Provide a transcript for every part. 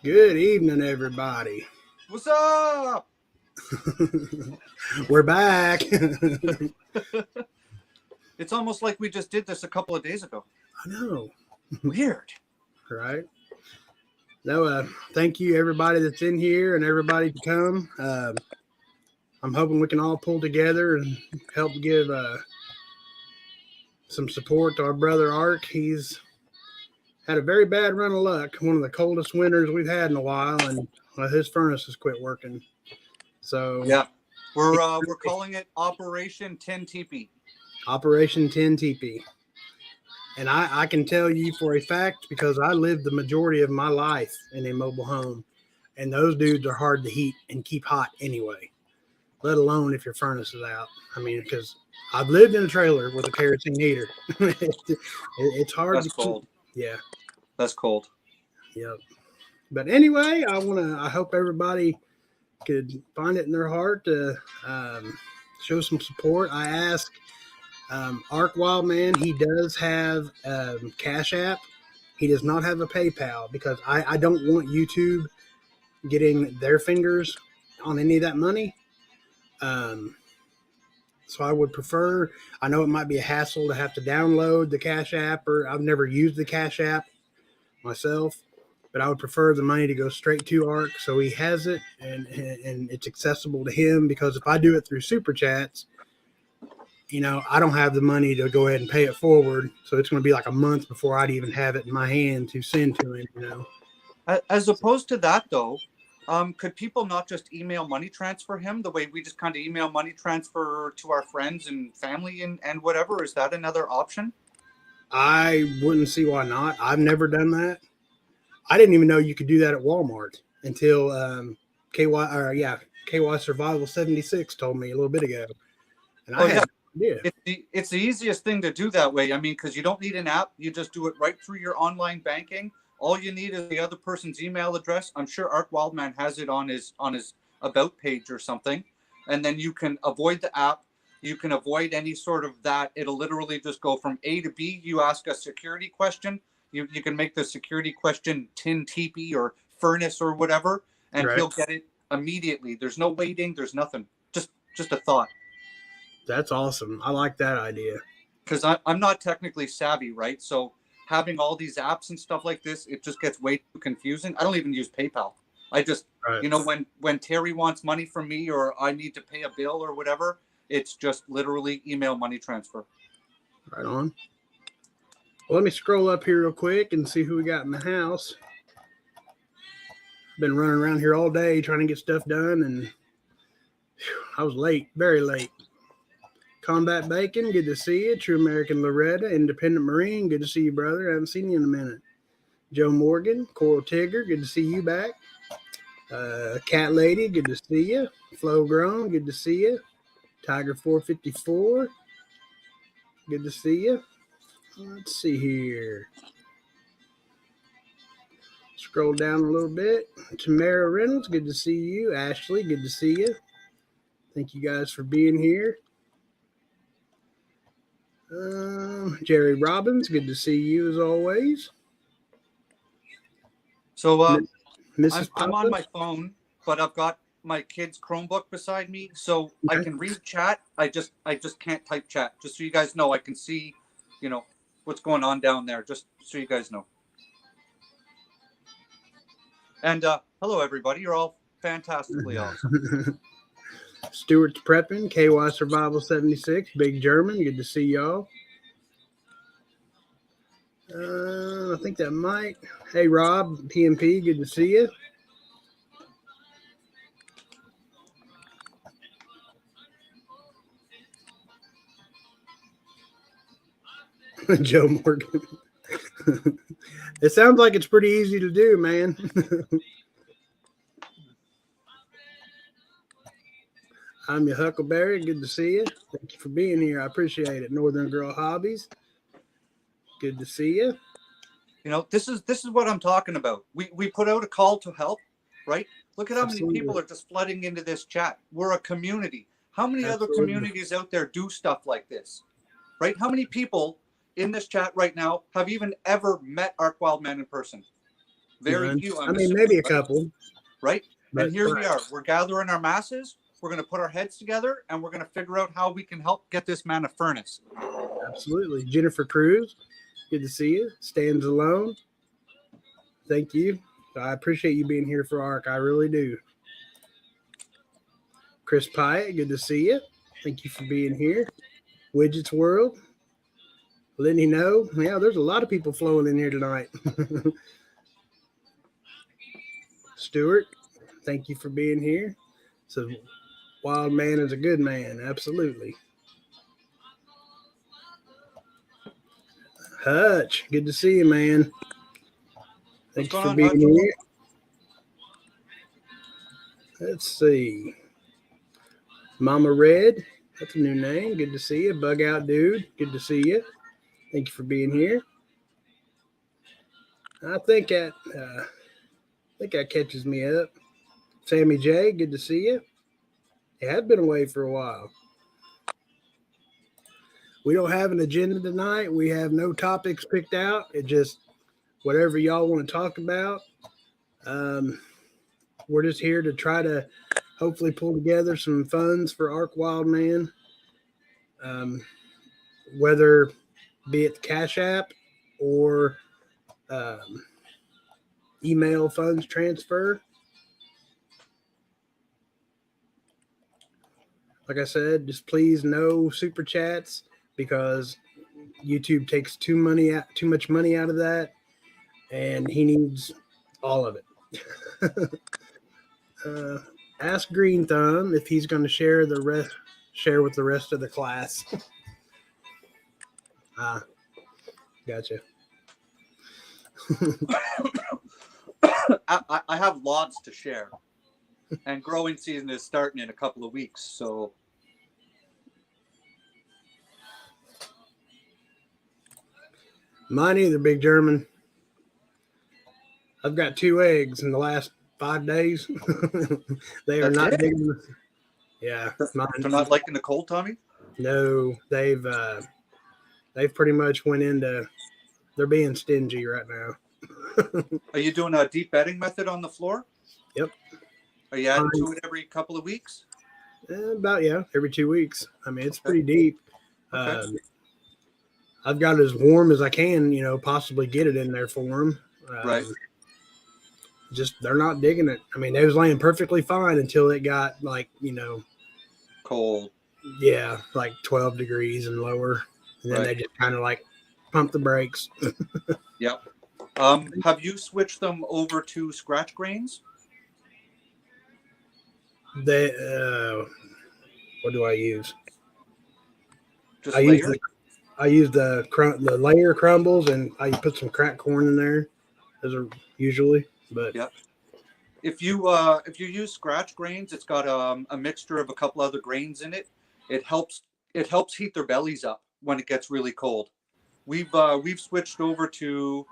Good evening, everybody. What's up? We're back. It's almost like we just did this a couple of days ago. I know, Weird. right? No, thank you, everybody that's in here and everybody to come. I'm hoping we can all pull together and help give some support to our brother Ark. He's had a very bad run of luck, one of the coldest winters we've had in a while, and his furnace has quit working. So yeah, we're calling it Operation 10 Teepee. Operation 10 TP. And I can tell you for a fact because I lived the majority of my life in a mobile home, and those dudes are hard to heat and keep hot anyway, let alone if your furnace is out. I mean, because I've lived in a trailer with a kerosene heater. It's hard That's to cold. keep. Yeah. That's cold. Yep. But anyway, I hope everybody could find it in their heart to show some support. I asked Ark Wildman, he does have Cash App. He does not have a PayPal because I don't want YouTube getting their fingers on any of that money. So I would prefer, I know it might be a hassle to have to download the Cash App, or I've never used the Cash App myself, but I would prefer the money to go straight to Ark so he has it and it's accessible to him, because if I do it through Super Chats, I don't have the money to go ahead and pay it forward. So it's going to be like a month before I'd even have it in my hand to send to him. As opposed to that, though, could people not just email money transfer him the way we just kind of email money transfer to our friends and family and whatever? Is that another option? I wouldn't see why not. I've never done that. I didn't even know you could do that at Walmart until KY Survival 76 told me a little bit ago. And I had no idea. It's the easiest thing to do that way. I mean, because you don't need an app. You just do it right through your online banking. All you need is the other person's email address. I'm sure Ark Wildman has it on his about page or something. And then you can avoid the app. You can avoid any sort of that. It'll literally just go from A to B. You ask a security question. You can make the security question tin teepee or furnace or whatever, and Right. he'll get it immediately. There's no waiting. There's nothing. Just a thought. That's awesome. I like that idea. Because I'm not technically savvy, right? So having all these apps and stuff like this, it just gets way too confusing. I don't even use PayPal. I just, right. When Terry wants money from me or I need to pay a bill or whatever, it's just literally email money transfer. Right on. Well, let me scroll up here real quick and see who we got in the house. Been running around here all day trying to get stuff done, and I was late, very late. Combat Bacon, good to see you. True American Loretta, Independent Marine, good to see you, brother. I haven't seen you in a minute. Joe Morgan, Coral Tigger, good to see you back. Cat Lady, good to see you. Flo Grown, good to see you. Tiger 454, good to see you. Let's see here. Scroll down a little bit. Tamara Reynolds, good to see you. Ashley, good to see you. Thank you guys for being here. Jerry Robbins, good to see you as always. So I'm on my phone, but I've got my kid's Chromebook beside me, so okay. I can read chat. I just can't type chat. Just so you guys know, I can see, what's going on down there. Just so you guys know. And hello, everybody. You're all fantastically awesome. Stewart's Prepping, KY Survival 76, Big German, good to see y'all. I think that might. Hey, Rob, PMP, good to see you. Joe Morgan. It sounds like it's pretty easy to do, man. I'm your Huckleberry. Good to see you. Thank you for being here. I appreciate it. Northern Girl Hobbies. Good to see you. This is what I'm talking about. We put out a call to help, right? Look at how many people are just flooding into this chat. We're a community. How many other communities out there do stuff like this, right? How many people in this chat right now have even ever met Ark Wildman in person? Very None. few. I mean, maybe a right? couple. Right? But, And here we are. We're gathering our masses. We're going to put our heads together, and we're going to figure out how we can help get this man a furnace. Absolutely. Jennifer Cruz, good to see you. Stands alone. Thank you. I appreciate you being here for ARC. I really do. Chris Pyatt, good to see you. Thank you for being here. Widgets World. Lenny No. Yeah, there's a lot of people flowing in here tonight. Stuart, thank you for being here. So, wild man is a good man. Absolutely. Hutch, good to see you, man. Thank you for being here. Let's see. Mama Red, that's a new name. Good to see you. Bug Out Dude, good to see you. Thank you for being here. I think that catches me up. Sammy J, good to see you. You have been away for a while. We don't have an agenda tonight. We have no topics picked out. It just whatever y'all want to talk about. We're just here to try to hopefully pull together some funds for Ark Wildman. Whether be it the Cash App or email funds transfer. Like I said, just please no super chats because YouTube takes too much money out of that, and he needs all of it. Ask Green Thumb if he's going to share with the rest of the class. Gotcha. I have lots to share, and growing season is starting in a couple of weeks, so. Mine either, Big German. I've got 2 eggs in the last 5 days. They are not big. Yeah, mine. They're not liking the cold, Tommy? No, they've pretty much went into. They're being stingy right now. Are you doing a deep bedding method on the floor? Yep. Are you adding to it every couple of weeks? About every 2 weeks. I mean, it's pretty deep. Okay. I've got it as warm as I can, possibly get it in there for them. Right. Just they're not digging it. I mean, they was laying perfectly fine until it got cold. Yeah, like 12 degrees and lower, and then they just kind of pump the brakes. Yep. Have you switched them over to scratch grains? They what do I use? Just layer? I use the layer crumbles, and I put some cracked corn in there. Those are usually, but yeah. If you use scratch grains, it's got a mixture of a couple other grains in it. It helps heat their bellies up when it gets really cold. We've switched over to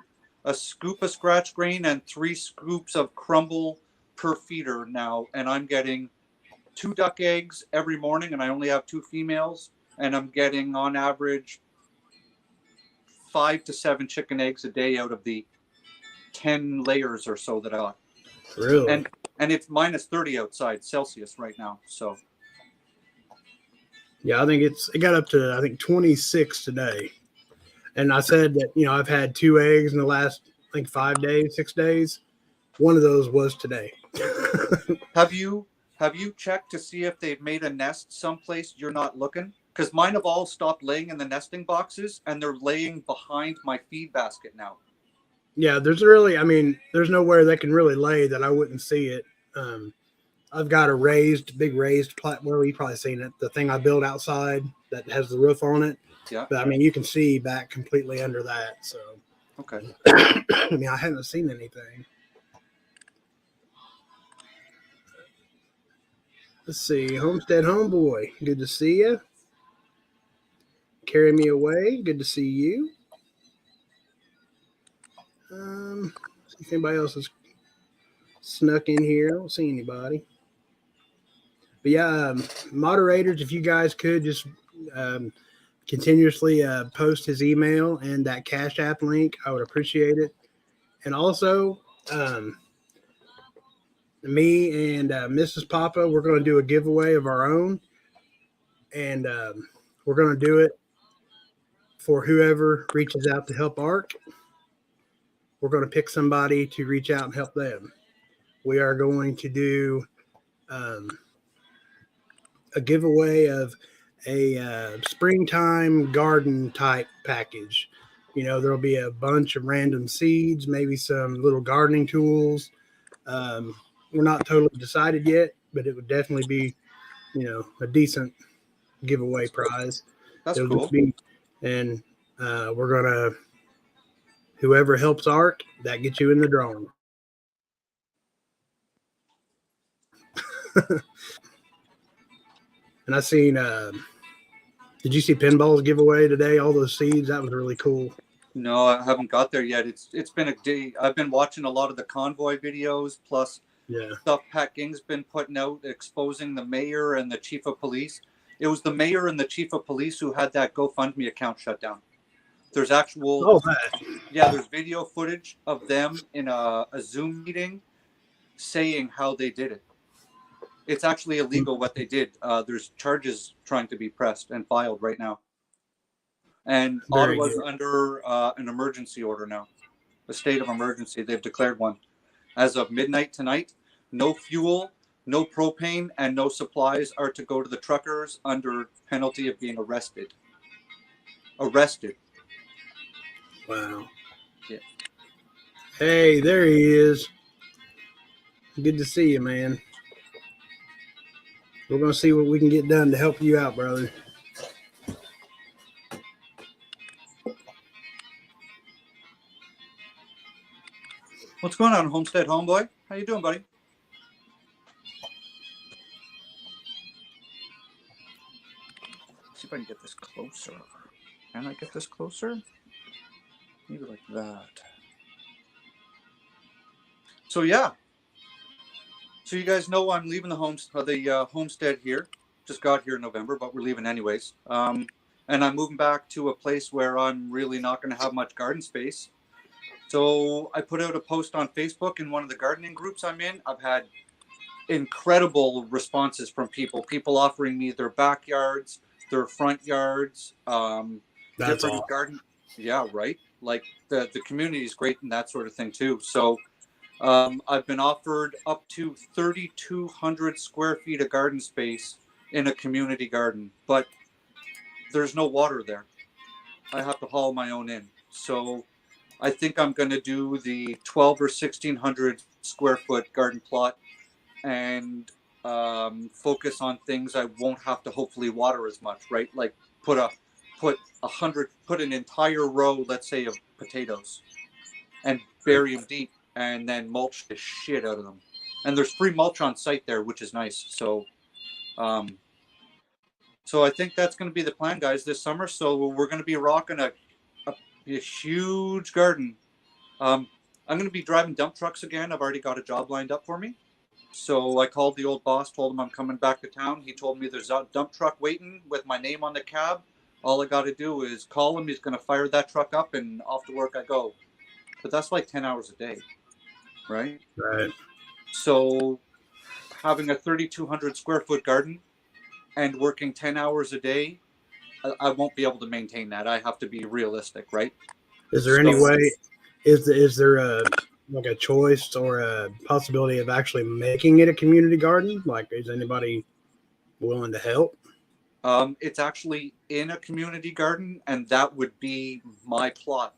a scoop of scratch grain and 3 scoops of crumble per feeder now, and I'm getting 2 duck eggs every morning, and I only have 2 females, and I'm getting on average 5 to 7 chicken eggs a day out of the 10 layers or so that I got. Really? And it's minus 30 outside Celsius right now. So yeah, I think it got up to 26 today. And I said that, I've had 2 eggs in the last 5 days, 6 days. One of those was today. Have you checked to see if they've made a nest someplace you're not looking? Because mine have all stopped laying in the nesting boxes, and they're laying behind my feed basket now. Yeah, there's nowhere they can really lay that I wouldn't see it. I've got a big raised platform. You've probably seen it. The thing I built outside that has the roof on it. Yeah. But you can see back completely under that. So. Okay. I haven't seen anything. Let's see. Homestead Homeboy, good to see you. Carry Me Away, good to see you. See if anybody else has snuck in here. I don't see anybody. But yeah, moderators, if you guys could just continuously post his email and that Cash App link, I would appreciate it. And also, Me and Mrs. Papa, we're going to do a giveaway of our own, and we're going to do it for whoever reaches out to help Ark. We're going to pick somebody to reach out and help them. We are going to do a giveaway of a springtime garden type package. There'll be a bunch of random seeds, maybe some little gardening tools. We're not totally decided yet, but it would definitely be, a decent giveaway prize. That's It'll cool. just be, and we're gonna, whoever helps Ark, that gets you in the drawing. And I seen, did you see Pinball's giveaway today? All those seeds, that was really cool. No, I haven't got there yet. It's been a day. I've been watching a lot of the convoy videos, plus stuff Pat Ging's been putting out exposing the mayor and the chief of police. It was the mayor and the chief of police who had that GoFundMe account shut down. There's actual, there's video footage of them in a Zoom meeting saying how they did it. It's actually illegal what they did. There's charges trying to be pressed and filed right now. And Ottawa's under an emergency order now, a state of emergency. They've declared one. As of midnight tonight, no fuel, no propane, and no supplies are to go to the truckers under penalty of being arrested. Arrested. Wow. Yeah. Hey, there he is. Good to see you, man. We're going to see what we can get done to help you out, brother. What's going on, Homestead Homeboy? How you doing, buddy? See if I can get this closer. Can I get this closer? Maybe like that. So yeah. So you guys know I'm leaving the homestead here. Just got here in November, but we're leaving anyways. And I'm moving back to a place where I'm really not going to have much garden space. So I put out a post on Facebook in one of the gardening groups I'm in. I've had incredible responses from people offering me their backyards, their front yards, That's different awesome. garden. Yeah, right. Like the community is great and that sort of thing too. So I've been offered up to 3,200 square feet of garden space in a community garden, but there's no water there. I have to haul my own in. So I think I'm going to do the 12 or 1,600 square foot garden plot and focus on things I won't have to hopefully water as much, right? Like put an entire row, let's say, of potatoes and bury them deep and then mulch the shit out of them. And there's free mulch on site there, which is nice. So I think that's going to be the plan, guys, this summer. So we're going to be rocking a huge garden. I'm going to be driving dump trucks again. I've already got a job lined up for me. So I called the old boss, told him I'm coming back to town. He told me there's a dump truck waiting with my name on the cab. All I got to do is call him. He's going to fire that truck up and off to work I go. But that's like 10 hours a day, right? Right. So having a 3,200 square foot garden and working 10 hours a day, I won't be able to maintain that. I have to be realistic, right? Is there any way, is there a choice or a possibility of actually making it a community garden? Like, is anybody willing to help? It's actually in a community garden, and that would be my plot.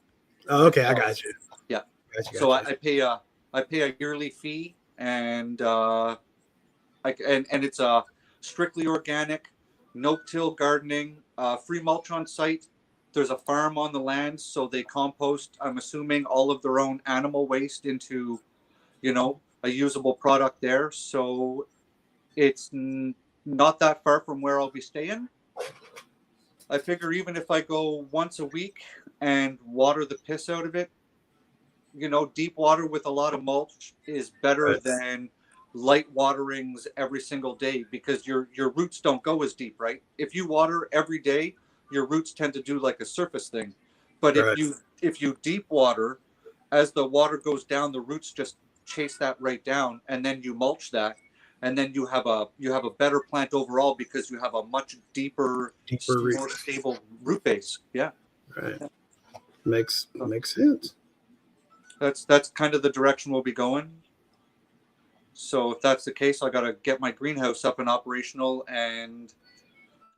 Oh, okay, I got you. Yeah. Got you. So I pay a yearly fee, and it's a strictly organic, no-till gardening, free mulch on site. There's a farm on the land, so they compost, I'm assuming, all of their own animal waste into, a usable product there. So it's not that far from where I'll be staying. I figure even if I go once a week and water the piss out of it, deep water with a lot of mulch is better than light waterings every single day, because your roots don't go as deep, right? If you water every day, your roots tend to do like a surface thing. But if you deep water, as the water goes down, the roots just chase that right down, and then you mulch that, and then you have a better plant overall because you have a much deeper root. more stable root base. Yeah, right. Makes sense. That's kind of the direction we'll be going. So if that's the case, I got to get my greenhouse up and operational and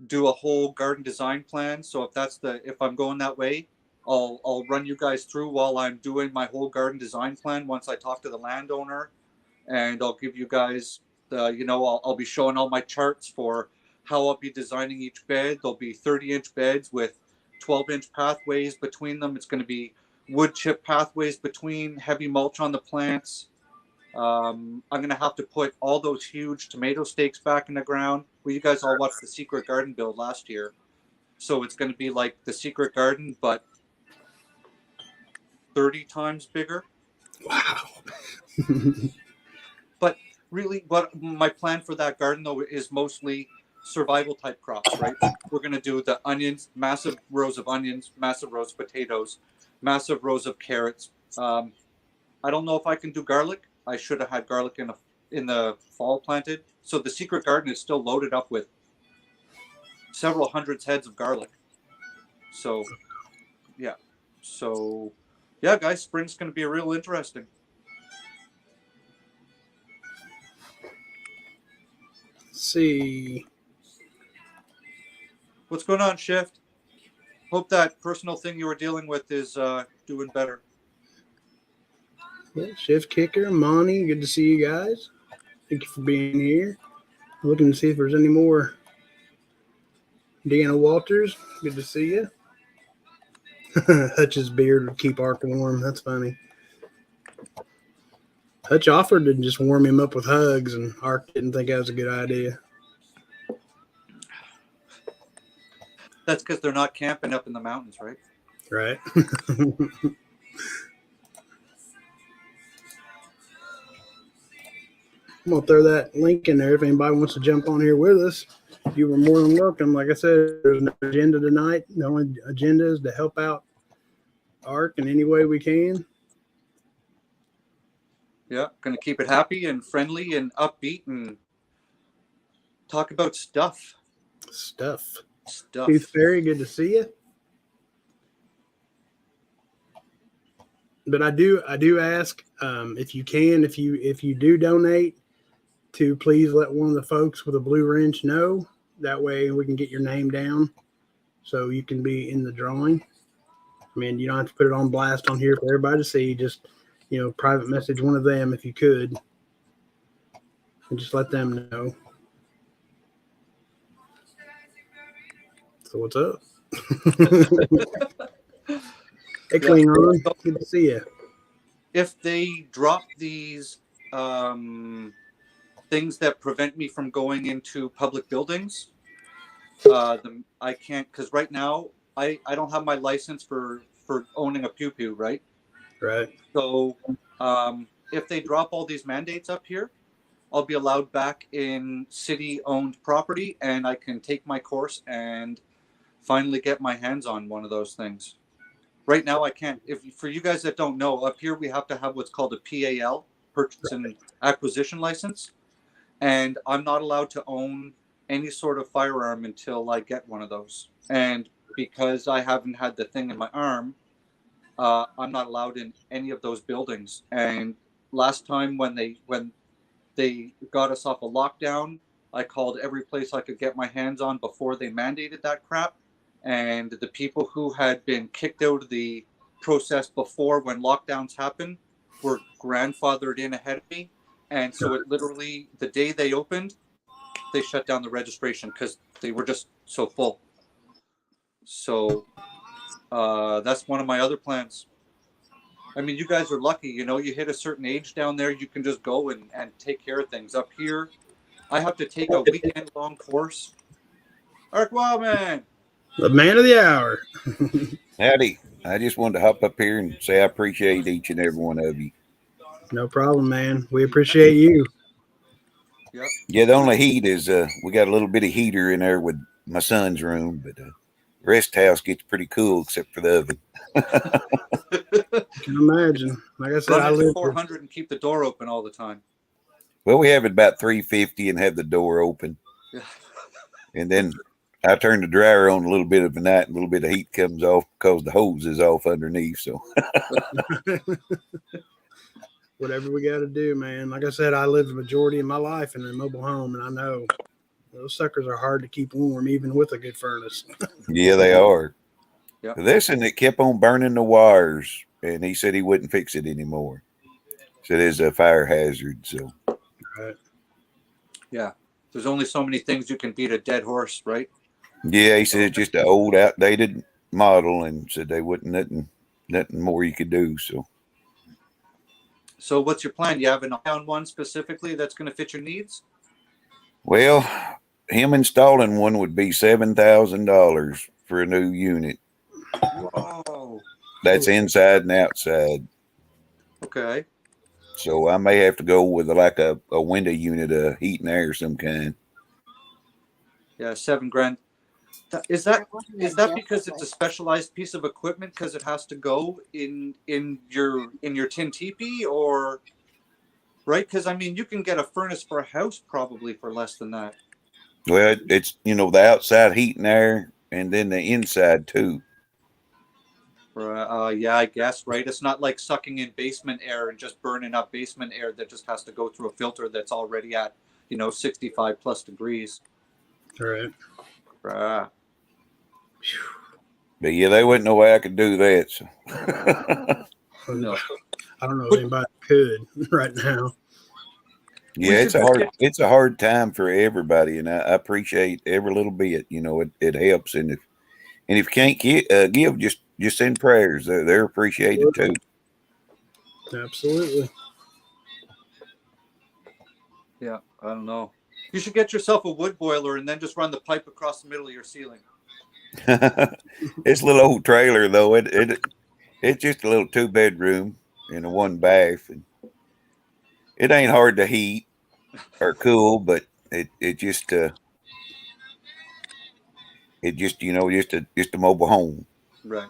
do a whole garden design plan. So if I'm going that way, I'll run you guys through while I'm doing my whole garden design plan once I talk to the landowner, and I'll give you guys I'll be showing all my charts for how I'll be designing each bed. There'll be 30-inch beds with 12-inch pathways between them. It's going to be wood chip pathways between, heavy mulch on the plants. I'm going to have to put all those huge tomato stakes back in the ground. Well, you guys all watched the Secret Garden build last year. So it's going to be like the Secret Garden, but 30 times bigger. Wow. But really, what my plan for that garden, though, is mostly survival type crops, right? We're going to do the onions, massive rows of onions, massive rows of potatoes, massive rows of carrots. I don't know if I can do garlic. I should have had garlic in the fall planted. So the Secret Garden is still loaded up with several hundreds heads of garlic. So, yeah. So, yeah, guys, spring's going to be real interesting. Let's see. What's going on, Shift? Hope that personal thing you were dealing with is doing better. Yeah, Shift Kicker, Monty, good to see you guys. Thank you for being here. Looking to see if there's any more. Deanna Walters, good to see you. Hutch's beard would keep Ark warm. That's funny. Hutch offered to just warm him up with hugs, and Ark didn't think that was a good idea. That's because they're not camping up in the mountains, right? Right. I'm going to throw that link in there if anybody wants to jump on here with us. You were more than welcome. Like I said, there's no agenda tonight. The only agenda is to help out Ark in any way we can. Yeah, going to keep it happy and friendly and upbeat and talk about stuff. Tooth Fairy, good to see you. But I do ask if you can, if you do donate, to please let one of the folks with a blue wrench know. That way we can get your name down so you can be in the drawing. I mean, you don't have to put it on blast on here for everybody to see. Just, private message one of them if you could. And just let them know. So what's up? Hey, Klingon, good to see you. If they drop these things that prevent me from going into public buildings, I can't, because right now I don't have my license for owning a pew-pew, right? Right. So if they drop all these mandates up here, I'll be allowed back in city-owned property, and I can take my course and finally get my hands on one of those things. Right now, I can't. For you guys that don't know, up here we have to have what's called a PAL, Purchase and Acquisition License, and I'm not allowed to own any sort of firearm until I get one of those. And because I haven't had the thing in my arm, I'm not allowed in any of those buildings. And last time when they got us off a lockdown, I called every place I could get my hands on before they mandated that crap. And the people who had been kicked out of the process before, when lockdowns happened, were grandfathered in ahead of me. And so it literally, the day they opened, they shut down the registration because they were just so full. So that's one of my other plans. I mean, you guys are lucky, you hit a certain age down there, you can just go and take care of things. Up here, I have to take a weekend-long course. Ark Wildman! The man of the hour. Howdy. I just wanted to hop up here and say I appreciate each and every one of you. No problem, man. We appreciate you. Yep. Yeah, the only heat is we got a little bit of heater in there with my son's room, but rest house gets pretty cool except for the oven. I can imagine. Like I said, I Run it to live 400 and keep the door open all the time. Well, we have it about 350 and have the door open. Yeah. And then I turn the dryer on a little bit of the night, and a little bit of heat comes off because the hose is off underneath. So whatever we got to do, man. Like I said, I lived the majority of my life in a mobile home, and I know those suckers are hard to keep warm, even with a good furnace. yeah, they are. Yeah. This and it kept on burning the wires, and he said he wouldn't fix it anymore. Said it's a fire hazard. So Right. Yeah. There's only so many things you can beat a dead horse, right? yeah, he said it's just an old, outdated model, and said they wouldn't nothing more you could do. So what's your plan? You have an eye on one specifically that's going to fit your needs? Well, him installing one would be $7,000 for a new unit. Whoa. That's inside and outside. Okay. So I may have to go with like a window unit, a heat and air of some kind. Yeah, $7,000. Is that because it's a specialized piece of equipment because it has to go in your tin teepee, or right? Because I mean, you can get a furnace for a house probably for less than that. Well, it's the outside heat and air, and then the inside too. Yeah, I guess, right. It's not like sucking in basement air and just burning up basement air that just has to go through a filter that's already at 65 plus degrees. Right. But yeah, there wasn't no way I could do that. So. No. I don't know if anybody could right now. Yeah, it's a hard time for everybody, and I appreciate every little bit. It helps, and if you can't give, just send prayers. They're appreciated too. Absolutely. Yeah, I don't know. You should get yourself a wood boiler and then just run the pipe across the middle of your ceiling. It's a little old trailer though. It's just a little 2-bedroom and a 1 bath, and it ain't hard to heat or cool, but it just just a mobile home. Right.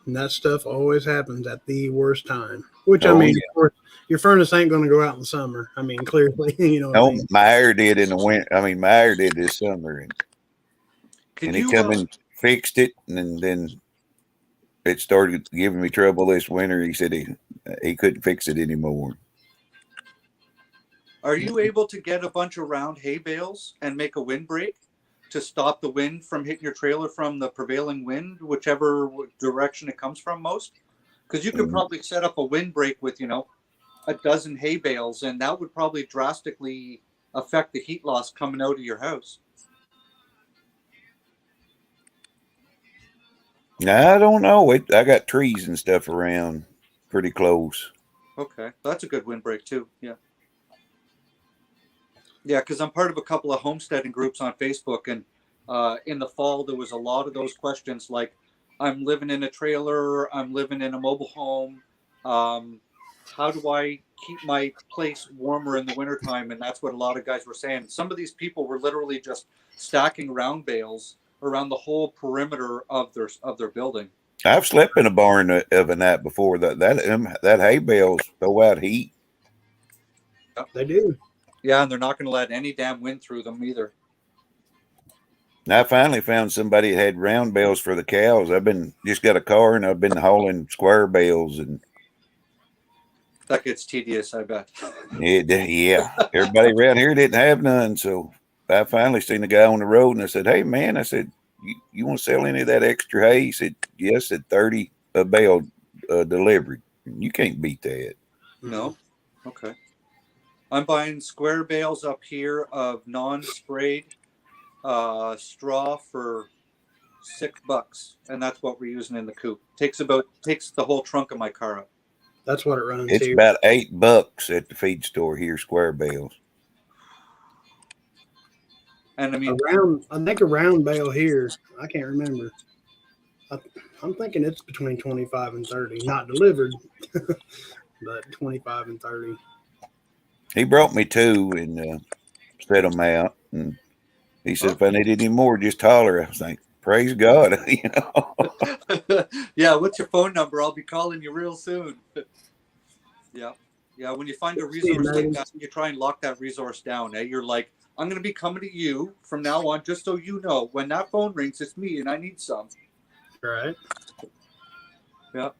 And that stuff always happens at the worst time. Which Oh, I mean, yeah. of course, your furnace ain't going to go out in the summer. I mean, clearly, what I No, mean? my air did in the winter. I mean, my air did this summer, and he come and fixed it, and then it started giving me trouble this winter. He said he couldn't fix it anymore. Are you able to get a bunch of round hay bales and make a windbreak to stop the wind from hitting your trailer from the prevailing wind, whichever direction it comes from most? Because you could probably set up a windbreak with, a dozen hay bales, and that would probably drastically affect the heat loss coming out of your house. I don't know. I got trees and stuff around pretty close. Okay, that's a good windbreak too. Yeah. Yeah, because I'm part of a couple of homesteading groups on Facebook, and in the fall there was a lot of those questions like, I'm living in a trailer, I'm living in a mobile home. How do I keep my place warmer in the wintertime? And that's what a lot of guys were saying. Some of these people were literally just stacking round bales around the whole perimeter of their building. I've slept in a barn of a night before. That hay bales throw out heat. They do. Yeah, and they're not going to let any damn wind through them either. I finally found somebody that had round bales for the cows. Just got a car, and I've been hauling square bales, and that gets tedious, I bet. Yeah. Everybody around here didn't have none, so I finally seen the guy on the road, and I said, "Hey, man," I said, "You want to sell any of that extra hay?" He said, "Yes," at 30 a bale delivered. You can't beat that. No. Okay. I'm buying square bales up here of non-sprayed straw for $6, and that's what we're using in the coop. Takes the whole trunk of my car up. That's what it runs. It's here. about $8 at the feed store here, square bales. And I mean, I think a round bale here, I can't remember. I'm thinking it's between 25 and 30, not delivered, but 25 and 30. He brought me 2 and set them out, and he said, "If I need any more, just holler." I was like, praise God. You know. Yeah, what's your phone number? I'll be calling you real soon. Yeah. Yeah, when you find a resource like that, you try and lock that resource down. You're like, I'm going to be coming to you from now on, just so you know, when that phone rings, it's me and I need some. Right. Yeah.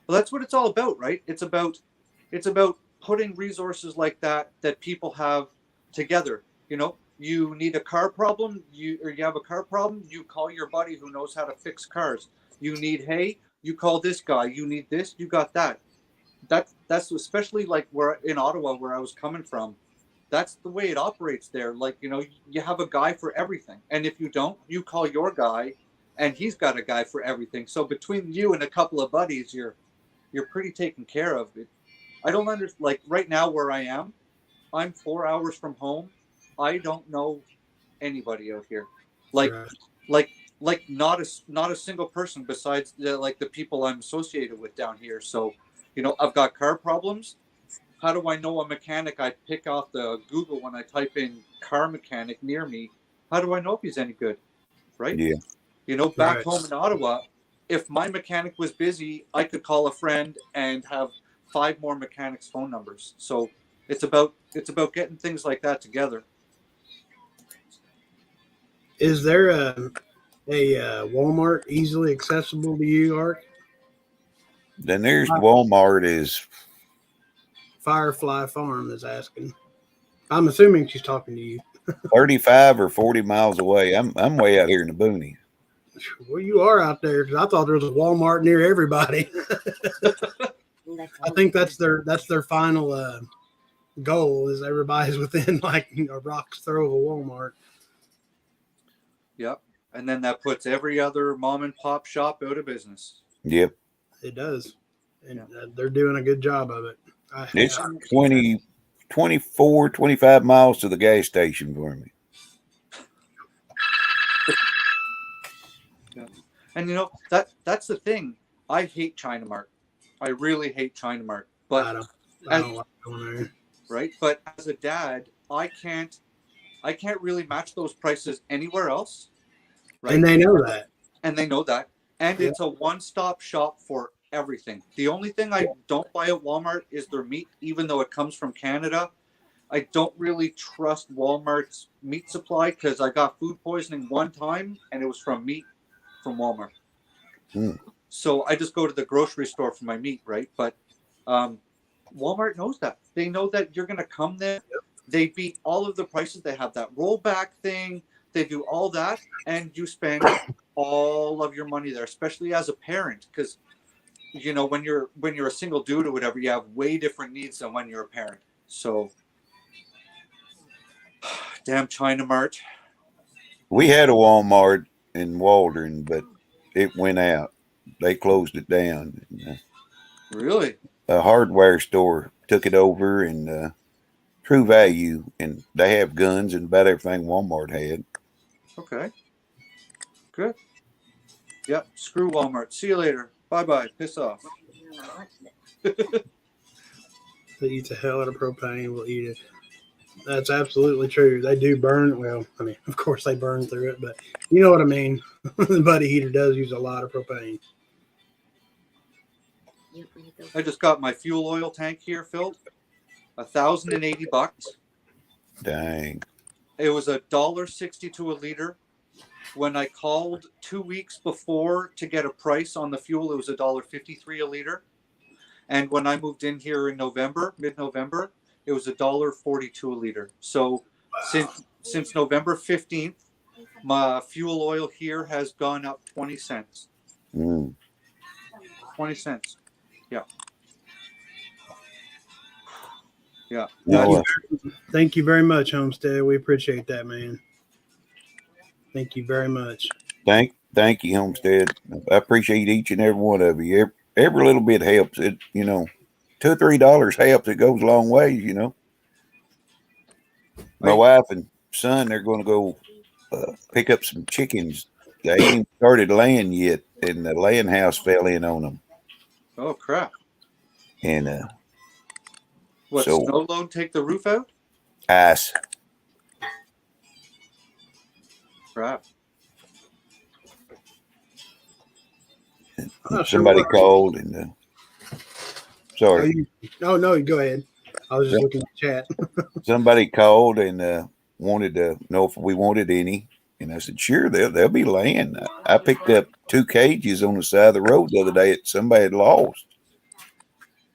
Well, that's what it's all about, right? It's about putting resources like that people have together. You know, you need a car problem, you have a car problem, you call your buddy who knows how to fix cars. You need hay, you call this guy. You need this, you got that. That's especially like where in Ottawa, where I was coming from. That's the way it operates there. Like, you know, you have a guy for everything, and if you don't, you call your guy, and he's got a guy for everything. So between you and a couple of buddies, you're pretty taken care of. I don't understand. Like right now, where I am, I'm 4 hours from home. I don't know anybody out here. Like, Right. like not a single person besides the people I'm associated with down here. So, you know, I've got car problems. How do I know a mechanic? I pick off the Google when I type in car mechanic near me. How do I know if he's any good? Right? Yeah. You know, back Right. home in Ottawa, if my mechanic was busy, I could call a friend and have 5 more mechanics' phone numbers. So it's about getting things like that together. Is there a Walmart easily accessible to you, Art? The nearest Walmart is Firefly Farm is asking. I'm assuming she's talking to you. 35 or 40 miles away. I'm way out here in the boonies. Well, you are out there because I thought there was a Walmart near everybody. I think that's their final goal is everybody's within like a rock's throw of a Walmart. Yep. And then that puts every other mom and pop shop out of business. Yep. It does. And they're doing a good job of it. It's 20, 24, 25 miles to the gas station for me. Yeah. And you know, that's the thing. I hate China Mart. I really hate China Mart. But I don't like going there. Right? But as a dad, I can't really match those prices anywhere else. Right? And they know that. And they know that. And it's a one-stop shop for everything. The only thing I don't buy at Walmart is their meat, even though it comes from Canada. I don't really trust Walmart's meat supply because I got food poisoning one time and it was from meat from Walmart. So I just go to the grocery store for my meat, right? But Walmart knows that. They know that you're going to come there. They beat all of the prices. They have that rollback thing. They do all that, and you spend all of your money there, especially as a parent, because you know when you're a single dude or whatever, you have way different needs than when you're a parent. So, damn China Mart. We had a Walmart in Waldron, but it went out. They closed it down. Really? A hardware store took it over, and True Value, and they have guns and about everything Walmart had. Okay. Good. Yep. Screw Walmart. See you later. Bye-bye. Piss off. That eats a hell out of propane will eat it. That's absolutely true. They do burn. Well, I mean, of course they burn through it, but you know what I mean. The buddy heater does use a lot of propane. I just got my fuel oil tank here filled. $1,080. Dang. It was $1.62 a liter. When I called 2 weeks before to get a price on the fuel, it was $1.53 a liter. And when I moved in here in November, mid-November, it was $1.42 a liter. So since November 15th, my fuel oil here has gone up 20 cents. 20 cents. Yeah. Yeah. Thank you very much, Homestead. We appreciate that, man. Thank you very much. Thank you, Homestead. I appreciate each and every one of you. Every little bit helps. It, you know, $2 or $3 helps. It goes a long way, you know. My wife and son, they're going to go pick up some chickens. They ain't even started laying yet, and the laying house fell in on them. Oh, crap. And what, so, snow load take the roof out? ice. Crap. I'm not Somebody sure. called and sorry. Oh, no, go ahead. I was just Yeah. looking at the chat. Somebody called and wanted to know if we wanted any. And I said, sure, they'll be laying. I picked up 2 cages on the side of the road the other day that somebody had lost.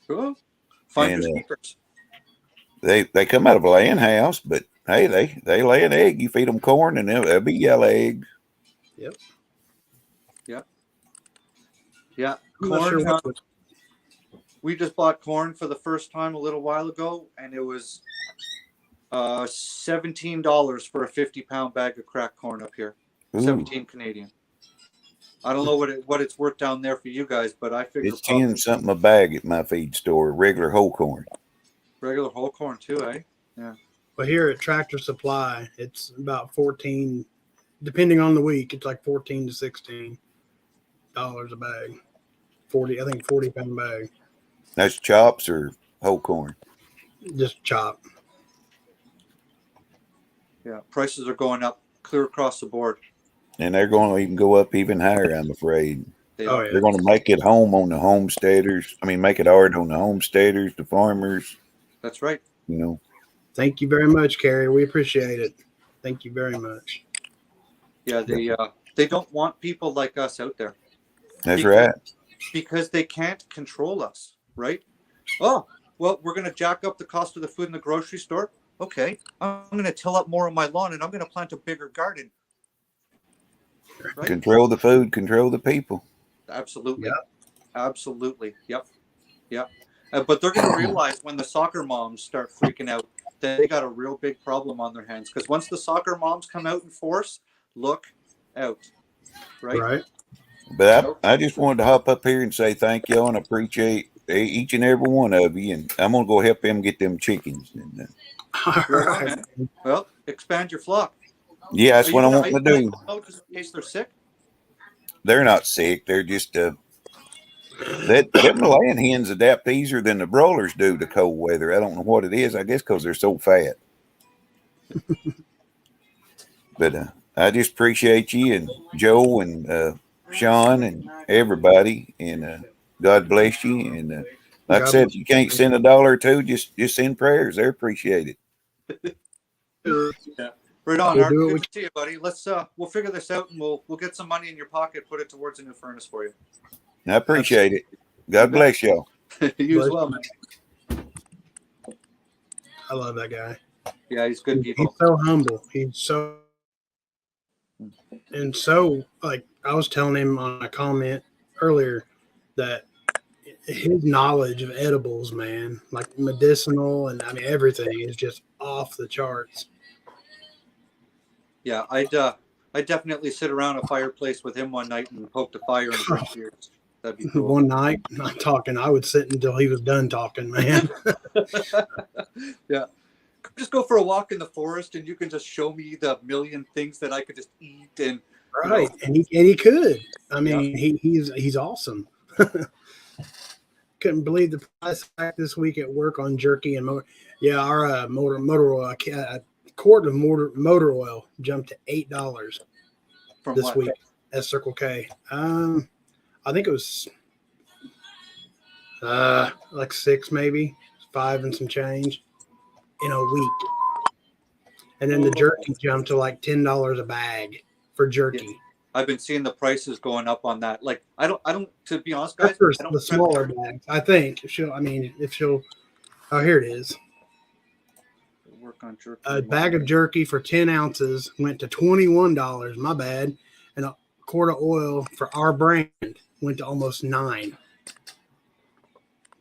Cool. Finders And keepers. they come out of a laying house, but hey, they lay an egg. You feed them corn and they'll be yellow eggs. Yep. Yeah. I'm not sure Corn. what We just bought corn for the first time a little while ago, and it was $17 for a 50-pound bag of cracked corn up here. Ooh. 17 Canadian. I don't know what it's worth down there for you guys, but I figure It's 10 something a bag at my feed store, regular whole corn. regular whole corn too, eh? Yeah. But here at Tractor Supply, it's about 14, depending on the week, it's like 14 to $16 a bag. 40-pound bag. That's chops or whole corn? Just chop. Yeah. Prices are going up clear across the board. And they're going to even go up even higher, I'm afraid. Oh, yeah. They're going to make it home on the homesteaders. I mean, make it hard on the homesteaders, the farmers. That's right. You know. Thank you very much, Carrie. We appreciate it. Thank you very much. Yeah, they don't want people like us out there. That's right. Because they can't control us, right? Oh, well, we're going to jack up the cost of the food in the grocery store. Okay, I'm going to till up more of my lawn and I'm going to plant a bigger garden. Right? Control the food, control the people. Absolutely. Yep. Absolutely. Yep. But they're going to realize when the soccer moms start freaking out that they got a real big problem on their hands. Because once the soccer moms come out in force, look out. Right? But I just wanted to hop up here and say thank y'all and appreciate each and every one of you. And I'm going to go help them get them chickens. And, All right. Well, expand your flock. yeah, that's what I want to do. Just in case they're sick? They're not sick. They're just them laying hens adapt easier than the broilers do to cold weather. I don't know what it is. I guess because they're so fat. But I just appreciate you and Joe and Sean and everybody. And God bless you. And like I said, if you can't send $1 or $2, just send prayers. They're appreciated. Yeah. Right on, Art. Good to see you, buddy. Let's we'll figure this out and we'll get some money in your pocket, put it towards a new furnace for you. I appreciate it. God bless y'all. You as well, man. I love that guy. Yeah, he's good people. He's so humble. He's so like I was telling him on a comment earlier that his knowledge of edibles, man, like medicinal and I mean everything is just off the charts. Yeah, I'd definitely sit around a fireplace with him one night and poke the fire and drink beers. That'd be cool. One night, not talking, I would sit until he was done talking, man. Yeah. Just go for a walk in the forest and you can just show me the million things that I could just eat and right. And he could. I mean, he's awesome. Couldn't believe the price back this week at work on jerky and our motor oil. A quart of motor oil jumped to $8 this week at Circle K. I think it was like 6, maybe 5 and some change in a week. And then the jerky jumped to like $10 a bag for jerky. Yeah. I've been seeing the prices going up on that. Like I don't to be honest, guys. I don't the smaller bags. I think if she'll oh, here it is. Work on jerky. A bag of jerky for 10 ounces went to $21. My bad. And a quart of oil for our brand went to almost $9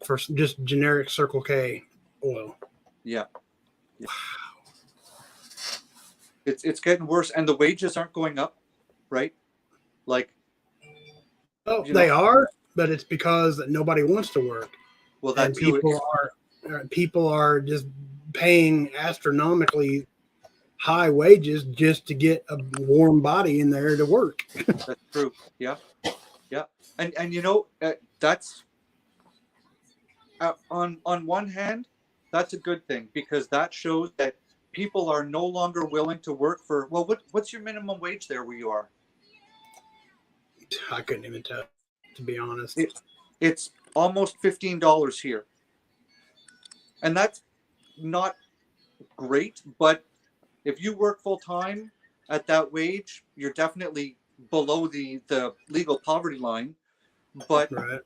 for just generic Circle K oil. Yeah. Wow. It's getting worse, and the wages aren't going up, right? Like, they are, but it's because nobody wants to work. Well, that people are just paying astronomically high wages just to get a warm body in there to work. That's true. Yeah. And you know that's on one hand, that's a good thing because that shows that people are no longer willing to work for. Well, what's your minimum wage there where you are? I couldn't even tell. to be honest. It's almost $15 here. And that's not great, but if you work full time at that wage, you're definitely below the legal poverty line. But Right.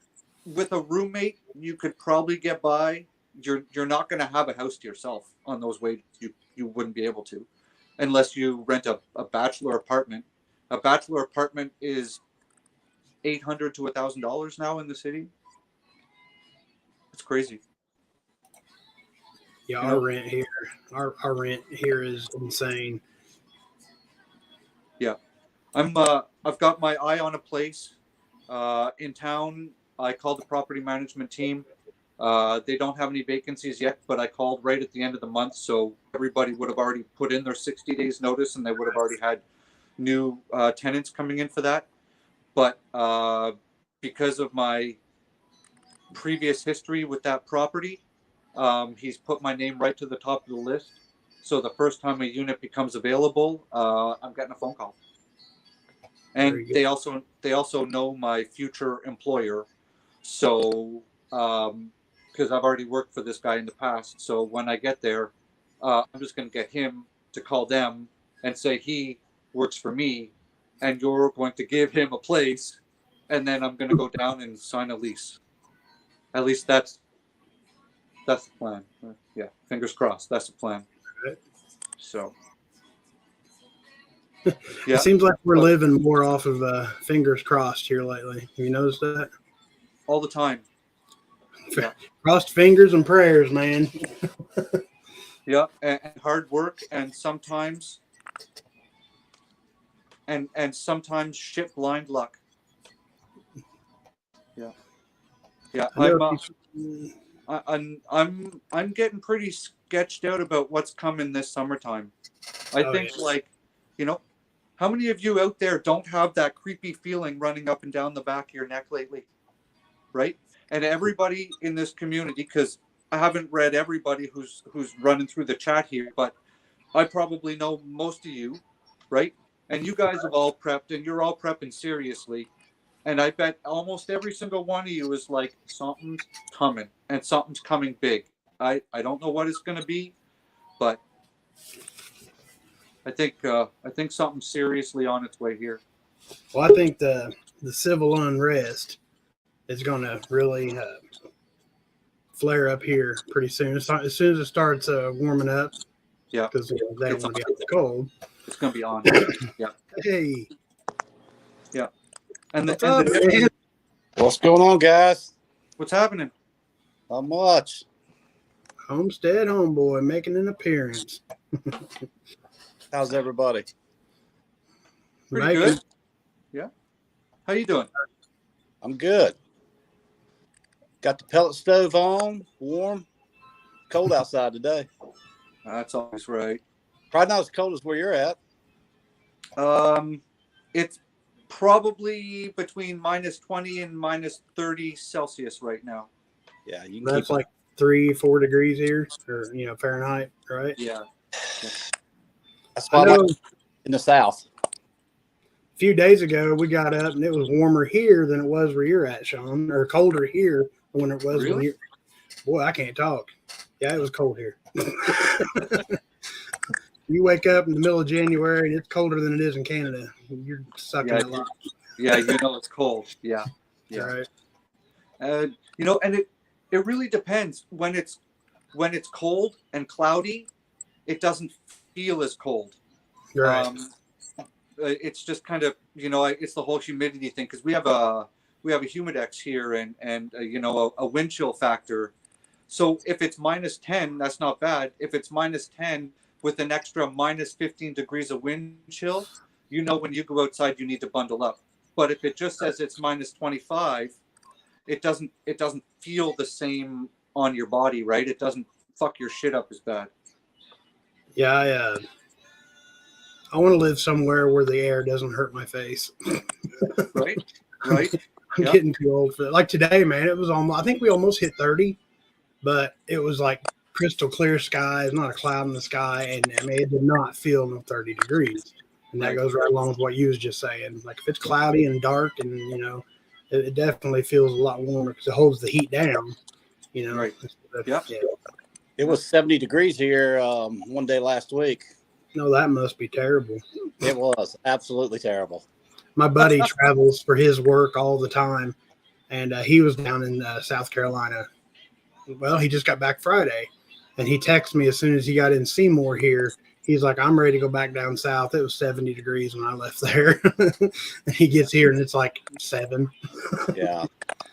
with a roommate, you could probably get by. You're not going to have a house to yourself on those wages. You wouldn't be able to, unless you rent a bachelor apartment. A bachelor apartment is $800 to $1,000 now in the city. It's crazy. Yeah, You our know? rent here is insane. Yeah, I've got my eye on a place in town. I called the property management team. They don't have any vacancies yet, but I called right at the end of the month, so everybody would have already put in their 60 days notice, and they would have already had new tenants coming in for that. But because of my previous history with that property, he's put my name right to the top of the list. So the first time a unit becomes available, I'm getting a phone call. And they also know my future employer. So because I've already worked for this guy in the past, so when I get there, I'm just going to get him to call them and say he works for me, and you're going to give him a place, and then I'm going to go down and sign a lease. At least that's the plan. Yeah, fingers crossed. That's the plan. Right. So, yeah. It seems like we're living more off of fingers crossed here lately. Have you noticed that? All the time. Yeah. Crossed fingers and prayers, man. Yeah, and hard work, and sometimes sometimes shit blind luck. Yeah. Yeah, I'm getting pretty sketched out about what's coming this summertime. I think, how many of you out there don't have that creepy feeling running up and down the back of your neck lately? Right? And everybody in this community, because I haven't read everybody who's running through the chat here, but I probably know most of you, right? And you guys have all prepped, and you're all prepping seriously. And I bet almost every single one of you is like, something's coming, and something's coming big. I don't know what it's going to be, but I think something's seriously on its way here. Well, I think the civil unrest is going to really flare up here pretty soon. As soon as it starts warming up, yeah, because they don't want to be out cold. It's going to be on. Yeah. Hey. Yeah. What's going on, guys? What's happening? Not much. Homestead homeboy making an appearance. How's everybody? Pretty good. Yeah. How you doing? I'm good. Got the pellet stove on, warm. Cold outside today. That's always right. Probably not as cold as where you're at. It's probably between -20 and -30 Celsius right now. Yeah, you can. That's like 3-4 degrees here, or Fahrenheit, right? Yeah. That's why I'm in the south. A few days ago, we got up and it was warmer here than it was where you're at, Sean, or colder here than when it was when you. Boy, I can't talk. Yeah, it was cold here. You wake up in the middle of January and it's colder than it is in Canada. You're sucking a lot. Yeah, it's cold. Yeah. Yeah. Right. And it really depends. When it's cold and cloudy, it doesn't feel as cold. Right. It's just kind of, it's the whole humidity thing, because we have a humidex here and a wind chill factor. So if it's -10, that's not bad. If it's -10 with an extra -15 degrees of wind chill, when you go outside, you need to bundle up. But if it just says it's -25, it doesn't feel the same on your body, right? It doesn't fuck your shit up as bad. Yeah, I want to live somewhere where the air doesn't hurt my face. Right. I'm getting too old for that. Like today, man, it was I think we almost hit 30, but it was like crystal clear skies, not a cloud in the sky, and it did not feel no 30 degrees. And that goes right along with what you was just saying. Like if it's cloudy and dark and it definitely feels a lot warmer because it holds the heat down. You know, Right. Yeah. It was 70 degrees here one day last week. No, that must be terrible. It was absolutely terrible. My buddy travels for his work all the time, and he was down in South Carolina. Well, he just got back Friday, and he texted me as soon as he got in Seymour here. He's like, I'm ready to go back down south. It was 70 degrees when I left there. And he gets here, and it's like 7. Yeah,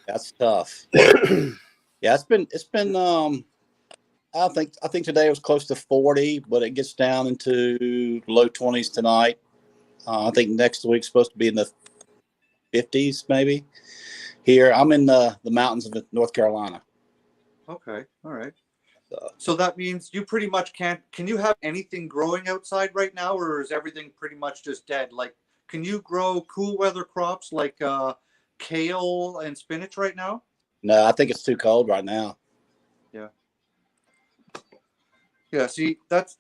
that's tough. Yeah, it's been I think today was close to 40, but it gets down into low 20s tonight. I think next week's supposed to be in the 50s maybe. Here, I'm in the mountains of North Carolina. Okay, all right. So that means you pretty much can't. Can you have anything growing outside right now, or is everything pretty much just dead? Like, can you grow cool weather crops like kale and spinach right now? No, I think it's too cold right now. Yeah, see, that's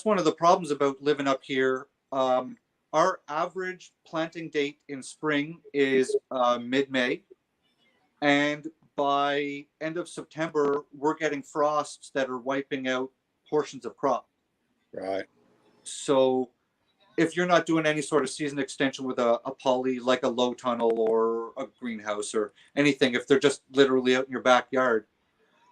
one of the problems about living up here. Our average planting date in spring is mid-May, and by end of September, we're getting frosts that are wiping out portions of crop. Right. So if you're not doing any sort of season extension with a poly, like a low tunnel or a greenhouse or anything, if they're just literally out in your backyard,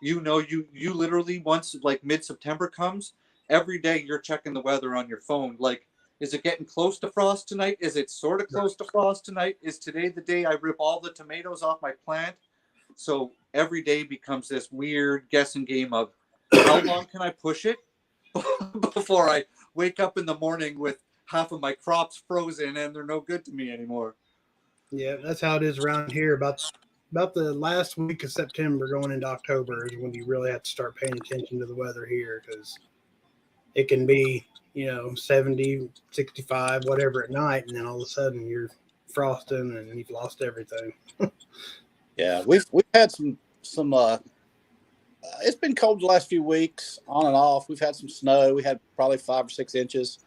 you literally, once like mid-September comes, every day you're checking the weather on your phone. Like, is it getting close to frost tonight? Is it sort of close to frost tonight? Is today the day I rip all the tomatoes off my plant? So every day becomes this weird guessing game of how long can I push it before I wake up in the morning with half of my crops frozen and they're no good to me anymore. Yeah, that's how it is around here. About the last week of September going into October is when you really have to start paying attention to the weather here, because it can be, 70, 65, whatever at night, and then all of a sudden you're frosting and you've lost everything. Yeah, we've had some it's been cold the last few weeks, on and off. We've had some snow. We had probably 5 or 6 inches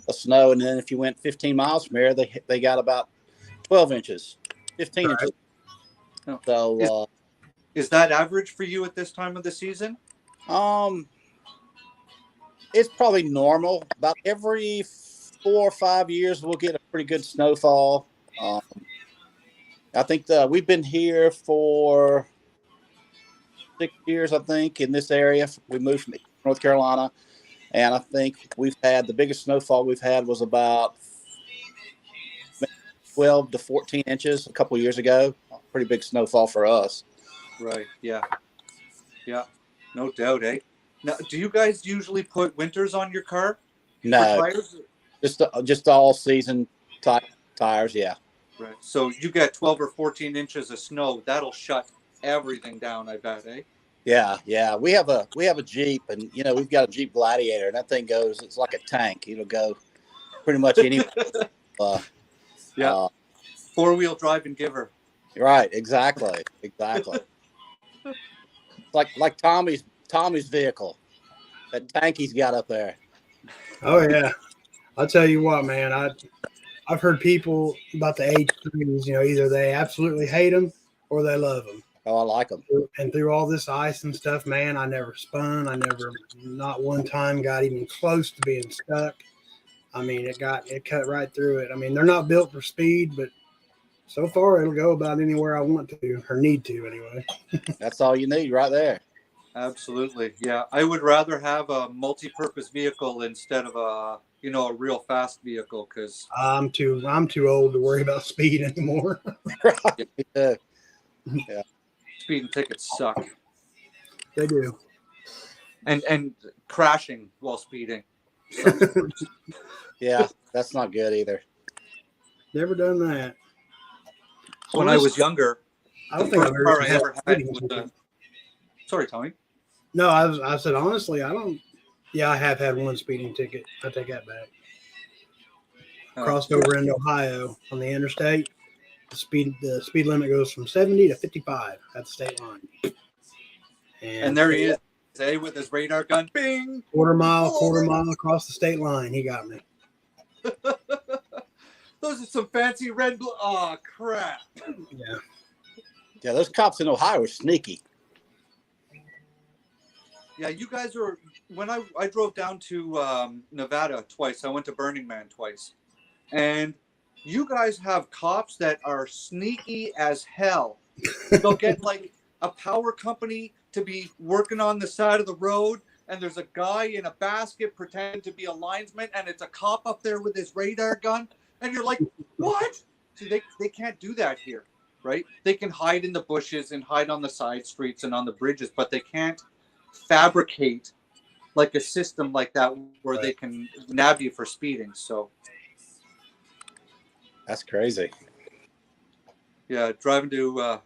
of snow, and then if you went 15 miles from here, they got about 12 inches, 15 inches. So is that average for you at this time of the season? It's probably normal. About every 4 or 5 years, we'll get a pretty good snowfall. I think we've been here for 6 years, I think, in this area. We moved from North Carolina, and I think we've had the biggest snowfall we've had was about 12 to 14 inches a couple of years ago. Pretty big snowfall for us. Right. Yeah. Yeah. No doubt, eh? Now, do you guys usually put winters on your car? No, tires? Just all season type tires. Yeah. Right. So you get 12 or 14 inches of snow. That'll shut everything down, I bet, eh? Yeah. We have a Jeep, and we've got a Jeep Gladiator, and that thing goes. It's like a tank. It'll go pretty much anywhere. Yeah. 4-wheel drive and giver. Right. Exactly. like Tommy's vehicle, that tank he's got up there. Oh yeah, I'll tell you what, man. I've heard people about the H3s. Either they absolutely hate them or they love them. Oh, I like them. And through all this ice and stuff, man, I never spun. I never, not one time, got even close to being stuck. I mean, it cut right through it. I mean, they're not built for speed, but so far it'll go about anywhere I want to or need to anyway. That's all you need right there. Absolutely. Yeah. I would rather have a multi-purpose vehicle instead of a real fast vehicle, because I'm too old to worry about speed anymore. Right. Yeah. Speeding tickets suck. They do. And crashing while speeding. Yeah, that's not good either. Never done that. When I was younger, I don't think I've car I ever ever had was Sorry, Tommy. No, I said honestly, I don't. Yeah, I have had one speeding ticket. I take that back. Crossed over into Ohio on the interstate. The speed limit goes from 70 to 55 at the state line. And there he is, with his radar gun. Bing! Quarter mile across the state line. He got me. Those are some fancy red. Oh crap! Yeah. Yeah, those cops in Ohio are sneaky. Yeah, you guys are. When I drove down to Nevada twice, I went to Burning Man twice, and you guys have cops that are sneaky as hell. They'll get like a power company to be working on the side of the road, and there's a guy in a basket pretending to be a linesman, and it's a cop up there with his radar gun, and you're like, what? See, they can't do that here, right? They can hide in the bushes and hide on the side streets and on the bridges, but they can't fabricate like a system like that where they can nab you for speeding. So That's crazy. yeah, driving to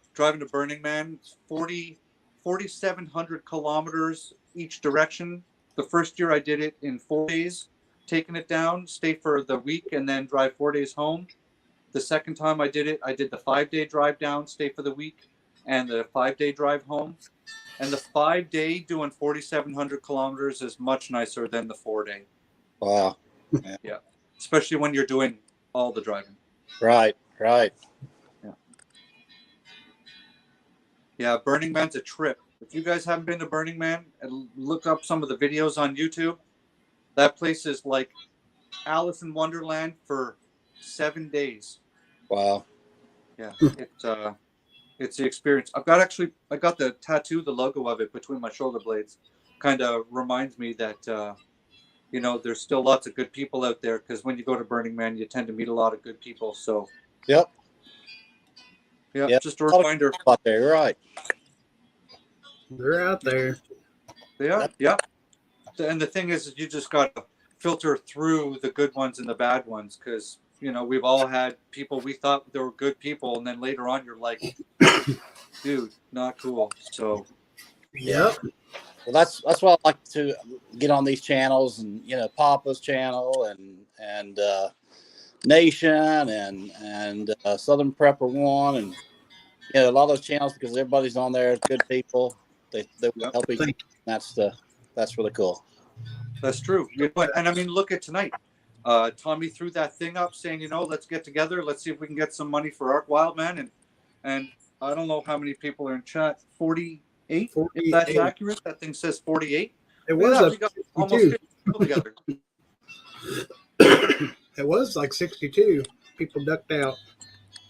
Burning Man, 4,700 kilometers each direction. The first year I did it in 4 days, taking it down, stay for the week, and then drive 4 days home. The second time I did it, I did the 5-day drive down, stay for the week, and the 5-day drive home. And the 5-day doing 4,700 kilometers is much nicer than the 4-day. Wow. Yeah. Especially when you're doing all the driving. Right. Yeah, Burning Man's a trip. If you guys haven't been to Burning Man, and look up some of the videos on YouTube. That place is like Alice in Wonderland for 7 days. Wow. Yeah, it's the experience. I got the tattoo, the logo of it between my shoulder blades. Kind of reminds me that there's still lots of good people out there, because when you go to Burning Man, you tend to meet a lot of good people. So Yep. Just a reminder. Out there, you're right. They're out there. They are. Yeah. And the thing is, you just got to filter through the good ones and the bad ones, because we've all had people we thought they were good people, and then later on you're like, dude, not cool. So Yep. Well, that's why I like to get on these channels, and Papa's channel and Nation and Southern Prepper One, and a lot of those channels, because everybody's on there, good people. They help each other. That's really cool. that's true. And I mean, look at tonight. Tommy threw that thing up saying, let's get together. Let's see if we can get some money for Ark Wildman. And I don't know how many people are in chat. 48, if that's accurate. That thing says 48. It was we got almost 50 people together. It was like 62. People ducked out.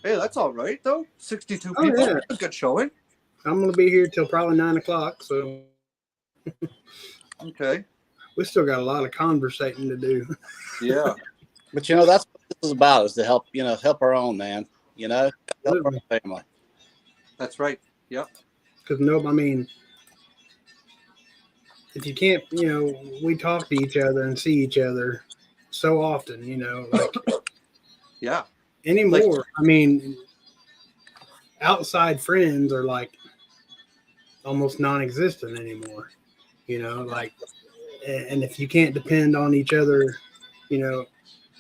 Hey, that's all right, though. 62 Oh, people. yeah. That's a good showing. I'm going to be here till probably 9 o'clock. So Okay. we still got a lot of conversating to do. Yeah. But that's what this is about, is to help help our own, man. Help our family. That's right. Yeah. Because if you can't, we talk to each other and see each other so often, like Yeah. anymore. Outside friends are like almost non-existent anymore, like, and if you can't depend on each other,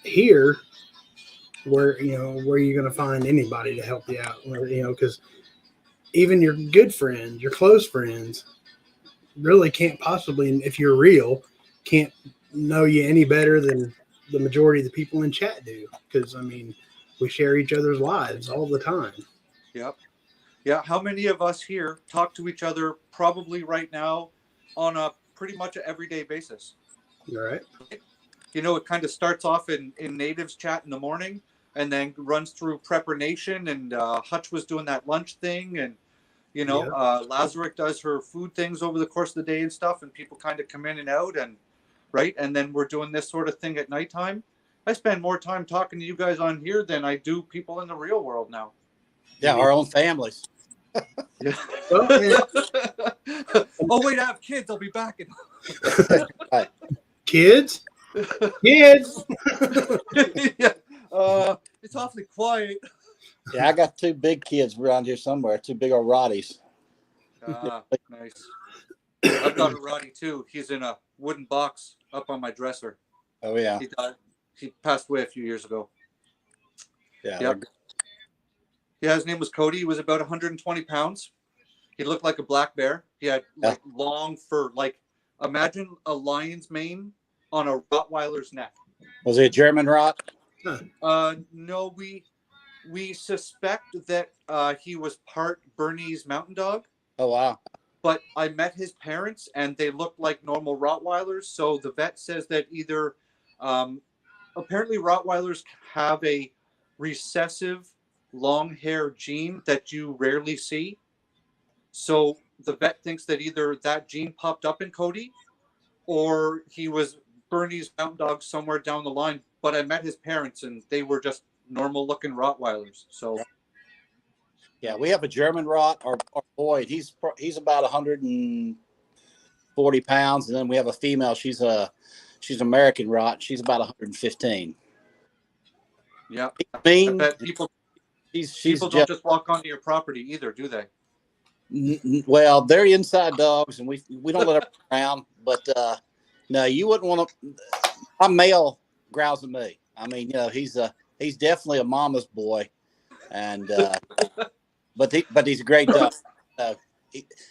here, where you're going to find anybody to help you out, because even your good friends, your close friends, really can't possibly, if you're real, can't know you any better than the majority of the people in chat do, because we share each other's lives all the time. Yep. Yeah. How many of us here talk to each other probably right now on a pretty much an everyday basis? All right. It kind of starts off in Natives chat in the morning, and then runs through Prepper Nation, and Hutch was doing that lunch thing, and Lazarick does her food things over the course of the day and stuff, and people kind of come in and out, and then we're doing this sort of thing at nighttime. I spend more time talking to you guys on here than I do people in the real world now. Yeah, our own families. Yeah. Oh wait, I have kids. I'll be back. Right. Kids. Yeah. It's awfully quiet. Yeah, I got 2 big kids around here somewhere. 2 big old Roddies. Nice. I've got a Roddy too. He's in a wooden box up on my dresser. Oh yeah. He passed away a few years ago. Yeah. Yep. Yeah, his name was Cody. He was about 120 pounds. He looked like a black bear. He had like long fur, like imagine a lion's mane on a Rottweiler's neck. Was he a German Rot? No, we We suspect that he was part Bernese Mountain Dog, Oh wow. but I met his parents and they look like normal Rottweilers. So the vet says that either apparently Rottweilers have a recessive long hair gene that you rarely see. So the vet thinks that either that gene popped up in Cody or he was Bernese Mountain Dog somewhere down the line. But I met his parents and they were just normal looking Rottweilers. So Yeah, we have a German Rot, our boy. He's about 140 pounds, and then we have a female. She's an American Rot. She's about 115. yeah, I Mean. bet people She's don't just walk onto your property either, do they? Well, they're inside dogs, and we don't let them around. But no, you wouldn't want to. My male growls at me. I mean, he's definitely a mama's boy, and but he's a great dog.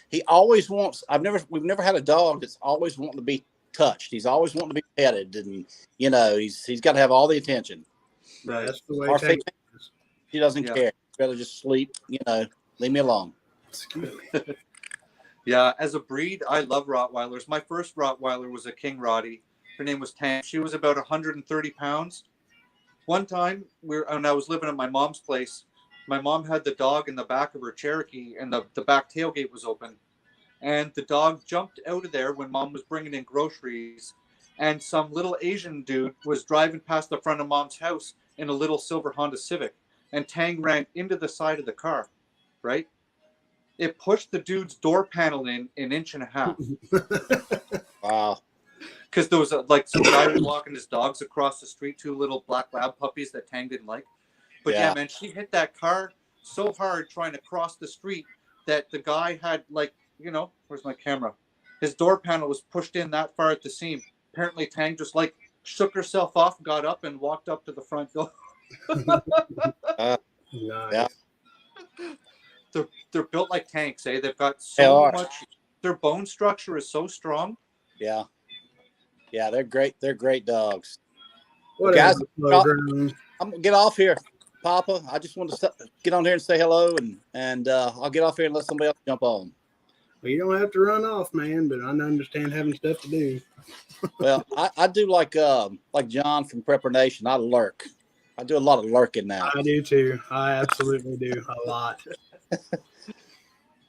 He always wants. We've never had a dog that's always wanting to be touched. He's always wanting to be petted, and he's got to have all the attention. Right. That's the way Our it female, is. she doesn't care. She'd rather just sleep. Leave me alone. Excuse me. Yeah, as a breed, I love Rottweilers. My first Rottweiler was a King Rottie. Her name was Tam. She was about 130 pounds. One time, when I was living at my mom's place, my mom had the dog in the back of her Cherokee, and the back tailgate was open. And the dog jumped out of there when Mom was bringing in groceries, and some little Asian dude was driving past the front of Mom's house in a little silver Honda Civic, and Tang ran into the side of the car, right? It pushed the dude's door panel in an inch and a half. Wow. Because there was some guy was walking his dogs across the street, two little black lab puppies that Tang didn't like. But yeah, man, she hit that car so hard trying to cross the street that the guy had where's my camera? His door panel was pushed in that far at the seam. Apparently Tang just shook herself off, got up and walked up to the front door. Nice. Yeah. They're built like tanks, eh? They've got so much. Their bone structure is so strong. Yeah. Yeah, they're great. They're great dogs. Whatever, guys, I'm gonna get off here, Papa. I just want to get on here and say hello, and I'll get off here and let somebody else jump on. Well, you don't have to run off, man, but I understand having stuff to do. Well, I do like John from Prepper Nation. I lurk. I do a lot of lurking now. I do too. I absolutely do a lot.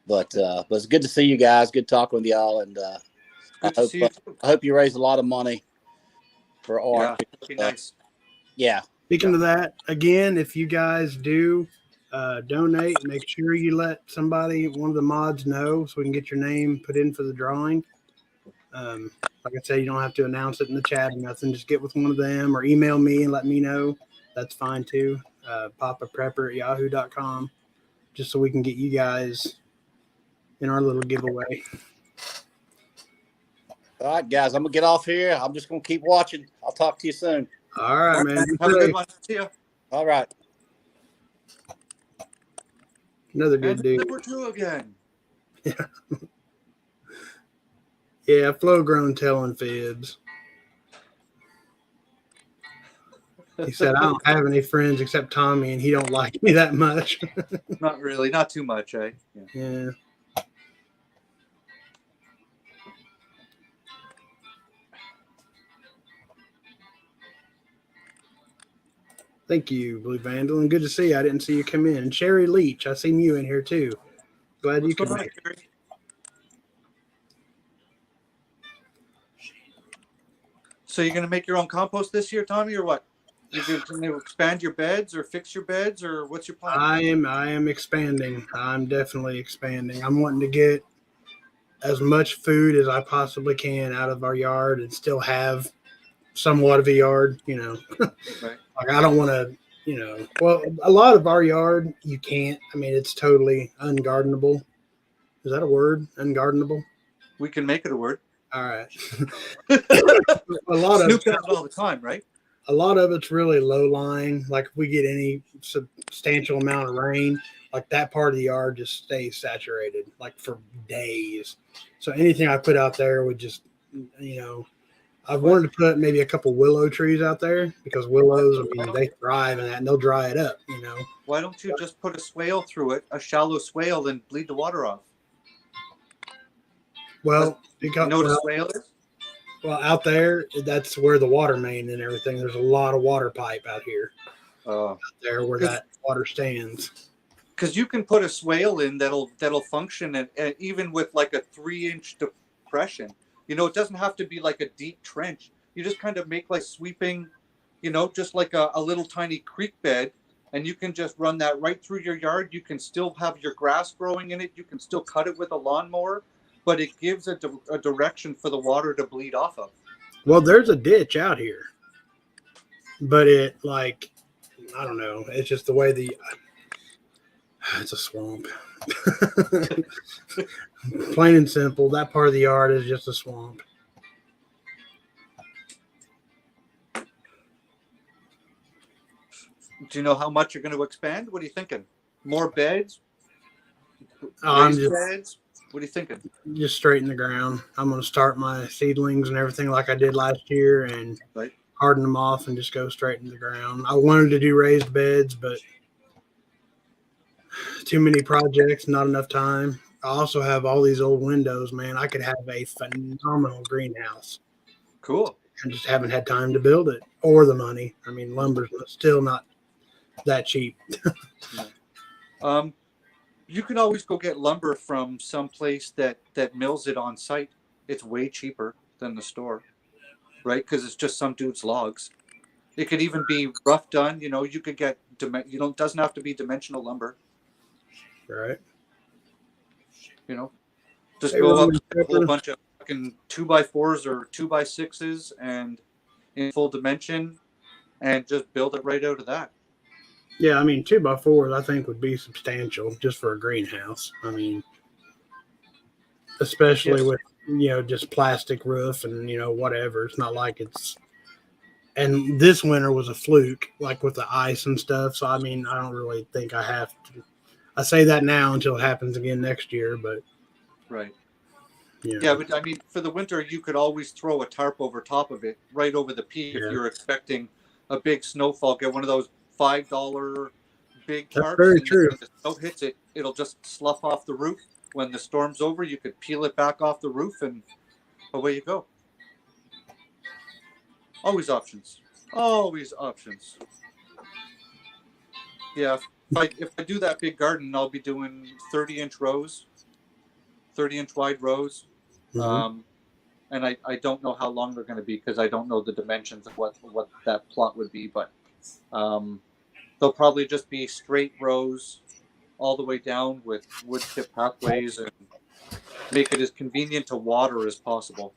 But it's good to see you guys. Good talking with y'all, and I hope you raise a lot of money for art. Yeah, that'd be nice. Yeah. Speaking of that, again, if you guys do donate, make sure you let one of the mods know so we can get your name put in for the drawing. Like I said, you don't have to announce it in the chat or nothing. Just get with one of them or email me and let me know. That's fine too. papaprepper@yahoo.com, just so we can get you guys in our little giveaway. All right, guys, I'm going to get off here. I'm just going to keep watching. I'll talk to you soon. All right, man. Have a good one. See ya. All right. Another good dude. Number 2 again. Yeah, Flo grown telling fibs. He said, I don't have any friends except Tommy, and he don't like me that much. Not really. Not too much, eh? Yeah. Thank you, Blue Vandal, and good to see you. I didn't see you come in. And Sherry Leach, I seen you in here too. Glad you could make it. So you're going to make your own compost this year, Tommy, or what? You're going to expand your beds or fix your beds, or what's your plan? I am expanding. I'm definitely expanding. I'm wanting to get as much food as I possibly can out of our yard and still have somewhat of a yard, Right. Like I don't want to, well, a lot of our yard, you can't. I mean, it's totally ungardenable. Is that a word? Ungardenable? We can make it a word. All right. A lot Snoop does it all the time, right? A lot of it's really low lying. Like if we get any substantial amount of rain, like that part of the yard just stays saturated like for days. So anything I put out there would just, I wanted to put maybe a couple willow trees out there because willows, I mean, they thrive in that and they'll dry it up, you know. Why don't you just put a swale through it, a shallow swale, and bleed the water off? Well, You know what a swale is? Well, out there, that's where the water main and everything. There's a lot of water pipe out here. Out there where that water stands. Because you can put a swale in that'll function, and even with like a 3-inch depression. You know, it doesn't have to be like a deep trench. You just kind of make like sweeping, you know, just like a little tiny creek bed, and you can just run that right through your yard. You can still have your grass growing in it. You can still cut it with a lawnmower, but it gives a direction for the water to bleed off of. Well, there's a ditch out here, but it like, I don't know. It's just the way it's a swamp. Plain and simple. That part of the yard is just a swamp. Do you know how much you're going to expand? What are you thinking? More beds? Beds? What are you thinking? Just straighten the ground. I'm going to start my seedlings and everything like I did last year and harden them off and just go straight in the ground. I wanted to do raised beds, but too many projects, not enough time. I also have all these old windows, man. I could have a phenomenal greenhouse. Cool. I just haven't had time to build it or the money. I mean, lumber's still not that cheap. You can always go get lumber from some place that mills it on site. It's way cheaper than the store, right? Because it's just some dude's logs. It could even be rough done. You know, you could get doesn't have to be dimensional lumber. Right. You know, just go up to a whole bunch of fucking 2x4s or 2x6s and in full dimension, and just build it right out of that. Yeah, I mean, 2x4s I think would be substantial just for a greenhouse. I mean, especially with, you know, just plastic roof and, you know, whatever. It's not like it's. And this winter was a fluke, like with the ice and stuff. So, I mean, I don't really think I have to. I say that now until it happens again next year, but. Right. You know. Yeah, but I mean, for the winter, you could always throw a tarp over top of it, right over the peak. If you're expecting a big snowfall, get one of those $5 big tarps. That's very true. When the snow hits it, it'll just slough off the roof. When the storm's over, you could peel it back off the roof, and away you go. Always options. Always options. Yeah, if I do that big garden, I'll be doing 30-inch rows, 30-inch wide rows. Mm-hmm. And I don't know how long they're going to be because I don't know the dimensions of what that plot would be, but they'll probably just be straight rows all the way down with wood chip pathways and make it as convenient to water as possible.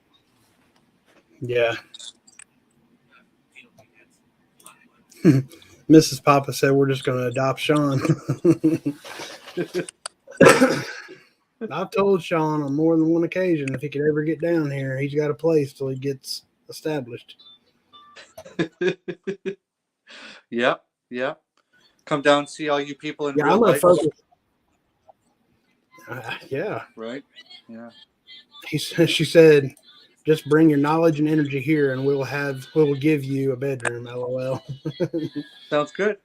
Yeah. Mrs. Papa said we're just going to adopt Sean. I've told Sean on more than one occasion if he could ever get down here, he's got a place till he gets established. Yep. Come down, see all you people in real I'm life. focus. Yeah. Right. Yeah. She said, just bring your knowledge and energy here, and we'll give you a bedroom. LOL. Sounds good.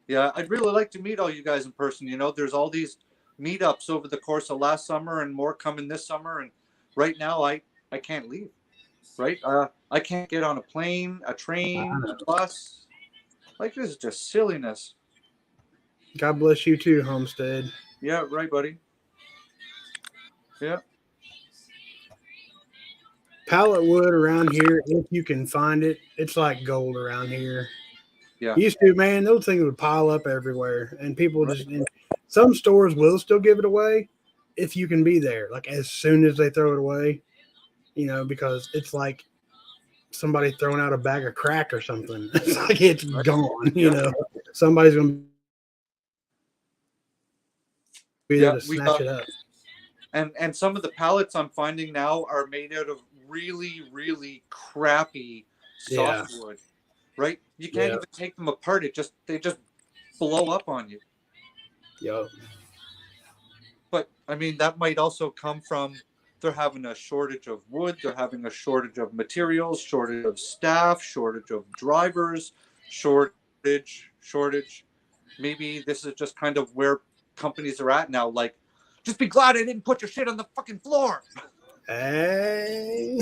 Yeah, I'd really like to meet all you guys in person. You know, there's all these meetups over the course of last summer and more coming this summer. And right now, I can't leave. Right? I can't get on a plane, a train, a bus. Like, this is just silliness. God bless you too, Homestead. Yeah, right, buddy. Yeah. Pallet wood around here, if you can find it, it's like gold around here. Yeah. Used to, man, those things would pile up everywhere, and people just. Some stores will still give it away if you can be there, like as soon as they throw it away, you know, because it's like somebody throwing out a bag of crack or something. It's like it's gone, you know. Somebody's going to be there to snatch it up. And some of the pallets I'm finding now are made out of really, really crappy softwood, right? You can't even take them apart. They just blow up on you. Yep. But I mean, that might also come from they're having a shortage of wood, they're having a shortage of materials, shortage of staff, shortage of drivers, shortage. Maybe this is just kind of where companies are at now. Like, just be glad I didn't put your shit on the fucking floor. Hey.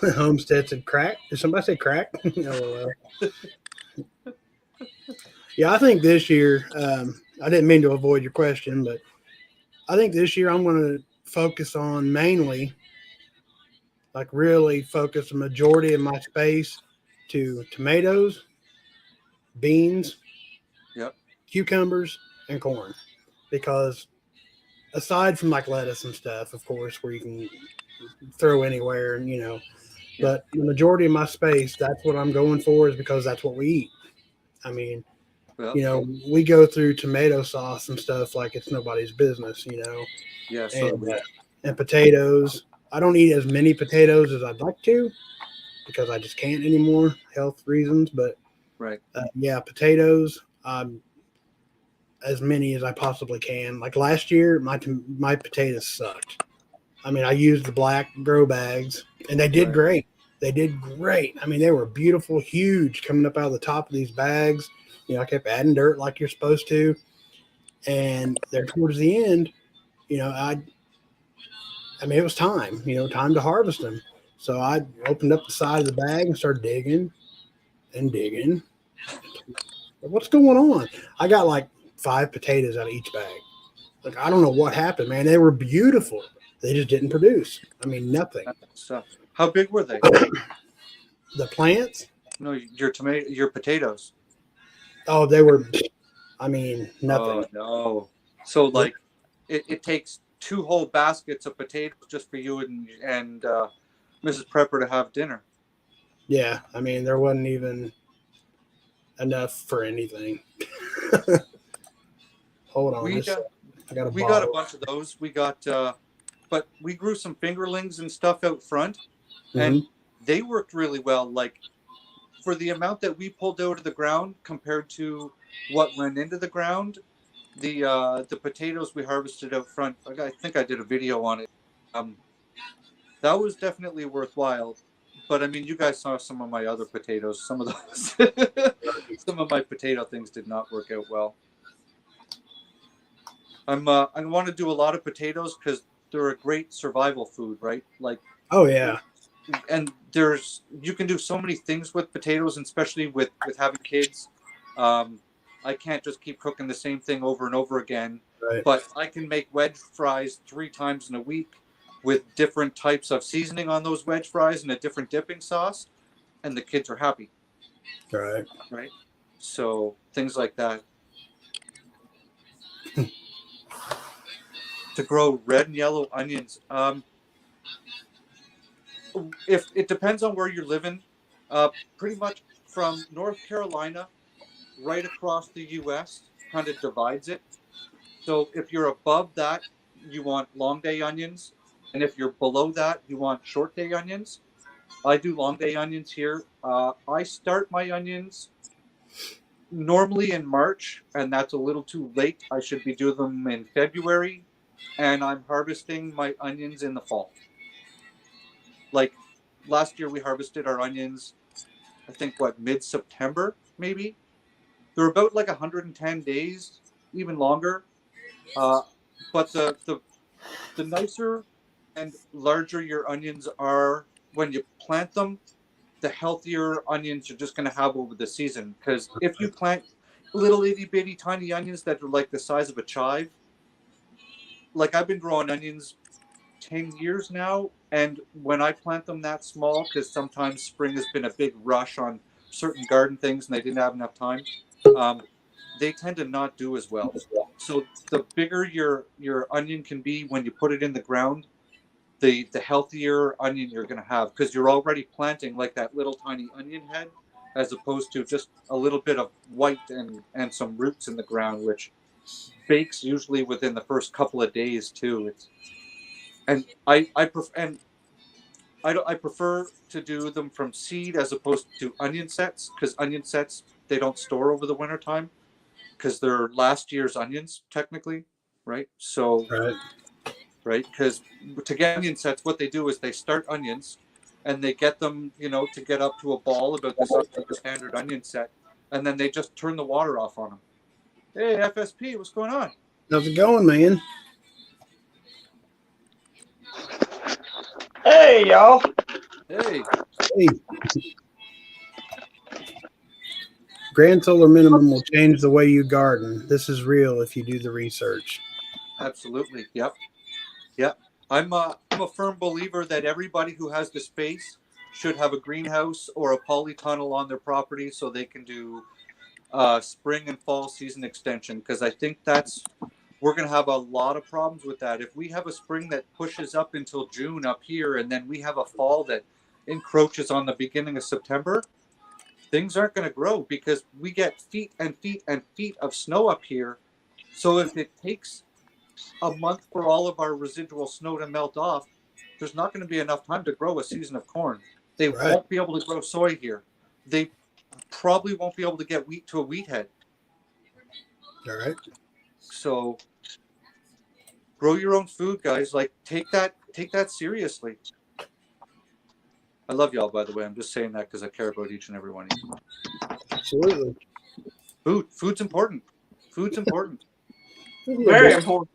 Homestead said crack. Did somebody say crack? LOL. Yeah, I think this year, I didn't mean to avoid your question, but I think this year I'm going to focus on mainly, like really focus a majority of my space to tomatoes, beans, Yep. cucumbers, and corn. Because aside from like lettuce and stuff, of course, where you can throw anywhere, and but the majority of my space, that's what I'm going for, is because that's what we eat. I mean, Well, we go through tomato sauce and stuff like it's nobody's business, yeah, so and potatoes. I don't eat as many potatoes as I'd like to because I just can't anymore, health reasons. But right. yeah, potatoes, as many as I possibly can. Like last year, my potatoes sucked. I mean, I used the black grow bags, and they did great. They did great. I mean, they were beautiful, huge, coming up out of the top of these bags. I kept adding dirt like you're supposed to, and there towards the end, I mean, it was time. Time to harvest them. So I opened up the side of the bag and started digging and digging. What's going on? I got like 5 potatoes out of each bag. Like, I don't know what happened, man. They were beautiful. They just didn't produce. I mean, nothing. So, how big were they? The plants? No, your potatoes. Oh, they were, I mean, nothing. Oh, no. So, like, it takes 2 whole baskets of potatoes just for you and Mrs. Prepper to have dinner. Yeah, I mean, there wasn't even enough for anything. Hold on. We got a bunch of those. We got, but we grew some fingerlings and stuff out front, and they worked really well. Like, for the amount that we pulled out of the ground compared to what went into the ground, the potatoes we harvested out front, I think I did a video on it. That was definitely worthwhile. But I mean, you guys saw some of my other potatoes. Some of those, some of my potato things did not work out well. I want to do a lot of potatoes because they're a great survival food, right? Like, oh yeah, and you can do so many things with potatoes, and especially with having kids. I can't just keep cooking the same thing over and over again. right. But I can make wedge fries 3 times in a week with different types of seasoning on those wedge fries and a different dipping sauce, and the kids are happy. Right. Right. So things like that. To grow red and yellow onions, if it depends on where you're living, pretty much from North Carolina right across the U.S. kind of divides it. So if you're above that, you want long day onions, and if you're below that, you want short day onions. I do long day onions here. I start my onions normally in March, and that's a little too late. I should be doing them in February, and I'm harvesting my onions in the fall. Like last year, we harvested our onions, I think, mid-September, maybe. They're about like 110 days, even longer. But the nicer and larger your onions are when you plant them, the healthier onions you're just going to have over the season. Because if you plant little itty bitty tiny onions that are like the size of a chive, like I've been growing onions 10 years now, and when I plant them that small, because sometimes spring has been a big rush on certain garden things and they didn't have enough time, they tend to not do as well. So the bigger your onion can be when you put it in the ground, the healthier onion you're going to have, because you're already planting like that little tiny onion head, as opposed to just a little bit of white and some roots in the ground, which bakes usually within the first couple of days too. I prefer to do them from seed as opposed to onion sets, because onion sets, they don't store over the winter time. because they're last year's onions technically, right? So, right, because to get onion sets, what they do is they start onions, and they get them, to get up to a ball about the size of the standard onion set, and then they just turn the water off on them. Hey, FSP, what's going on? How's it going, man? Hey, y'all. Hey. Hey. Grand solar minimum will change the way you garden. This is real if you do the research. Absolutely. Yep. I'm a firm believer that everybody who has the space should have a greenhouse or a polytunnel on their property so they can do spring and fall season extension, because I think we're going to have a lot of problems with that. If we have a spring that pushes up until June up here, and then we have a fall that encroaches on the beginning of September, things aren't going to grow because we get feet and feet and feet of snow up here. So if it takes a month for all of our residual snow to melt off, there's not going to be enough time to grow a season of corn. They won't be able to grow soy here. They probably won't be able to get wheat to a wheat head. All right. So grow your own food, guys. Like take that seriously. I love y'all, by the way. I'm just saying that because I care about each and every one of you. Absolutely. Food's important. Food's important. Very important.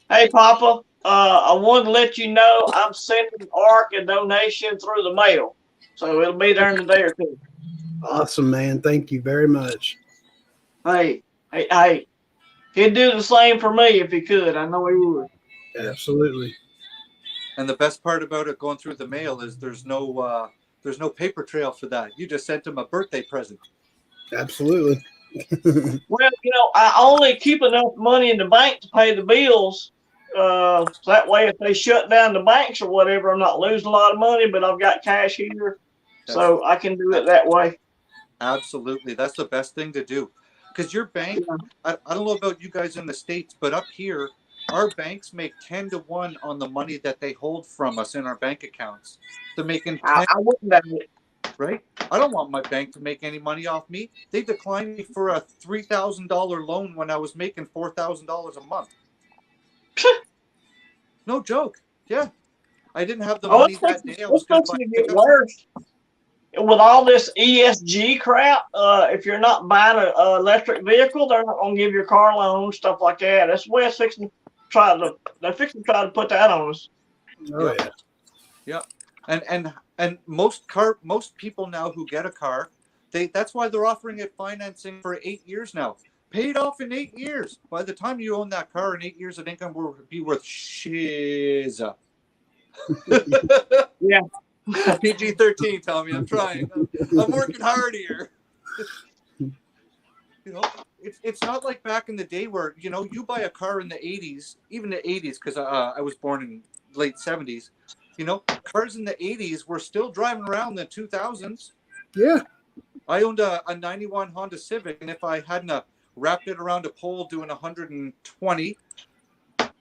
Hey, Papa, I wanted to let you know I'm sending Ark a donation through the mail. So it'll be there in a day or two. Awesome, man. Thank you very much. Hey. He'd do the same for me if he could. I know he would. Absolutely. And the best part about it going through the mail is there's no paper trail for that. You just sent him a birthday present. Absolutely. Well, I only keep enough money in the bank to pay the bills. So that way, if they shut down the banks or whatever, I'm not losing a lot of money, but I've got cash here. So I can do it that way. Absolutely. That's the best thing to do. Because your bank, I don't know about you guys in the States, but up here, our banks make 10 to 1 on the money that they hold from us in our bank accounts. They're making 10, I wouldn't have it. right? I don't want my bank to make any money off me. They declined me for a $3,000 loan when I was making $4,000 a month. No joke. Yeah. I didn't have the money that day. I was going to get worse. With all this ESG crap, if you're not buying an electric vehicle, they're not going to give you a car loan, stuff like that. That's the way it's fixing to try to put that on us. Oh, yeah. Yeah. And most people now who get a car, that's why they're offering it financing for 8 years now. Paid off in 8 years. By the time you own that car in 8 years of income, will be worth shiza. Yeah. PG-13, Tommy. I'm trying. I'm working hard here. It's not like back in the day where you buy a car in the 80s, even the 80s, because I was born in late 70s. Cars in the 80s were still driving around in the 2000s. Yeah. I owned a 91 Honda Civic, and if I hadn't wrapped it around a pole doing 120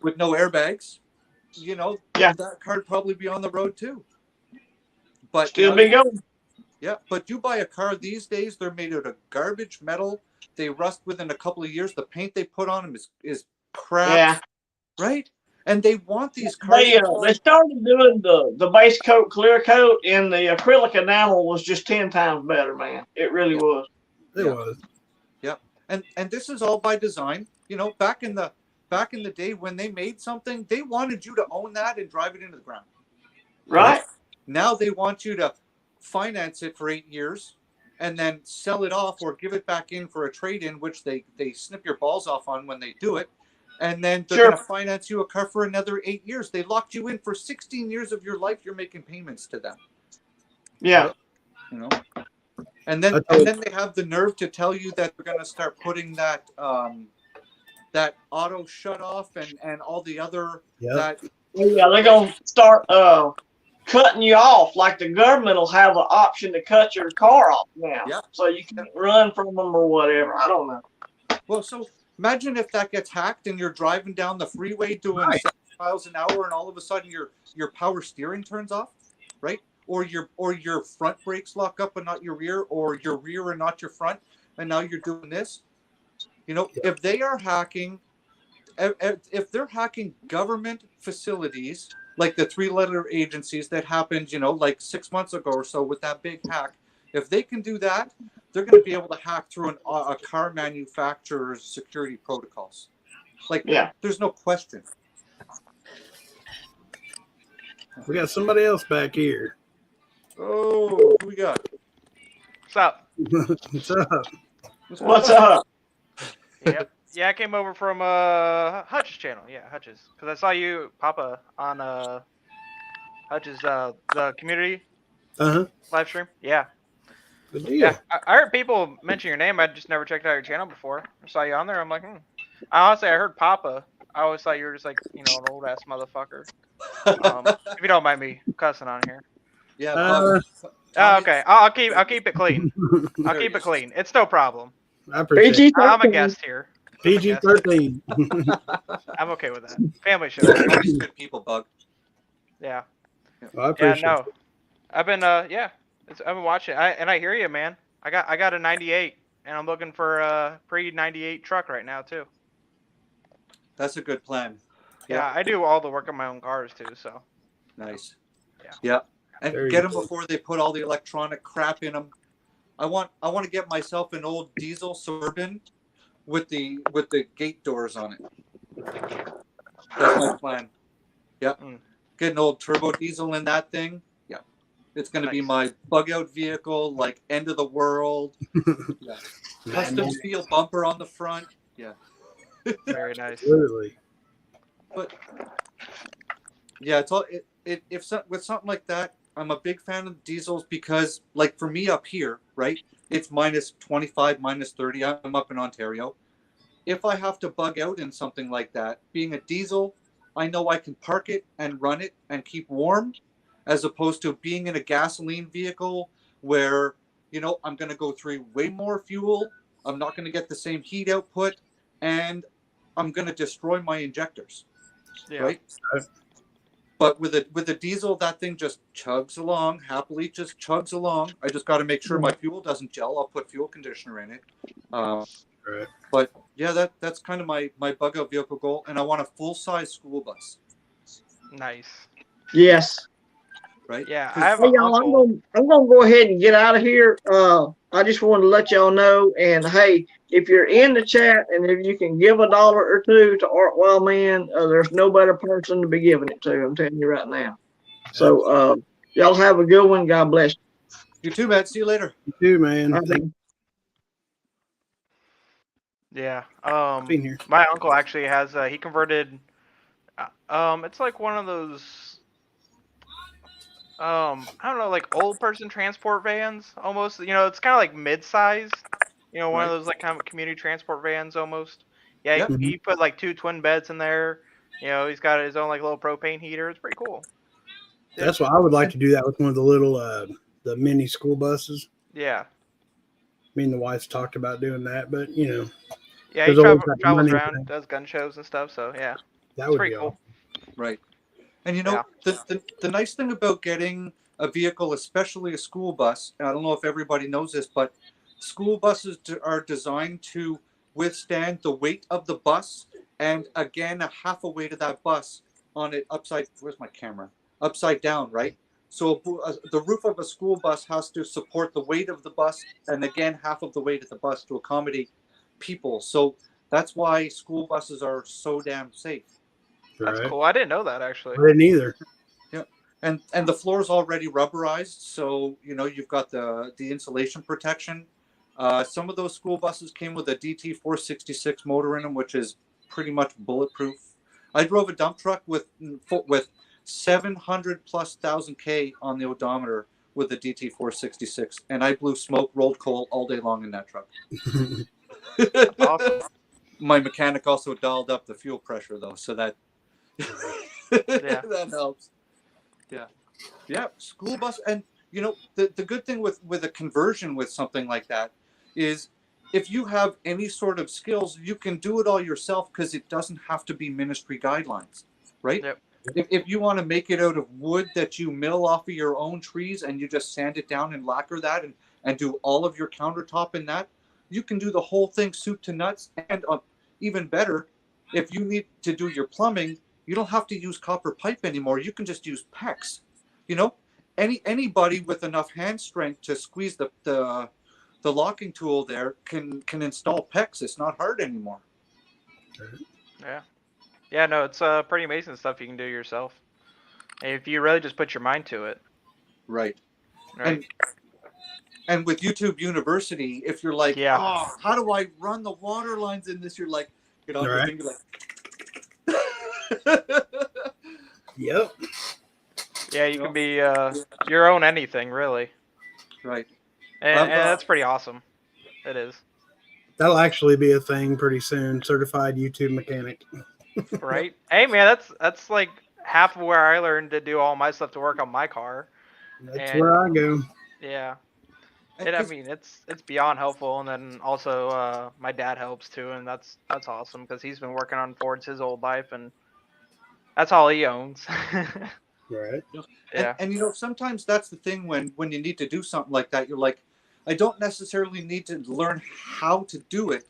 with no airbags, that car'd probably be on the road too. But still be going. Yeah, but you buy a car these days, they're made out of garbage metal. They rust within a couple of years. The paint they put on them is crap. Yeah. Right? And they want these cars. They started doing the base coat, clear coat, and the acrylic enamel was just 10 times better, man. It really was. It was. Yeah. And this is all by design. Back in the day when they made something, they wanted you to own that and drive it into the ground. Right. Now they want you to finance it for 8 years and then sell it off or give it back in for a trade-in, which they snip your balls off on when they do it. And then they're going to finance you a car for another 8 years. They locked you in for 16 years of your life. You're making payments to them. Yeah. And then they have the nerve to tell you that they're going to start putting that auto shut off and all the other they're going to start cutting you off. Like the government will have an option to cut your car off now, so you can run from them or whatever. I don't know. Well, so imagine if that gets hacked and you're driving down the freeway doing 7 miles an hour, and all of a sudden your power steering turns off. right? Or your front brakes lock up and not your rear, or your rear and not your front, and now you're doing this. You know, if they are hacking, if they're hacking government facilities like the 3-letter agencies that happened, you know, like 6 months ago or so with that big hack, if they can do that, they're going to be able to hack through a car manufacturer's security protocols. Like, Yeah. there's no question. We got somebody else back here. Oh, who we got? What's up? What's up? What's up? Yep. Yeah, I came over from Hutch's channel. Yeah, Hutch's, because I saw you, Papa, on Hutch's the community live stream. Yeah. Good deal. Yeah, I heard people mention your name. I just never checked out your channel before. I saw you on there. I'm like, I heard Papa. I always thought you were just like, you know, an old ass motherfucker. If you don't mind me cussing on here. Yeah. Oh, okay. I'll keep it clean. I'll keep it clean. It's no problem. I appreciate it. I'm a guest here. PG-13. I'm okay with that. Family show. Good people, Bug. Yeah. Well, I appreciate Yeah. No. I've been I've been watching. I hear you, man. I got a 98, and I'm looking for a pre-98 truck right now too. That's a good plan. Yeah, I do all the work on my own cars too. So. Nice. Yeah. And Very get them good. before they put all the electronic crap in them. I want to get myself an old diesel Suburban with the gate doors on it. That's my plan. Yep. Get an old turbo diesel in that thing. Yeah. It's going to be my bug out vehicle, like end of the world. Yeah. Custom steel bumper on the front. Yeah. Very nice. Absolutely. But yeah, it's all with something like that. I'm a big fan of diesels because, like, for me up here, right, it's minus 25, minus 30. I'm up in Ontario. If I have to bug out in something like that, being a diesel, I know I can park it and run it and keep warm, as opposed to being in a gasoline vehicle where, you know, I'm going to go through way more fuel. I'm not going to get the same heat output, and I'm going to destroy my injectors. Yeah. Right? But with a diesel, that thing just chugs along, happily just chugs along. I just got to make sure my fuel doesn't gel. I'll put fuel conditioner in it. Right. But yeah, that's kind of my bug out vehicle goal, and I want a full-size school bus. Nice. Yes. Right? Yeah, I have Hey, an y'all, uncle. I'm gonna go ahead and get out of here. I just wanted to let y'all know, and hey, if you're in the chat and if you can give $1 or $2 to Ark Wildman, there's no better person to be giving it to. I'm telling you right now. So y'all have a good one. God bless You too, man. See you later. You too, man. you. Yeah. Being here. My uncle actually has he converted. It's like one of those. I don't know, like old person transport vans almost. You know, it's kind of like mid-sized. You know, one of those like kind of community transport vans almost. Yeah, Yep. he put like 2 twin beds in there. You know, he's got his own like little propane heater. It's pretty cool. That's why I would like to do that with one of the little the mini school buses. Yeah. Me and the wife's talked about doing that, but you know. Yeah, he there's always that travels money around, thing. does gun shows and stuff. So yeah, That it's would pretty be cool. awesome. Right. And you know, the nice thing about getting a vehicle, especially a school bus, and I don't know if everybody knows this, but school buses are designed to withstand the weight of the bus, and again, a half a weight of that bus on it upside. Where's my camera? Upside down, right? So the roof of a school bus has to support the weight of the bus, and again, half of the weight of the bus to accommodate people. So that's why school buses are so damn safe. That's Right. cool. I didn't know that actually. I didn't either. Yeah, and the floor is already rubberized, so you know you've got the insulation protection. Some of those school buses came with a DT 466 motor in them, which is pretty much bulletproof. I drove a dump truck with 700,000+ K on the odometer with the DT 466, and I blew smoke, rolled coal all day long in that truck. That's awesome. My mechanic also dialed up the fuel pressure though, so that that helps. Yeah, school bus. And you know, the good thing with a conversion with something like that is if you have any sort of skills, you can do it all yourself because it doesn't have to be ministry guidelines, right? Yep. If you want to make it out of wood that you mill off of your own trees and you just sand it down and lacquer that and do all of your countertop in that, you can do the whole thing soup to nuts. And even better, if you need to do your plumbing, you don't have to use copper pipe anymore. You can just use PEX. You know, anybody with enough hand strength to squeeze the locking tool there can install PEX. It's not hard anymore. Yeah. Yeah, no, it's pretty amazing stuff you can do yourself. If you really just put your mind to it. Right. Right. And with YouTube University, if you're like, oh, how do I run the water lines in this? You're like, get on your finger like. Yep. Yeah, you can be your own anything, really. Right. And that's pretty awesome. It is. That'll actually be a thing pretty soon. Certified YouTube mechanic. Right. Hey, man, that's like half of where I learned to do all my stuff to work on my car. That's where I go. Yeah. I mean, it's beyond helpful, and then also my dad helps too, and that's awesome because he's been working on Fords his whole life, and that's all he owns. Right. Yeah. And you know, sometimes that's the thing when you need to do something like that, you're like, I don't necessarily need to learn how to do it,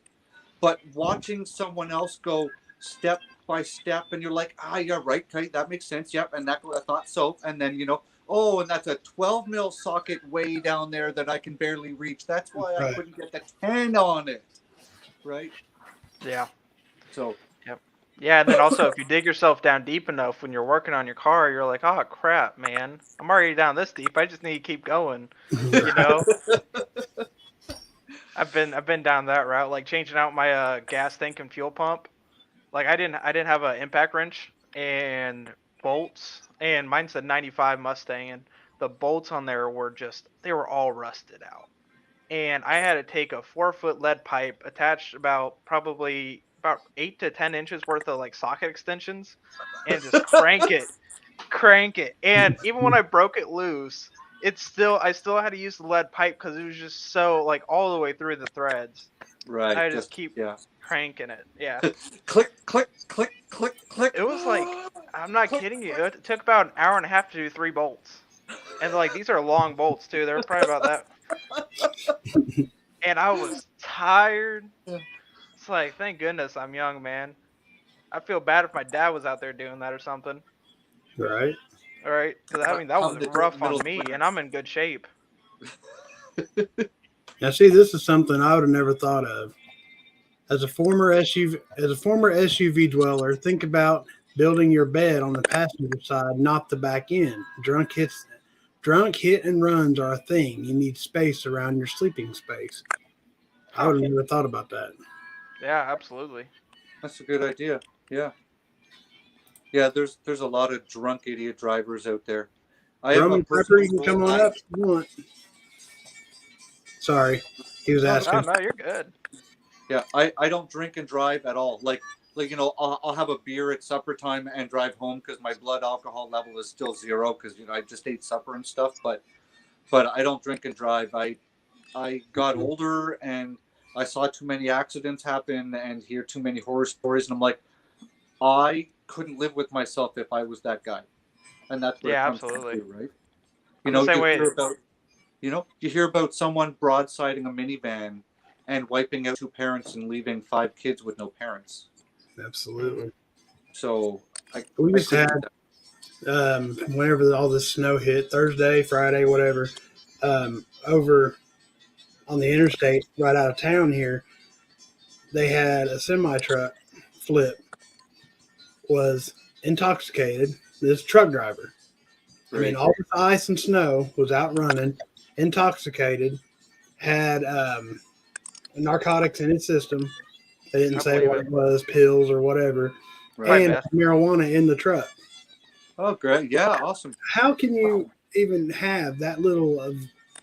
but watching someone else go step by step, and you're like, yeah, right, okay, that makes sense, yep, and that I thought so, and then you know, oh, and that's a 12 mil socket way down there that I can barely reach. That's why I couldn't get the 10 on it, right? Yeah. So. Yep. Yeah, and then also if you dig yourself down deep enough when you're working on your car, you're like, oh crap, man, I'm already down this deep. I just need to keep going. You know. I've been down that route, like changing out my gas tank and fuel pump. Like I didn't have an impact wrench and bolts, and mine said 95 Mustang, and the bolts on there were they were all rusted out. And I had to take a 4-foot lead pipe, attached probably about 8 to 10 inches worth of like socket extensions, and just crank it. And even when I broke it loose, I still had to use the lead pipe because it was just so like all the way through the threads. Right. I just keep cranking it. Yeah. Click, click, click, click, click. It was like, I'm not kidding you. It took about an hour and a half to do 3 bolts. And like these are long bolts too. They were probably about that. And I was tired. It's like, thank goodness I'm young, man. I feel bad if my dad was out there doing that or something. Right. All right. Because I mean, that was rough on me, and I'm in good shape. Now, see, this is something I would have never thought of. As a former SUV dweller, think about building your bed on the passenger side, not the back end. Drunk hit and runs are a thing. You need space around your sleeping space. I would have never thought about that. Yeah, absolutely. That's a good idea. Yeah. Yeah, there's a lot of drunk idiot drivers out there. Roman Pepper, you can come on up if you want. Sorry, he was asking. No, you're good. Yeah, I don't drink and drive at all. Like you know, I'll have a beer at supper time and drive home because my blood alcohol level is still 0 because you know I just ate supper and stuff. But I don't drink and drive. I got older and I saw too many accidents happen and hear too many horror stories, and I'm like, I couldn't live with myself if I was that guy. And that's what it comes absolutely. to, right? You know, you hear about someone broadsiding a minivan and wiping out 2 parents and leaving 5 kids with no parents. Absolutely. So we just had whenever all this snow hit, Thursday, Friday, whatever, over on the interstate right out of town here, they had a semi truck flip, was intoxicated. This truck driver, I mean, all this ice and snow, was out running, intoxicated, had narcotics in his system. They didn't say what it was, pills or whatever, and marijuana in the truck. Oh, great. Yeah, awesome. How can you even have that little of,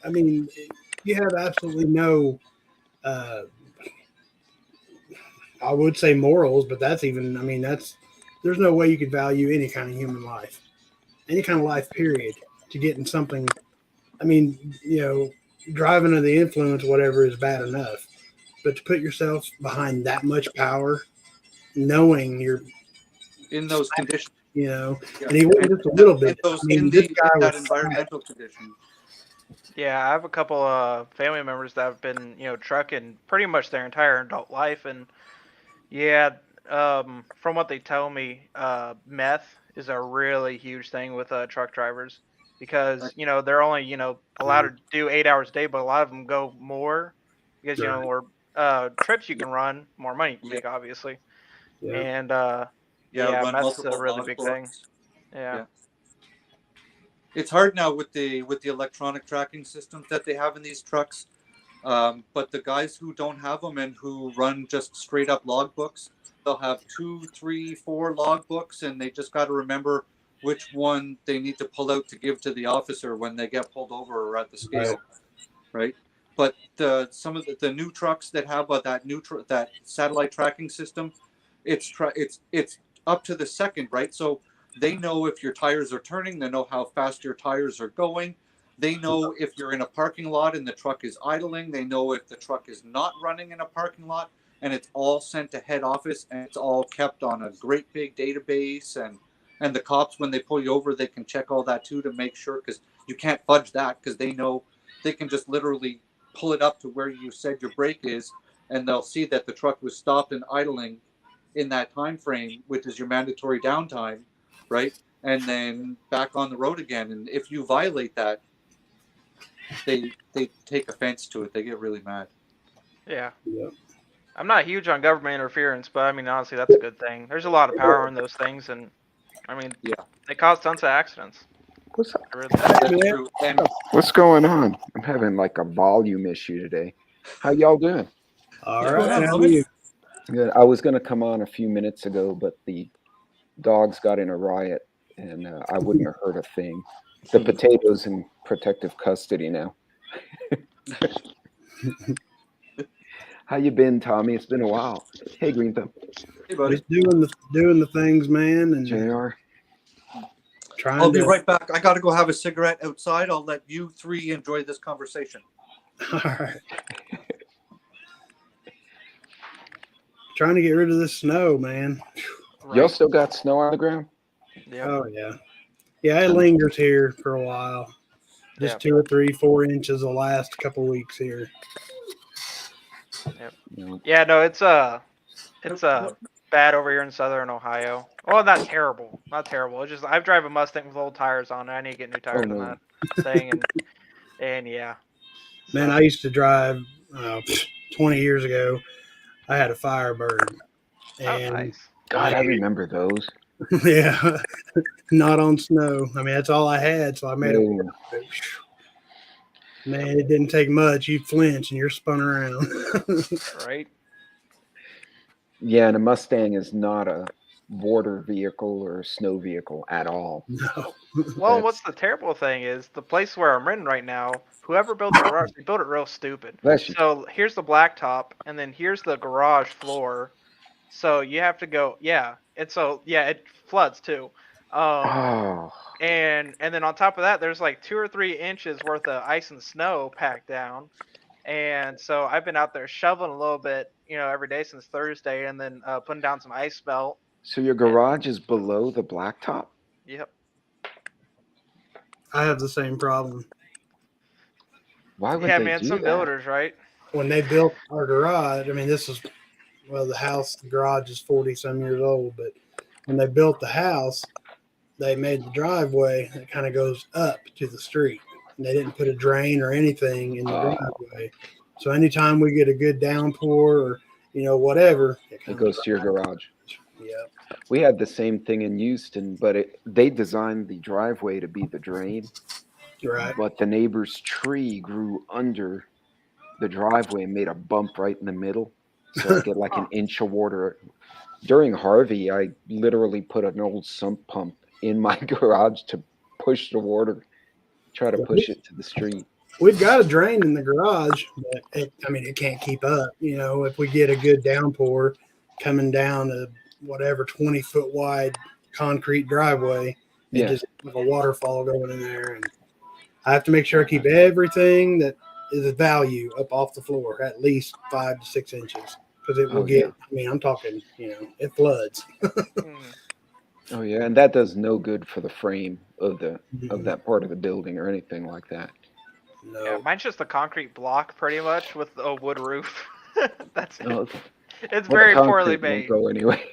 I mean, you have absolutely no, I would say morals, but that's even, I mean, there's no way you could value any kind of human life, any kind of life, period, to getting something. I mean, you know, driving under the influence, whatever, is bad enough. But to put yourself behind that much power, knowing you're in those conditions, you know, Yeah. and he went just a little bit. I mean, In this guy that was environmental condition. Yeah, I have a couple of family members that have been, trucking pretty much their entire adult life, and yeah, from what they tell me, meth is a really huge thing with truck drivers because they're only allowed to do 8 hours a day, but a lot of them go more because Right. more trips you can run, more money you can Yeah. make, obviously, Yeah. and Yeah, run meth's a multiple really big thing. logbooks. Yeah. It's hard now with the electronic tracking systems that they have in these trucks. But the guys who don't have them and who run just straight up logbooks, they'll have 2, 3, 4 logbooks, and they just got to remember which one they need to pull out to give to the officer when they get pulled over or at the scale, right? But some of the new trucks that have that satellite tracking system, it's up to the second, right? So they know if your tires are turning, they know how fast your tires are going. They know if you're in a parking lot and the truck is idling. They know if the truck is not running in a parking lot, and it's all sent to head office, and it's all kept on a great big database. And the cops, when they pull you over, they can check all that too to make sure, because you can't fudge that, because they know they can just literally pull it up to where you said your brake is, and they'll see that the truck was stopped and idling in that time frame, which is your mandatory downtime, right? And then back on the road again. And if you violate that, they take offense to it. They get really mad. Yeah. Yeah. I'm not huge on government interference, but I mean, honestly, that's a good thing. There's a lot of power in those things, and I mean, Yeah, they cause tons of accidents. What's up? Really. that's Yeah. true. And What's going on? I'm having like a volume issue today. How y'all doing? All What's right. going on, How are Roman? you? Good. I was gonna come on a few minutes ago, but the dogs got in a riot, and I wouldn't have heard a thing. The potato's in protective custody now. How you been, Tommy? It's been a while. Hey, Green Thumb. hey, buddy, Just doing the things, man, and JR. trying I'll be to. right back. I got to go have a cigarette outside. I'll let you three enjoy this conversation. All right. Trying to get rid of this snow, man. Y'all Right. still got snow on the ground? Yep. Oh yeah. Yeah, it lingers here for a while. Just Yep. 2 or 3, 4 inches the last couple weeks here. No. Yeah, no, it's bad over here in southern Ohio. Well, not terrible. Not terrible. It's just I drive a Mustang with old tires on it. I need to get new tires on no. that thing, and yeah. Man, So, I used to drive 20 years ago. I had a Firebird. oh, And nice. God, I remember those. yeah, not on snow. I mean, that's all I had, so I made it No. work. Man, it didn't take much. You flinch and you're spun around. Right. Yeah, and a Mustang is not a border vehicle or a snow vehicle at all. No. Well, That's- what's the terrible thing is the place where I'm in right now. Whoever built the garage, they built it real stupid. Bless you. So here's the blacktop, and then here's the garage floor. So you have to go. Yeah, it floods too. Oh, And then on top of that, there's like 2 or 3 inches worth of ice and snow packed down. And so I've been out there shoveling a little bit, every day since Thursday, and then putting down some ice melt. so your garage is below the blacktop? Yep. I have the same problem. Why would Yeah, they man. do Some that? builders, right? When they built our garage, I mean, the garage is 40 some years old, but when they built the house, they made the driveway that kind of goes up to the street. And they didn't put a drain or anything in the driveway. So anytime we get a good downpour or, whatever, It goes to your garage. Yeah. We had the same thing in Houston, but they designed the driveway to be the drain. Right. But the neighbor's tree grew under the driveway and made a bump right in the middle. So I get like an inch of water. During Harvey, I literally put an old sump pump in my garage to push the water, try to push it to the street. We've got a drain in the garage, but it can't keep up. If we get a good downpour coming down a 20-foot wide concrete driveway, it just like a waterfall going in there. And I have to make sure I keep everything that is of value up off the floor, at least 5 to 6 inches, because it will get. I'm talking, it floods. Oh yeah, and that does no good for the frame of Mhm. that part of the building or anything like that. No. Yeah, mine's just a concrete block pretty much with a wood roof. That's it. No, It's well, very the poorly concrete won't made. go anyway.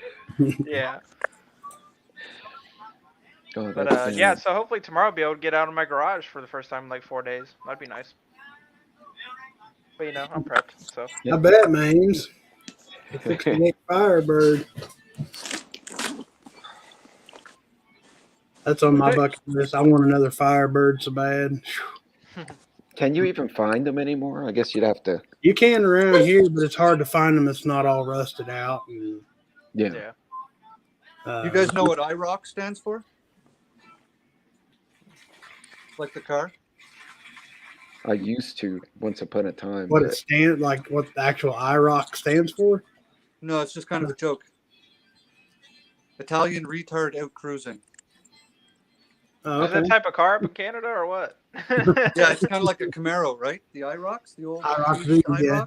Yeah. Oh, But that's yeah, so hopefully tomorrow I'll be able to get out of my garage for the first time in like 4 days. That'd be nice. But you know, I'm prepped, so. I bet, man. You're fixing to get Firebird. That's on my bucket list. I want another Firebird so bad. Can you even find them anymore? I guess you'd have to. You can around here, but it's hard to find them. It's not all rusted out. And, Yeah. You guys know what IROC stands for? Like the car? I used to once upon a time. what but it stands like, what the actual IROC stands for? No, it's just kind of a joke. Italian retard out cruising. Oh, Is okay. that type of car up in Canada or what? Yeah, it's kind of like a Camaro, right? The IROCs, the old IROC, IROC. yeah.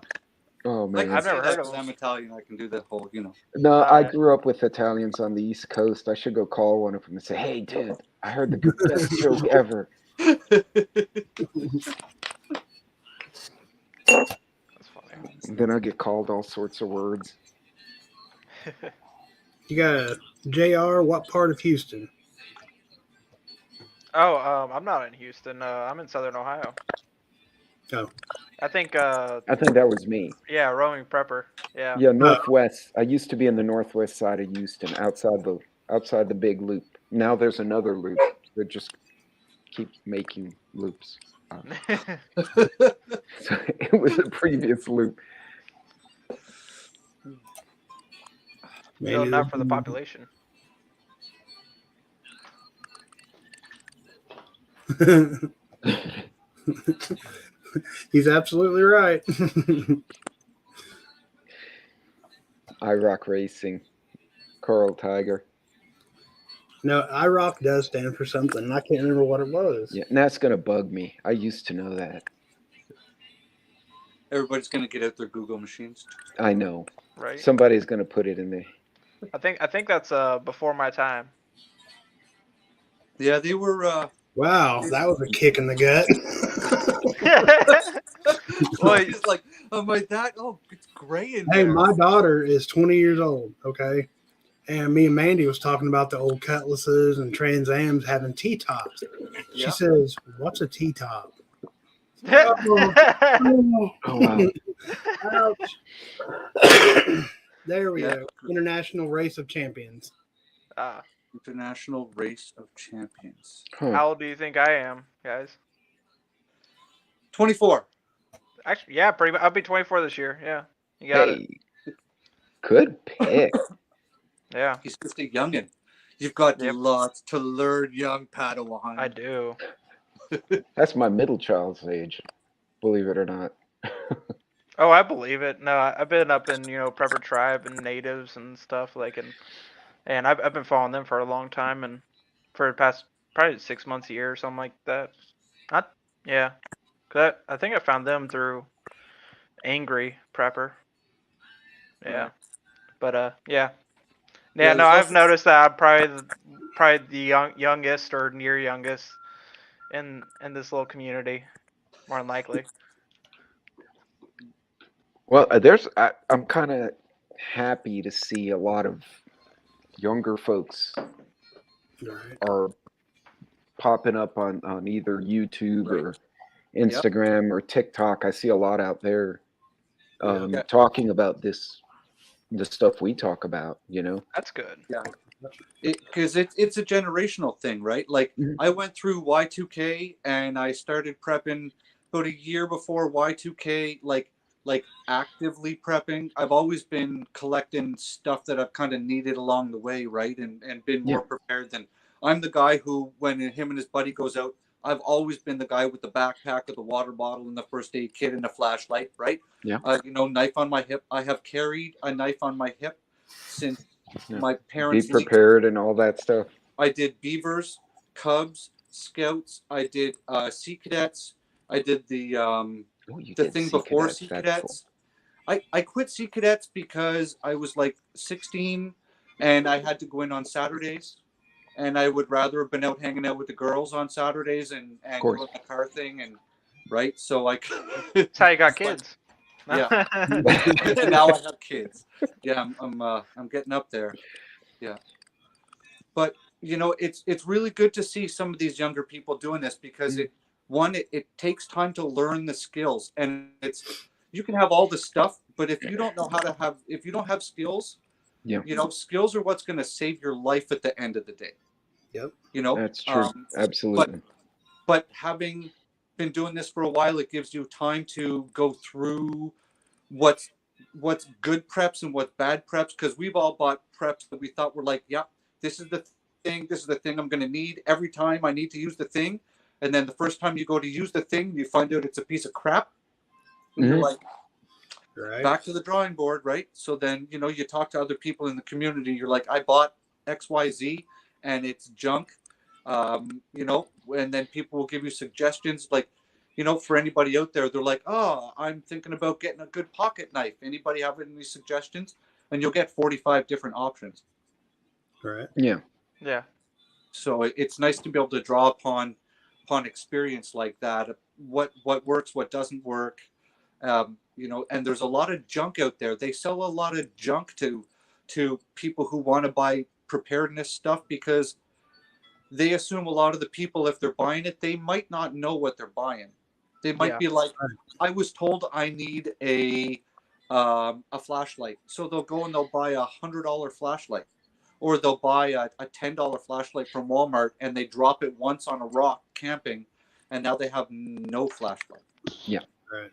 Oh I man, can I've say never that heard of because them. I'm Italian. I can do that whole, no, I Alright. grew up with Italians on the East Coast. I should go call one of them and say, "Hey, dude, I heard the best joke ever." That's funny. And then I get called all sorts of words. You got a JR, what part of Houston? Oh, I'm not in Houston. I'm in Southern Ohio. Oh. I think, I think that was me. yeah, roaming prepper. Yeah. Yeah, northwest. I used to be in the northwest side of Houston, outside the big loop. Now there's another loop that just keeps making loops. So it was a previous loop. Building out for the population. He's absolutely right. IROC Racing, Coral Tiger. No, IROC does stand for something, and I can't remember what it was. Yeah, and that's gonna bug me. I used to know that. Everybody's gonna get out their Google machines. I know. Right. Somebody's gonna put it in there. I think that's before my time. Yeah, they were. Wow, that was a kick in the gut. Well, It's like, I'm like that. Oh, it's gray in Hey, there. my daughter is 20 years old, okay? And me and Mandy was talking about the old Cutlasses and Trans Ams having T-tops. She Yeah. says, what's a T-top? Oh wow. Ouch. There we Yeah. go. International Race of Champions. International Race of Champions. Huh. How old do you think I am, guys? 24. Actually, yeah, pretty much. I'll be 24 this year. Yeah, you got it. Hey, good pick. Yeah, He's just a youngin'. You've got Yep. lots to learn, young Padawan. I do. That's my middle child's age, believe it or not. Oh, I believe it. No, I've been up in Prepper Tribe and natives and stuff and I've been following them for a long time and for the past probably 6 months, a year or something like that. Yeah, 'cause I think I found them through Angry Prepper. Yeah, but yeah. Yeah, No, there's I've noticed that I'm probably the youngest or near youngest in this little community, more than likely. Well, I'm kind of happy to see a lot of younger folks Right. are popping up on either YouTube or Instagram or TikTok. I see a lot out there Yeah. talking about the stuff we talk about, That's good. Yeah. Because it's a generational thing, right? Like, Mhm. I went through Y2K and I started prepping about a year before Y2K, like actively prepping. I've always been collecting stuff that I've kind of needed along the way, right? And been more prepared than I'm the guy who, when him and his buddy goes out, I've always been the guy with the backpack with the water bottle and the first aid kit and a flashlight, right? Yeah. Knife on my hip. I have carried a knife on my hip since my Be parents. prepared and all that stuff. I did Beavers, Cubs, Scouts. I did Sea Cadets. I did the thing before Sea Cadets. I quit Sea Cadets because I was like 16 and I had to go in on Saturdays. and I would rather have been out hanging out with the girls on Saturdays and course. doing the car thing, and right. So That's how you got kids. Yeah. And now I have kids. Yeah, I'm getting up there. Yeah. But it's really good to see some of these younger people doing this because it takes time to learn the skills, and you can have all the stuff, but if you don't know how to if you don't have skills, skills are what's going to save your life at the end of the day. Yep. That's true. Absolutely. But having been doing this for a while, it gives you time to go through what's good preps and what's bad preps, because we've all bought preps that we thought were like, yeah, this is the thing I'm going to need every time I need to use the thing, and then the first time you go to use the thing, you find out it's a piece of crap, and you're like, back to the drawing board, right? So then you talk to other people in the community, you're like, I bought XYZ and it's junk, and then people will give you suggestions, like, for anybody out there, they're like, oh, I'm thinking about getting a good pocket knife. Anybody have any suggestions? And you'll get 45 different options. Right. Yeah. Yeah. So it's nice to be able to draw upon experience like that. What works, what doesn't work. And there's a lot of junk out there. They sell a lot of junk to people who want to buy preparedness stuff, because they assume a lot of the people, if they're buying it, they might not know what they're buying. They might be like, I was told I need a flashlight. So they'll go and they'll buy $100 flashlight, or they'll buy a $10 flashlight from Walmart, and they drop it once on a rock camping, and now they have no flashlight. Yeah. Right.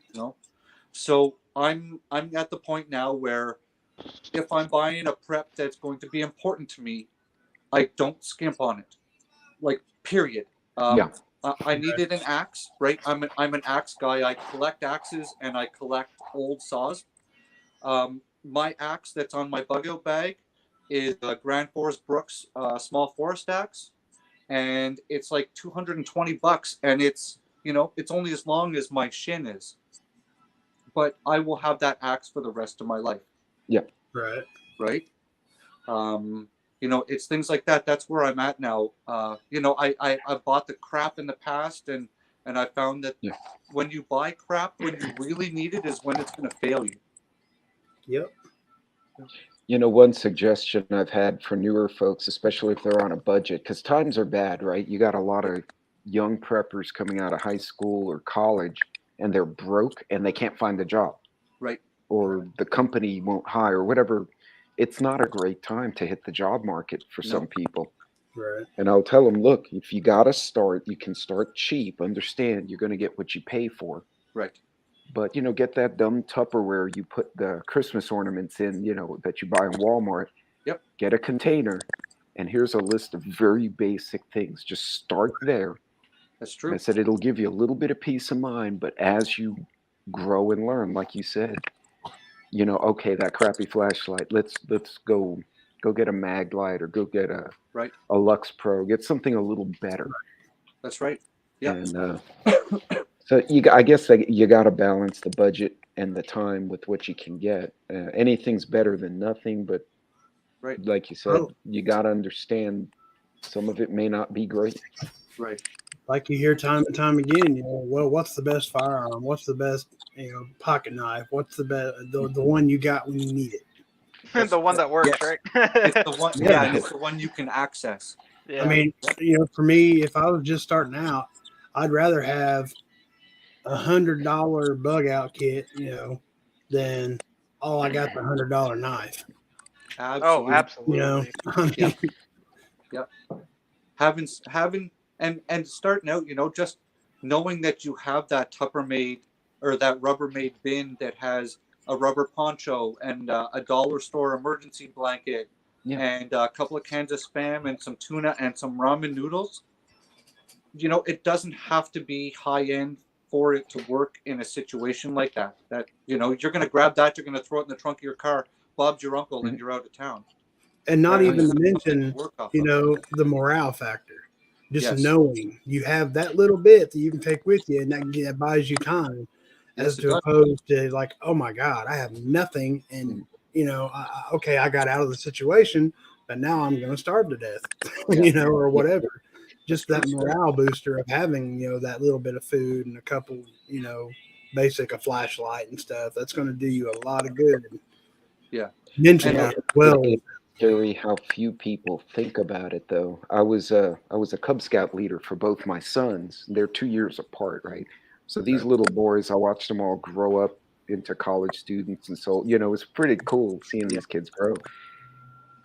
So I'm at the point now where if I'm buying a prep that's going to be important to me, I don't skimp on it. Like, period. I needed an axe, right? I'm an axe guy. I collect axes and I collect old saws. My axe that's on my bug out bag is a Grand Forest Brooks small forest axe, and it's like $220, and it's only as long as my shin is. But I will have that axe for the rest of my life. Yeah. Right. It's things like that. That's where I'm at now. I bought the crap in the past, and I found that when you buy crap, when you really need it is when it's going to fail you. Yep. One suggestion I've had for newer folks, especially if they're on a budget, because times are bad, right? You got a lot of young preppers coming out of high school or college, and they're broke and they can't find a job. Right. Or the company won't hire, whatever. It's not a great time to hit the job market for some people. Right. And I'll tell them, look, if you got to start, you can start cheap. Understand you're going to get what you pay for. Right. But, get that dumb Tupperware you put the Christmas ornaments in, that you buy in Walmart. Yep. Get a container. And here's a list of very basic things. Just start there. That's true. I said it'll give you a little bit of peace of mind. But as you grow and learn, like you said, okay, that crappy flashlight, let's go get a mag light, or go get a Lux Pro, get something a little better. That's right. Yeah. And so I guess you got to balance the budget and the time with what you can get. Anything's better than nothing, but like you said, you got to understand some of it may not be great. Right. Like you hear time and time again, well, what's the best firearm? What's the best, pocket knife? What's the best, the one you got when you need it? The one that works, right? It's the one, and it's the one you can access. Yeah. I mean, for me, if I was just starting out, I'd rather have $100 bug out kit, than I got the $100 knife. Oh, absolutely. Yep. Having and starting out, just knowing that you have that Tuppermade or that Rubbermaid bin that has a rubber poncho and a dollar store emergency blanket and a couple of cans of Spam and some tuna and some ramen noodles. It doesn't have to be high end for it to work in a situation like that. That, you're going to grab that, you're going to throw it in the trunk of your car, Bob's your uncle, and you're out of town. And not even to mention, the morale factor. Just knowing you have that little bit that you can take with you, and that buys you time, as opposed to like, oh my God, I have nothing, and I got out of the situation, but now I'm going to starve to death, you know, or whatever. Just that morale booster of having, you know, that little bit of food and a couple, you know, a flashlight and stuff. That's going to do you a lot of good. Yeah. Mentally And, as well. It's scary how few people think about it, though. I was a Cub Scout leader for both my sons. They're 2 years apart, right? So these little boys, I watched them all grow up into college students, and so you know, it's pretty cool seeing these kids grow.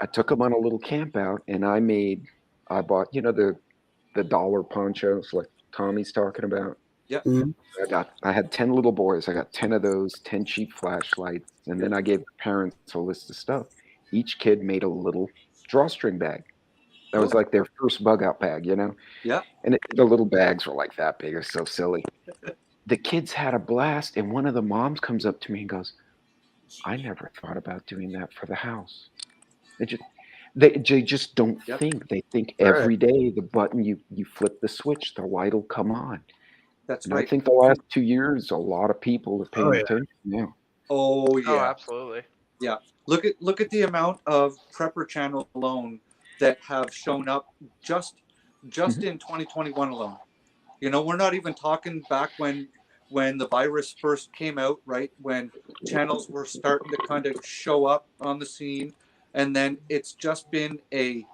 I took them on a little camp out, and I bought, you know, the dollar ponchos like Tommy's talking about. yeah. Mhm. I had 10 little boys. I got 10 of those, 10 cheap flashlights, and then I gave the parents a list of stuff. Each kid made a little drawstring bag. That was Oh. like their first bug out bag, you know? Yeah. And the little bags were like that big. It's so silly. The kids had a blast, and one of the moms comes up to me and goes, I never thought about doing that for the house. They just don't Yep. think. They think Right. every day the button you flip the switch, the light will come on. That's And I right. think the last 2 years, a lot of people are paying Oh, yeah. attention now. Oh Oh, yeah. absolutely. Yeah. Look at the amount of prepper channels alone that have shown up just in 2021 alone. You know, we're not even talking back when the virus first came out, right? When channels were starting to kind of show up on the scene, and then it's just been an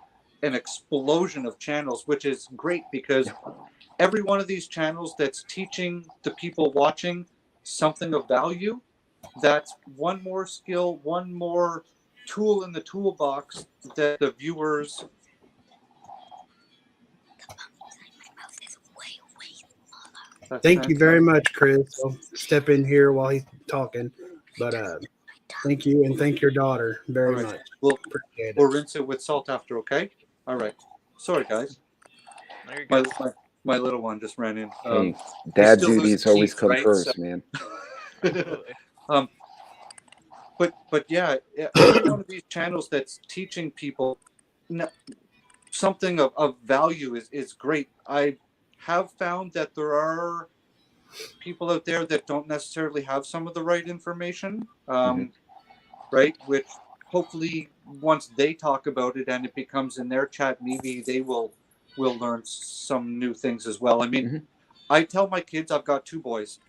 explosion of channels, which is great because every one of these channels that's teaching the people watching something of value, that's one more skill, one more tool in the toolbox that the viewers. Thank you very much, Chris. I'll step in here while he's talking. But thank you, and thank your daughter very All right. much. We'll Appreciate it. rinse it with salt after, okay? All right. Sorry, guys. There you go. My little one just ran in. Hey, dad still duties losing always teeth, come right? first, So- man. Absolutely. But yeah, every one of these channels that's teaching people something of value is great. I have found that there are people out there that don't necessarily have some of the right information, right? Which hopefully once they talk about it and it becomes in their chat, maybe they will learn some new things as well. I mean, I tell my kids, I've got 2 boys,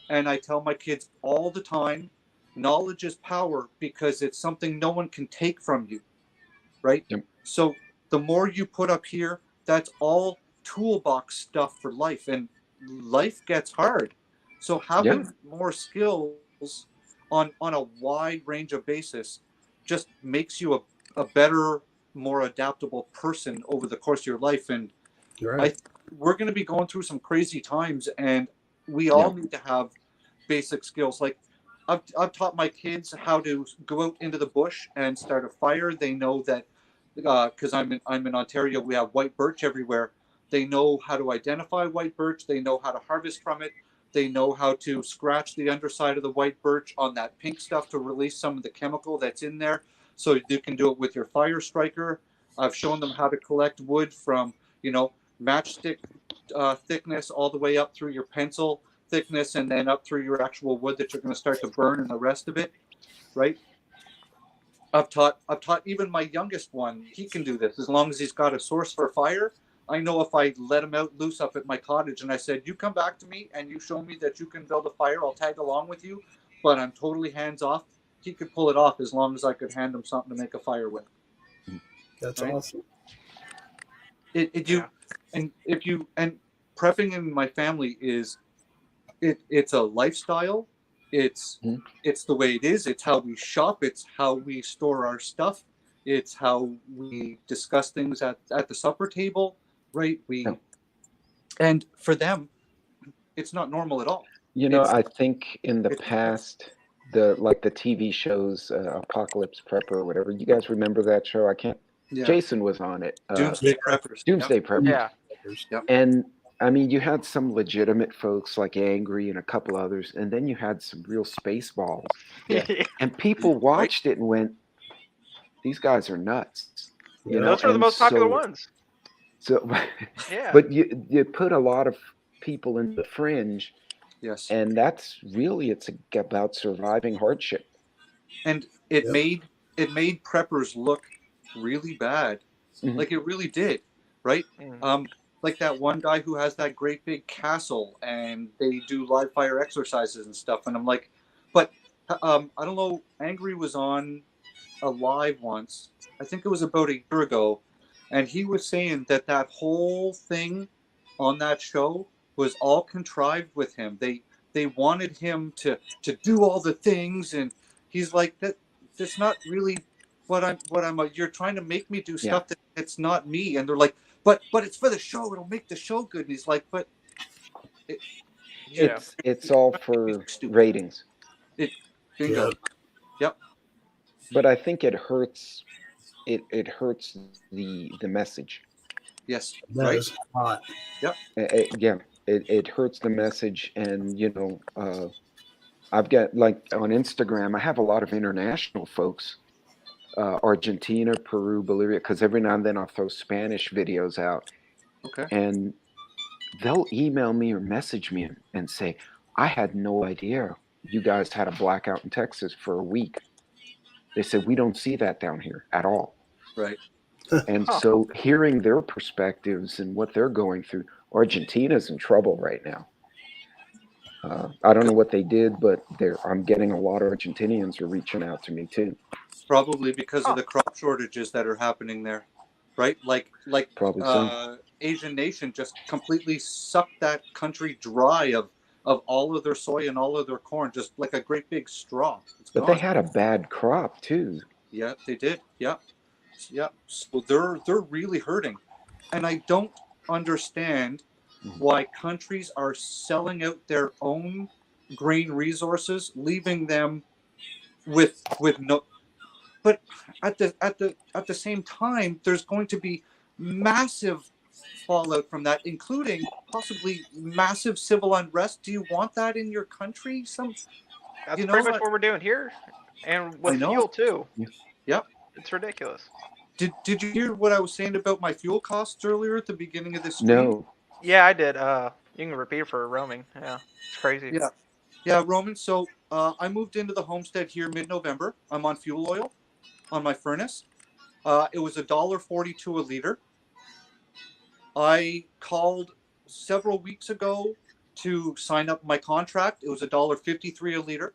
and I tell my kids all the time, knowledge is power because it's something no one can take from you, right? Yep. So the more you put up here, that's all toolbox stuff for life, and life gets hard. So having more skills on a wide range of basis just makes you a better, more adaptable person over the course of your life. And Right. we're going to be going through some crazy times, and we all need to have basic skills. Like I've taught my kids how to go out into the bush and start a fire. They know that because I'm in Ontario, we have white birch everywhere. They know how to identify white birch. They know how to harvest from it. They know how to scratch the underside of the white birch on that pink stuff to release some of the chemical that's in there. So you can do it with your fire striker. I've shown them how to collect wood from, matchstick thickness all the way up through your pencil thickness and then up through your actual wood that you're going to start to burn and the rest of it, right? I've taught even my youngest one, he can do this as long as he's got a source for fire. I know if I let him out loose up at my cottage and I said, you come back to me and you show me that you can build a fire, I'll tag along with you, but I'm totally hands off. He could pull it off as long as I could hand him something to make a fire with. That's right? awesome. And prepping in my family it's a lifestyle. It's the way it is. It's how we shop. It's how we store our stuff. It's how we discuss things at the supper table, right? And for them, it's not normal at all. I think in the past, the TV shows, Apocalypse Prepper or whatever. You guys remember that show? I can't. Yeah. Jason was on it. Doomsday Preppers. Doomsday Preppers. Yeah. Yep. And I mean, you had some legitimate folks like Angry and a couple others, and then you had some real space balls. Yeah. And people watched it and went, "These guys are nuts." Those are the most popular ones. So, yeah. But you put a lot of people in the fringe. Yes. And that's really, it's about surviving hardship. And it made preppers look really bad. Mhm. Like it really did, right? Mm. Like that one guy who has that great big castle and they do live fire exercises and stuff. And I'm like, but I don't know. Angry was on a live once. I think it was about a year ago, and he was saying that that whole thing on that show was all contrived with him. They wanted him to do all the things, and he's like that. That's not really what I'm. You're trying to make me do Yeah. stuff that's not me, and they're like, but it's for the show. It'll make the show good. And he's like, but it, you, Yeah. It's all you're for stupid. ratings. It bingo. Yep. Yep. But I think it hurts. It hurts the message. Yes. It Right. does. Hot. Yeah, it hurts the message, and I've got, like, on Instagram, I have a lot of international folks, Argentina, Peru, Bolivia, because every now and then I'll throw Spanish videos out, Okay. and they'll email me or message me and say, I had no idea you guys had a blackout in Texas for a week. They said, we don't see that down here at all. Right. And Huh. so hearing their perspectives and what they're going through, Argentina's in trouble right now. I don't know what they did, but I'm getting a lot of Argentinians are reaching out to me too. Probably because Huh. of the crop shortages that are happening there, right? Like Probably so. Asian nation just completely sucked that country dry of all of their soy and all of their corn, just like a great big straw. It's But they gone. had a bad crop too. Yeah, they did. Yeah, yeah. So they're really hurting, and I don't understand why countries are selling out their own grain resources, leaving them with no. But at the same time, there's going to be massive fallout from that, including possibly massive civil unrest. Do you want that in your country? That's You pretty know, much what we're doing here, and I with know. fuel too. Yep. It's ridiculous. Did you hear what I was saying about my fuel costs earlier at the beginning of this stream? No. Yeah, I did. You can repeat it for roaming. Yeah, it's crazy. Yeah. Yeah, Roman. So I moved into the homestead here mid-November. I'm on fuel oil on my furnace. It was $1.42 a liter. I called several weeks ago to sign up my contract. It was $1.53 a liter,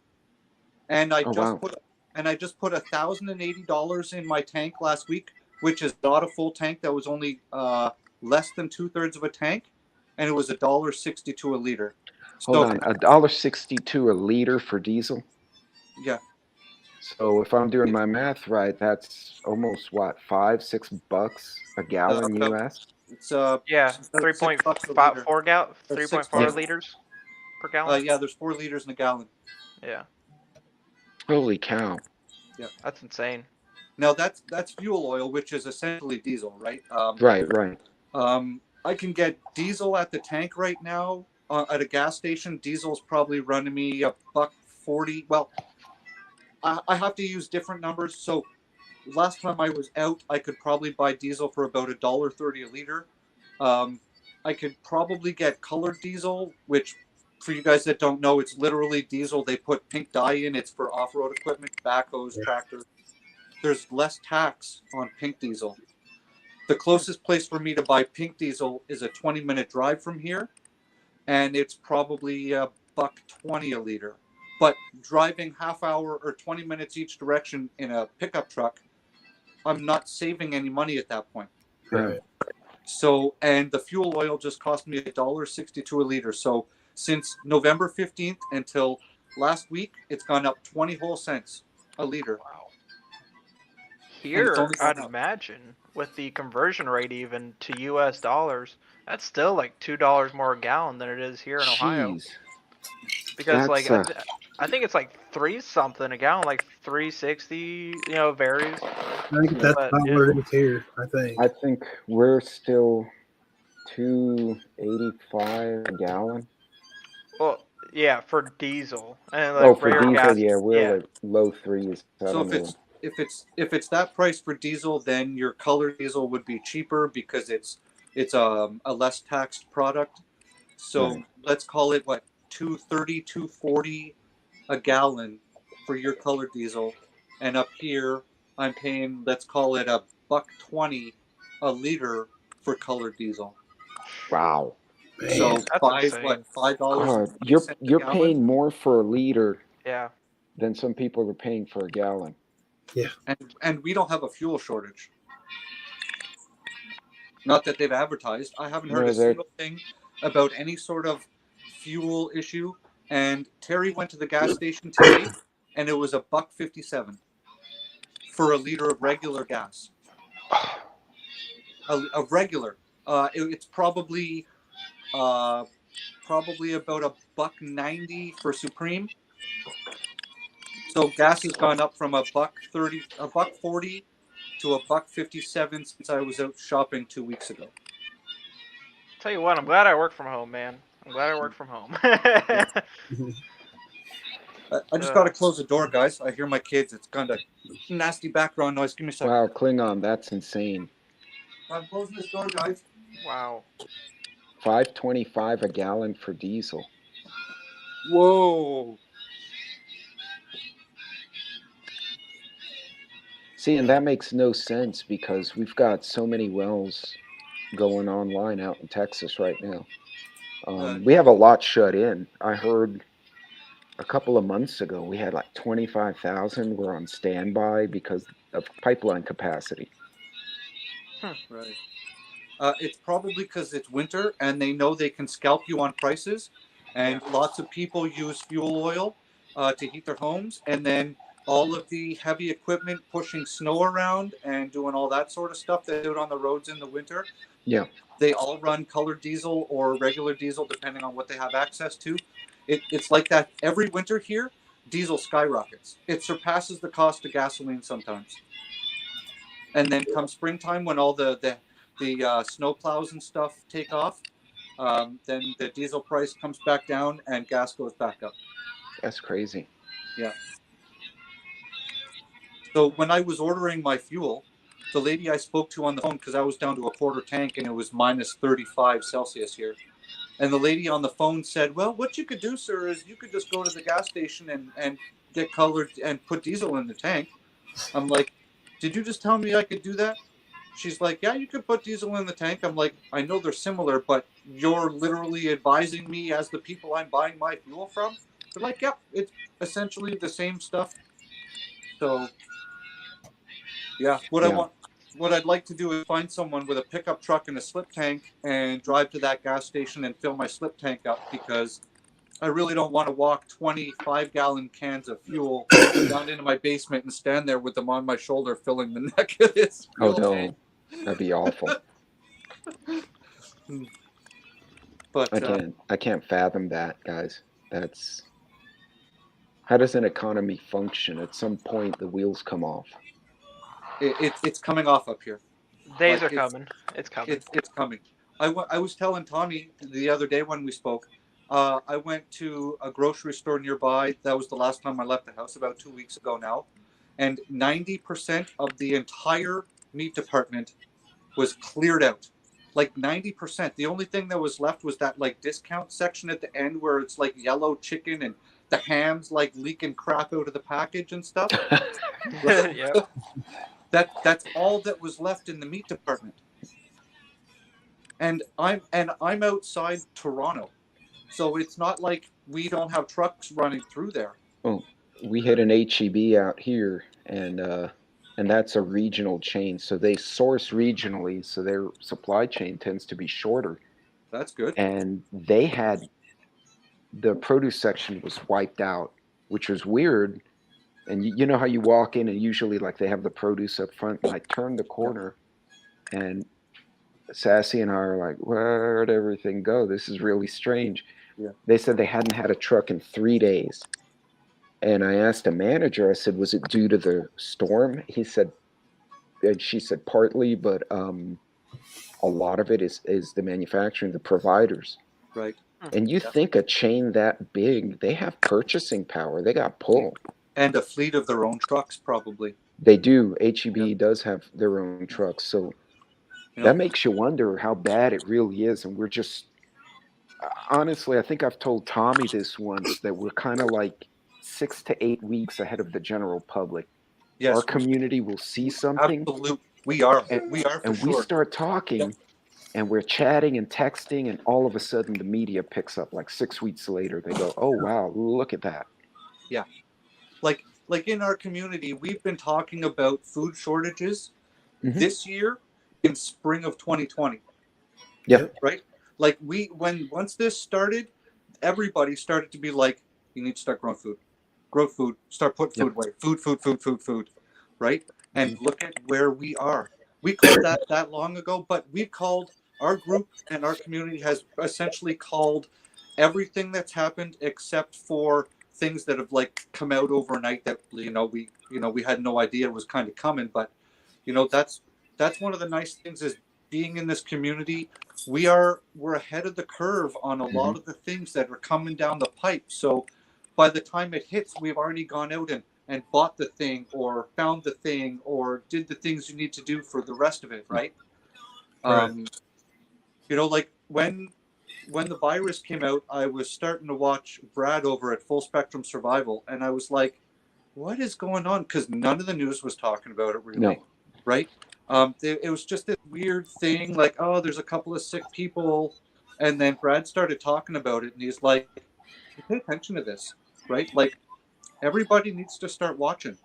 and I Oh, just wow. put $1,080 in my tank last week, which is not a full tank. That was only less than 2/3 of a tank, and it was $1.62 a liter. Hold So on, $1.62 a liter for diesel. yeah, So if I'm doing my math right, that's almost what, $5-6 a gallon about- US. it's Yeah, about $6 a liter. 3.4 Yeah. liters per gallon. Yeah, there's 4 liters in a gallon. Yeah, Holy cow! that's insane. Now that's fuel oil, which is essentially diesel, right? Right. I can get diesel at the tank right now at a gas station. Diesel's probably running me $1.40. Well, I have to use different numbers. So last time I was out, I could probably buy diesel for about $1.30 a liter. I could probably get colored diesel, which for you guys that don't know, it's literally diesel. They put pink dye in. It's for off-road equipment, backhoes, tractors. There's less tax on pink diesel. The closest place for me to buy pink diesel is a 20-minute drive from here, and it's probably $1.20 a liter. But driving half hour or 20 minutes each direction in a pickup truck, I'm not saving any money at that point. Right. So, and the fuel oil just cost me $1.62 a liter. So since November 15th until last week, it's gone up 20 whole cents a liter. Here, only gone I'd up. imagine with the conversion rate even to U.S. dollars, that's still like $2 more a gallon than it is here in Ohio. Jeez. Because like That's, I think it's like 3 something a gallon, like 3.60. You know, varies. I think that's But, about yeah. where it is here. I think. I think we're still $2.85 a gallon. Well, yeah, for diesel and like For rare diesel, gas. yeah, we're like low threes. I So don't know. if it's that price for diesel, then your colored diesel would be cheaper because it's a less taxed product. So Right. let's call it what, $2.30, $2.40 a gallon for your colored diesel, and up here I'm paying, let's call it $1.20 a liter for colored diesel. Wow. So Man, That's insane. $5 You're paying more for a liter Yeah. than some people are paying for a gallon. and we don't have a fuel shortage. Not that they've advertised. I haven't heard No, a single thing about any sort of fuel issue. And Terry went to the gas station today, and it was $1.57 for a liter of regular gas. A regular. It's probably about $1.90 for Supreme. So gas has gone up from $1.40 to $1.57 since I was out shopping 2 weeks ago. Tell you what, I'm glad I work from home, man. I'm glad I work from home. I just got to close the door, guys. I hear my kids. It's kind of nasty background noise. Give me a second. Wow, Klingon, that's insane. I'm closing this door, guys. Wow. $5.25 a gallon for diesel. Whoa. See, and that makes no sense because we've got so many wells going online out in Texas right now. We have a lot shut in. I heard a couple of months ago we had like 25,000 were on standby because of pipeline capacity. Right. It's probably because it's winter and they know they can scalp you on prices, and lots of people use fuel oil to heat their homes, and then all of the heavy equipment pushing snow around and doing all that sort of stuff they do on the roads in the winter. Yeah. They all run colored diesel or regular diesel depending on what they have access to. It's like that every winter here. Diesel skyrockets. It surpasses the cost of gasoline sometimes. And then come springtime, when all the snow plows and stuff take off, then the diesel price comes back down and gas goes back up. That's crazy. Yeah. So when I was ordering my fuel, the lady I spoke to on the phone, because I was down to a quarter tank and it was minus 35 Celsius here. And the lady on the phone said, well, what you could do, sir, is you could just go to the gas station and get colored and put diesel in the tank. I'm like, did you just tell me I could do that? She's like, yeah, you could put diesel in the tank. I'm like, I know they're similar, but you're literally advising me as the people I'm buying my fuel from? They're like, yep, it's essentially the same stuff. So, yeah, what I'd like to do is find someone with a pickup truck and a slip tank and drive to that gas station and fill my slip tank up, because I really don't want to walk 25-gallon cans of fuel down into my basement and stand there with them on my shoulder filling the neck of this fuel tank. That'd be awful. But I can't fathom that, guys. That's how does an economy function? At some point, the wheels come off. It's coming off up here. Days are coming. It's coming. It's coming. I was telling Tommy the other day when we spoke. I went to a grocery store nearby. That was the last time I left the house, about 2 weeks ago now, and 90% of the entire meat department was cleared out. Like 90%. The only thing that was left was that like discount section at the end where it's like yellow chicken and the ham's like leaking crap out of the package and stuff. Yep. That's all that was left in the meat department. And I'm outside Toronto. So it's not like we don't have trucks running through there. Oh, we hit an HEB out here, and that's a regional chain. So they source regionally, so their supply chain tends to be shorter. That's good. And they had the produce section was wiped out, which was weird. And you know how you walk in and usually like they have the produce up front. And I turned the corner, and Sassy and I are like, where'd everything go? This is really strange. Yeah. They said they hadn't had a truck in 3 days. And I asked a manager, I said, was it due to the storm? He said, and she said partly, but a lot of it is the manufacturing, the providers. Right. And you think a chain that big, they have purchasing power. They got pull. And a fleet of their own trucks, probably. They do. HEB does have their own trucks. So that makes you wonder how bad it really is. And we're just, honestly, I think I've told Tommy this once, that we're kind of like 6 to 8 weeks ahead of the general public. Yes. Our community will see something. Absolutely. We are for and we sure. start talking, and we're chatting and texting, and all of a sudden the media picks up. Like 6 weeks later, they go, "Oh wow, look at that." Yeah, like in our community, we've been talking about food shortages this year in spring of 2020. Yep. Right? Like once this started, everybody started to be like, you need to start growing food. Grow food. Start putting food away. Food. Right? And look at where we are. We called that long ago, but we've called, our group and our community has essentially called everything that's happened except for things that have like come out overnight that we had no idea was kind of coming. But that's one of the nice things is being in this community. We're ahead of the curve on a lot of the things that are coming down the pipe. So by the time it hits, we've already gone out and bought the thing or found the thing or did the things you need to do for the rest of it, right? Right. Like when the virus came out, I was starting to watch Brad over at Full Spectrum Survival, and I was like, what is going on? Because none of the news was talking about it really. No. Right? It was just this weird thing, like, oh, there's a couple of sick people, and then Brad started talking about it, and he's like, pay attention to this, right? Like, everybody needs to start watching,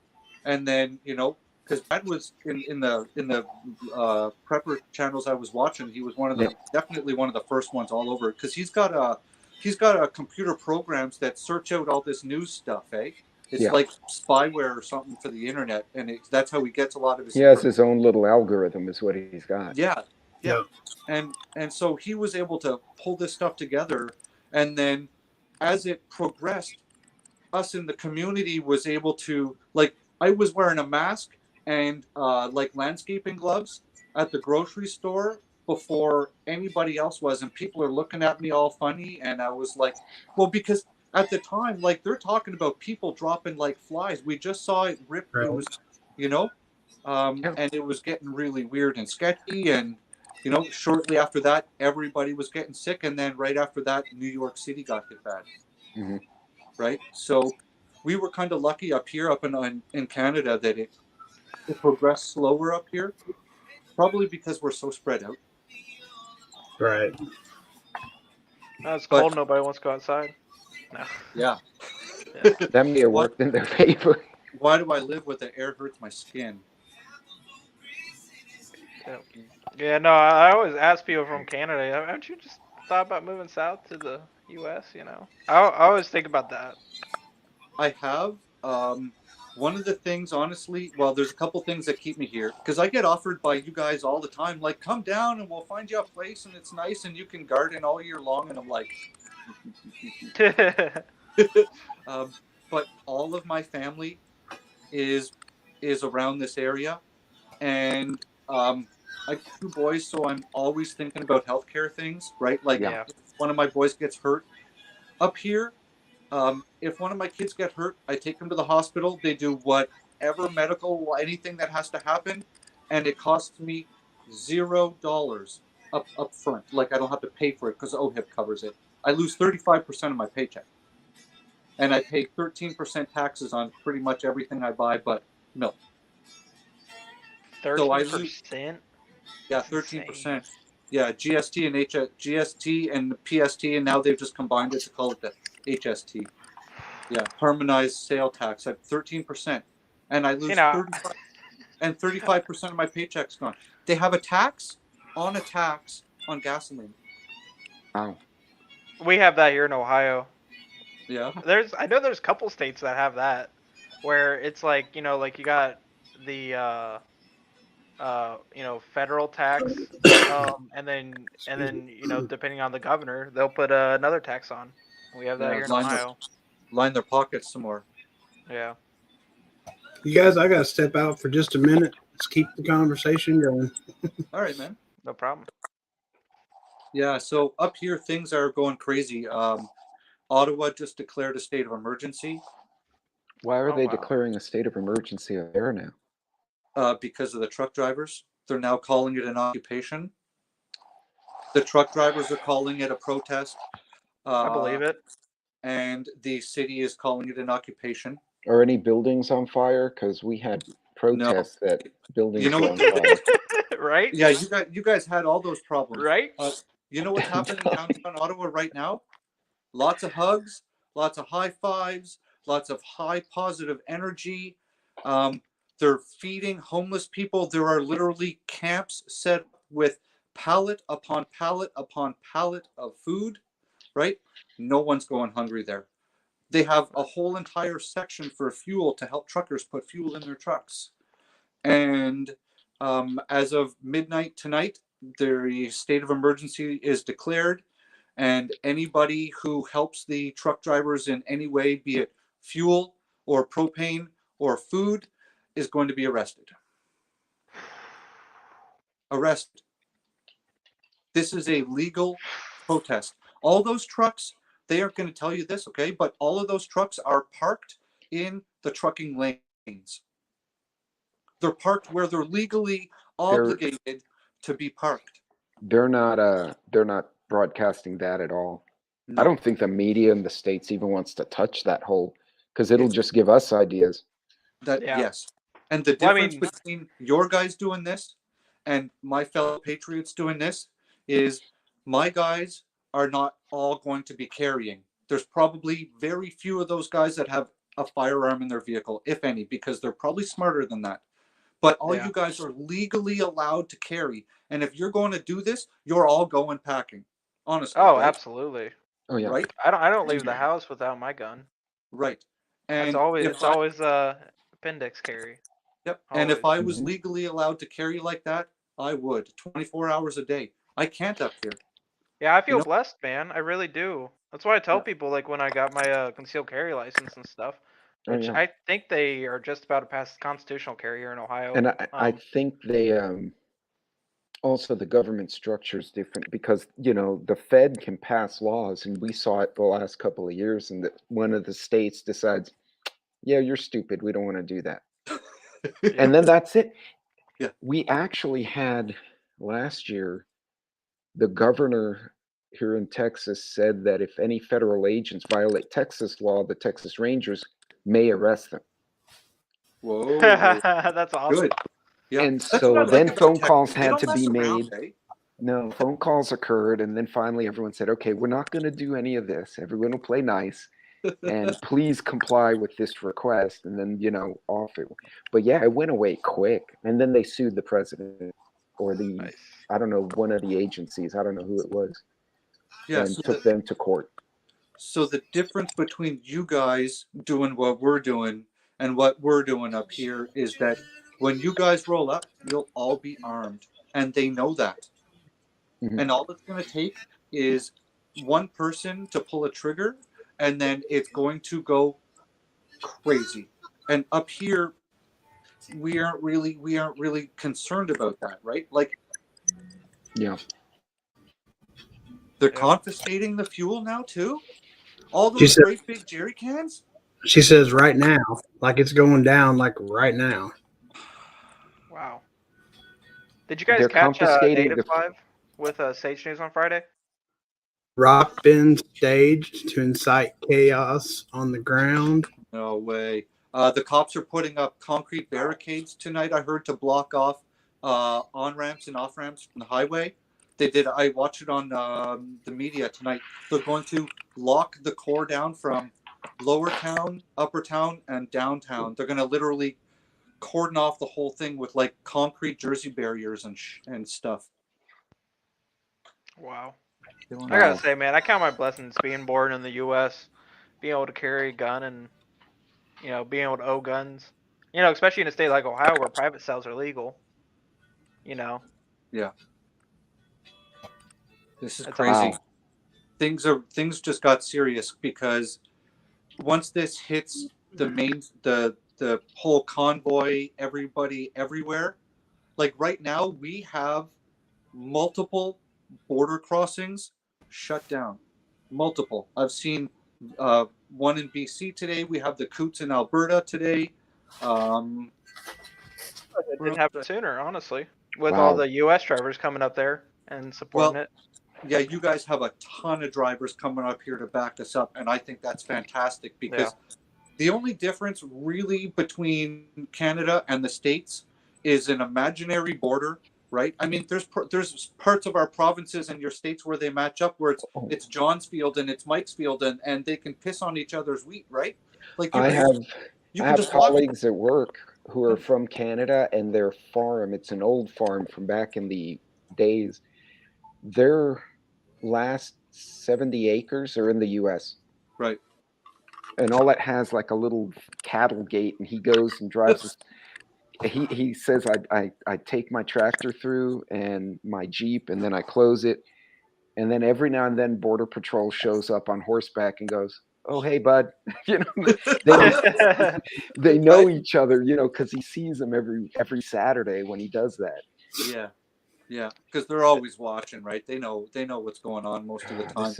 and then because Brad was in the prepper channels I was watching, he was definitely one of the first ones all over, because he's got a computer programs that search out all this news stuff, eh? It's like spyware or something for the internet, and that's how he gets a lot of his. He has his own little algorithm, is what he's got. Yeah. And so he was able to pull this stuff together, and then as it progressed, us in the community was able to, like, I was wearing a mask and like landscaping gloves at the grocery store before anybody else was, and people are looking at me all funny, and I was like, well, because at the time, like, they're talking about people dropping like flies. We just saw it rip. Right. It was, and it was getting really weird and sketchy. And, shortly after that, everybody was getting sick. And then right after that, New York City got hit bad. Right. So we were kind of lucky up here, up in Canada, that it progressed slower up here, probably because we're so spread out. Right. It's cold. Nobody wants to go outside. No. Yeah. That may have worked in their favor. Why do I live with the air hurts my skin? Yeah, no, I always ask people from Canada, haven't you just thought about moving south to the U.S., I always think about that. I have. One of the things, honestly, well, there's a couple things that keep me here, because I get offered by you guys all the time, like, come down and we'll find you a place and it's nice and you can garden all year long. And I'm like, but all of my family is around this area, and I have 2 boys, so I'm always thinking about healthcare things, right? Like, if one of my boys gets hurt up here, if one of my kids get hurt, I take them to the hospital. They do whatever medical, anything that has to happen, and it costs me $0 up front. Like, I don't have to pay for it because OHIP covers it. I lose 35% of my paycheck, and I pay 13% taxes on pretty much everything I buy, but milk. 13%. So I lose, 13%. Yeah, GST and GST and PST, and now they've just combined it to call it the HST. Yeah, harmonized sale tax at 13%, and I lose 35% of my paycheck's gone. They have a tax on gasoline. Wow. We have that here in Ohio. Yeah. I know there's a couple states that have that, where it's like, like you got the federal tax, and then depending on the governor, they'll put another tax on. We have that here in Ohio. Line their pockets some more. Yeah. You guys, I gotta step out for just a minute. Let's keep the conversation going. All right, man. No problem. Yeah, so up here things are going crazy. Ottawa just declared a state of emergency. Why are they declaring a state of emergency there now? Because of the truck drivers. They're now calling it an occupation. The truck drivers are calling it a protest. I believe it. And the city is calling it an occupation. Are any buildings on fire? Because we had protest that buildings You know were what? on fire. Right? Yeah, you guys had all those problems. Right? You know what's happening downtown Ottawa right now? Lots of hugs, lots of high fives, lots of high positive energy. They're feeding homeless people. There are literally camps set with pallet upon pallet upon pallet of food, right? No one's going hungry there. They have a whole entire section for fuel to help truckers put fuel in their trucks. And as of midnight tonight, the state of emergency is declared. And anybody who helps the truck drivers in any way, be it fuel or propane or food, is going to be arrested. Arrested. This is a legal protest. All those trucks, they aren't going to tell you this, okay? But all of those trucks are parked in the trucking lanes. They're parked where they're legally obligated to be parked. They're not broadcasting that at all. No. I don't think the media in the States even wants to touch that whole, because it'll just give us ideas. Yes. And the difference between your guys doing this and my fellow patriots doing this is my guys are not all going to be carrying. There's probably very few of those guys that have a firearm in their vehicle, if any, because they're probably smarter than that. But all you guys are legally allowed to carry. And if you're going to do this, you're all going packing. Honestly. Oh, right? absolutely. Oh yeah. Right? I don't leave the house without my gun. Right. And It's always appendix carry. Yep. Always. And if I was legally allowed to carry like that, I would 24 hours a day. I can't up here. Yeah, I feel blessed, man. I really do. That's why I tell people, like, when I got my concealed carry license and stuff, which I think they are just about to pass constitutional carry here in Ohio. And I think they also the government structure is different because the Fed can pass laws, and we saw it the last couple of years, and that one of the states decides, yeah, you're stupid, we don't want to do that. And then that's it. Yeah. We actually had last year, the governor here in Texas said that if any federal agents violate Texas law, the Texas Rangers may arrest them. Whoa. That's awesome. Good. Yeah. And That's so what I then like about phone Texas. calls They had don't to be mess around, made. eh? No, phone calls occurred, and then finally everyone said, okay, we're not going to do any of this. Everyone will play nice, and please comply with this request. And then, off it. But yeah, it went away quick. And then they sued the president or I don't know, one of the agencies. I don't know who it was. Yeah, and took them to court. So the difference between you guys doing what we're doing and what we're doing up here is that when you guys roll up, you'll all be armed. And they know that. Mhm. And all it's going to take is one person to pull a trigger, and then it's going to go crazy. And up here, we aren't really concerned about that, right? Like, Yeah. they're confiscating the fuel now too. All those great big jerry cans. She says right now, like it's going down, like right now. Wow. Did you guys They're catch confiscating Native Live with Sage News on Friday? Rock been staged to incite chaos on the ground. No way. The cops are putting up concrete barricades tonight, I heard, to block off on-ramps and off-ramps from the highway. They did. I watched it on the media tonight. They're going to lock the core down from lower town, upper town, and downtown. They're going to literally cordon off the whole thing with like concrete Jersey barriers and stuff. Wow. I gotta say, man, I count my blessings being born in the U.S., being able to carry a gun, and being able to own guns. Especially in a state like Ohio where private sales are legal. Yeah. This is That's crazy. Wow. Things just got serious because once this hits the whole convoy, everybody everywhere, like right now we have multiple border crossings shut down. Multiple. I've seen one in BC today. We have the Coots in Alberta today. It didn't happen sooner, honestly, with all the U.S. drivers coming up there and supporting it. Yeah, you guys have a ton of drivers coming up here to back us up, and I think that's fantastic because The only difference really between Canada and the States is an imaginary border, right? I mean, there's parts of our provinces and your states where they match up, where it's John's field and it's Mike's field, and they can piss on each other's wheat, right? Like I have just walk. colleagues at work who are from Canada, and their farm, it's an old farm from back in the days. Their last 70 acres are in the US. Right. And all it has like a little cattle gate, and he goes and drives his, he says I take my tractor through and my Jeep, and then I close it, and then every now and then Border Patrol shows up on horseback and goes, "Oh, hey, bud," you know, they know each other, you know, because he sees them every Saturday when he does that. Yeah, yeah, because they're always watching, right? They know what's going on most of the time.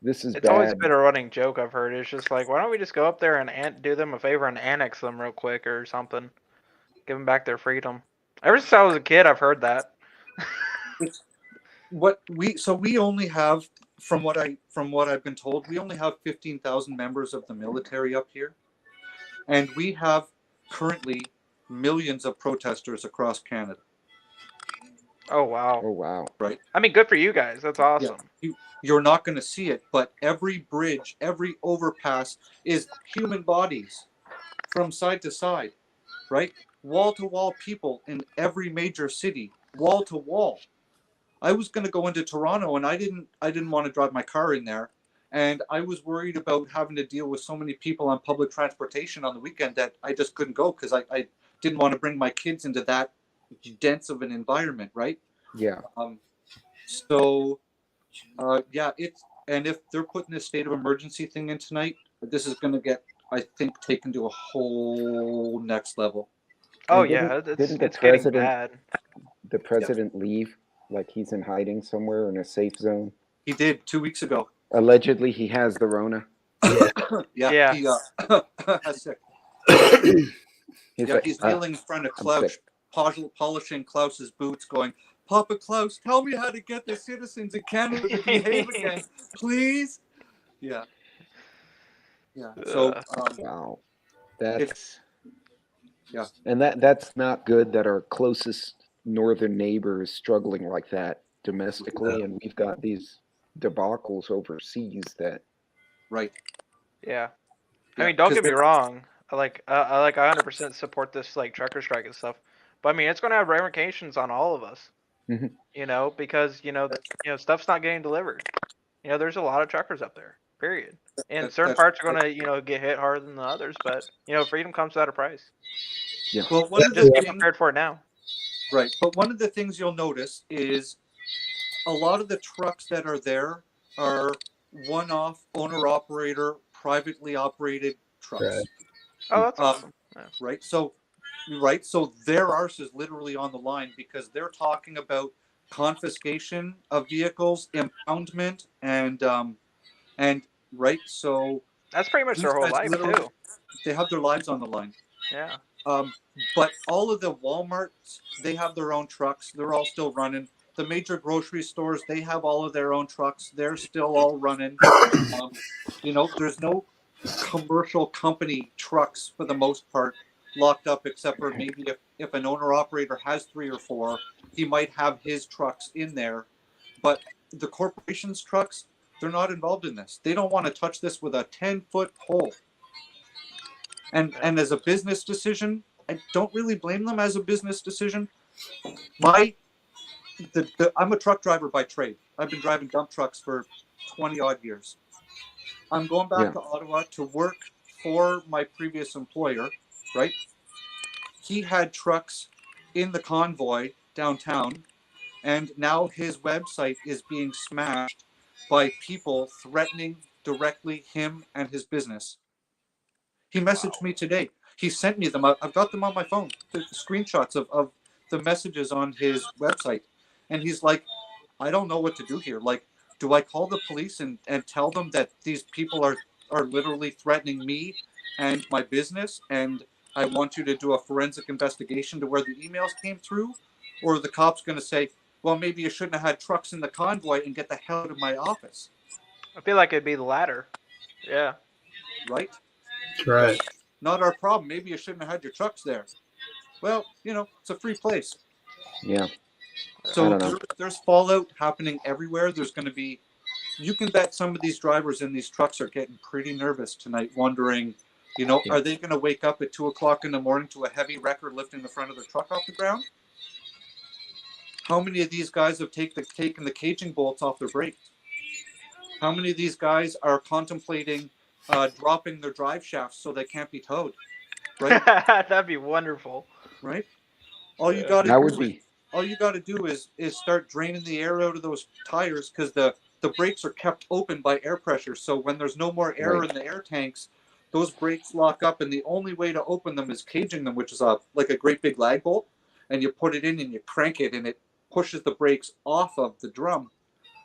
This is it's bad. always been a running joke I've heard. It's just like, why don't we just go up there and do them a favor and annex them real quick or something? Give them back their freedom. Ever since I was a kid, I've heard that. We only have, from what I've been told, we only have 15,000 members of the military up here, and we have currently millions of protesters across Canada. Oh wow! Oh wow! Right. I mean, good for you guys. That's awesome. Yeah. You're not going to see it, but every bridge, every overpass is human bodies from side to side, right? Wall to wall people in every major city, wall to wall. I was going to go into Toronto, and I didn't want to drive my car in there, and I was worried about having to deal with so many people on public transportation on the weekend that I just couldn't go because I didn't want to bring my kids into that dense of an environment, right? Yeah. And if they're putting this state of emergency thing in tonight, this is going to get, I think, taken to a whole next level. Oh And yeah, didn't it's getting bad. The president leave? Like he's in hiding somewhere in a safe zone? He did 2 weeks ago. Allegedly, he has the Rona. Yeah. He has sick. He's kneeling in front of Klaus, polishing Klaus's boots, going, "Papa Klaus, tell me how to get the citizens of Canada to behave again, please." Yeah. So wow, that's and that's not good that our closest northern neighbor is struggling like that domestically, and we've got these debacles overseas that. Right. Yeah. I mean, don't get me wrong. I 100% support this like trucker strike and stuff, but I mean, it's going to have ramifications on all of us. Mm-hmm. You know, because stuff's not getting delivered. You know, there's a lot of truckers up there. Period. And certain parts are going to get hit harder than the others, but freedom comes at a price. Yeah. Well, just get prepared for it now. Right, but one of the things you'll notice is a lot of the trucks that are there are one-off, owner-operator, privately operated trucks. Right. Oh, that's awesome. Right, so their arse is literally on the line because they're talking about confiscation of vehicles, impoundment, and right. So that's pretty much their whole life too. They have their lives on the line. Yeah. But all of the Walmarts, they have their own trucks. They're all still running. The major grocery stores, they have all of their own trucks. They're still all running. There's no commercial company trucks for the most part locked up, except for maybe if an owner-operator has 3 or 4, he might have his trucks in there. But the corporation's trucks, they're not involved in this. They don't want to touch this with a 10-foot pole. And as a business decision, I don't really blame them as a business decision. I'm a truck driver by trade. I've been driving dump trucks for 20 odd years. I'm going back to Ottawa to work for my previous employer, right? He had trucks in the convoy downtown, and now his website is being smashed by people threatening directly him and his business. He messaged me today. He sent me them. I've got them on my phone, the screenshots of the messages on his website. And he's like, I don't know what to do here. Like, do I call the police and tell them that these people are literally threatening me and my business, and I want you to do a forensic investigation to where the emails came through? Or are the cops going to say, well, maybe you shouldn't have had trucks in the convoy and get the hell out of my office? I feel like it'd be the latter. Yeah. Right? That's right. Not our problem. Maybe you shouldn't have had your trucks there. Well, it's a free place. Yeah. So there's fallout happening everywhere. There's going to be, you can bet some of these drivers in these trucks are getting pretty nervous tonight, wondering, are they going to wake up at 2:00 in the morning to a heavy wrecker lifting the front of their truck off the ground? How many of these guys have taken the caging bolts off their brakes? How many of these guys are contemplating dropping their drive shafts so they can't be towed? Right? That'd be wonderful. Right? All you got to do is start draining the air out of those tires, because the brakes are kept open by air pressure. So when there's no more air in the air tanks, those brakes lock up, and the only way to open them is caging them, which is like a great big lag bolt, and you put it in and you crank it, and it pushes the brakes off of the drum.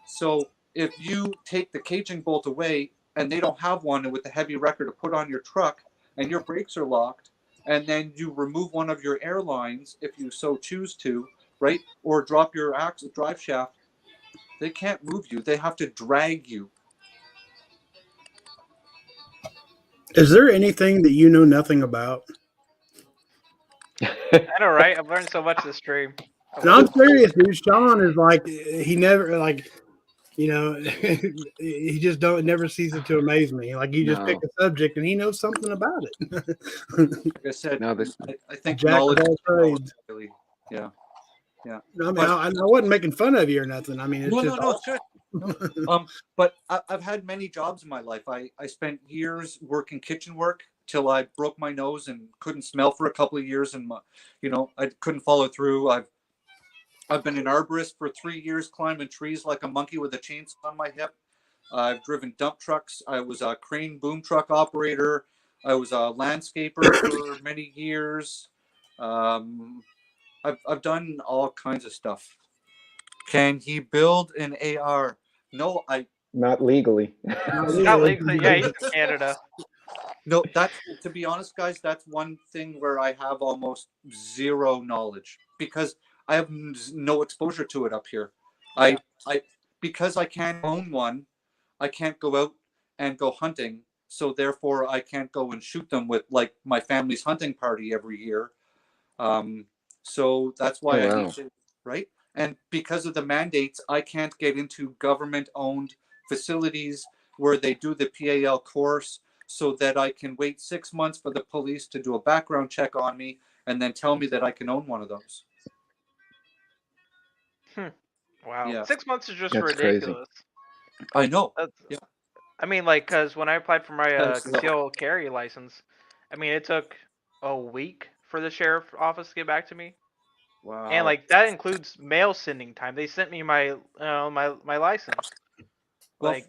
So if you take the caging bolt away and they don't have one, and with the heavy wrecker to put on your truck, and your brakes are locked, and then you remove one of your air lines, if you so choose to, right, or drop your drive shaft, they can't move you. They have to drag you. Is there anything that you know nothing about? I know, right? I've learned so much this stream. And I'm serious, dude. Sean is like, he never, like, he just never ceases to amaze me. Like, you just pick a subject and he knows something about it. Like I said, I think Jack knowledge of all trades. really, yeah. I mean, I wasn't making fun of you or nothing. I mean, it's it's good. But I've had many jobs in my life. I spent years working kitchen work till I broke my nose and couldn't smell for a couple of years, and I couldn't follow through. I've been an arborist for 3 years, climbing trees like a monkey with a chainsaw on my hip. I've driven dump trucks. I was a crane boom truck operator. I was a landscaper for many years. I've done all kinds of stuff. Can he build an AR? No, not legally. Not legally. Yeah, he's in Canada. No, to be honest, guys, that's one thing where I have almost zero knowledge, because I have no exposure to it up here. Because I can't own one, I can't go out and go hunting. So therefore, I can't go and shoot them with, like, my family's hunting party every year. So that's why I need to, right? And because of the mandates, I can't get into government-owned facilities where they do the PAL course, so that I can wait 6 months for the police to do a background check on me and then tell me that I can own one of those. Wow. Yeah. 6 months is just That's ridiculous. crazy. I know. Yeah. I mean, like, because when I applied for my concealed carry license, I mean, it took a week for the sheriff office to get back to me. Wow. And, like, that includes mail sending time. They sent me my my license. Well, Like,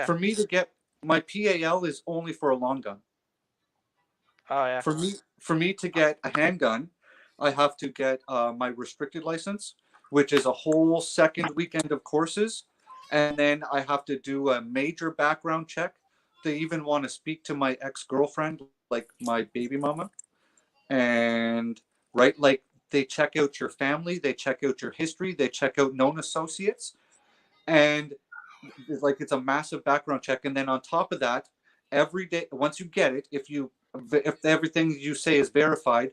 for me to get my PAL is only for a long gun. Oh yeah. For me to get a handgun, I have to get my restricted license, which is a whole second weekend of courses, and then I have to do a major background check. They even want to speak to my ex-girlfriend, like my baby mama, and like they check out your family, they check out your history, they check out known associates, and it's a massive background check. And then on top of that, every day, once you get it, if everything you say is verified,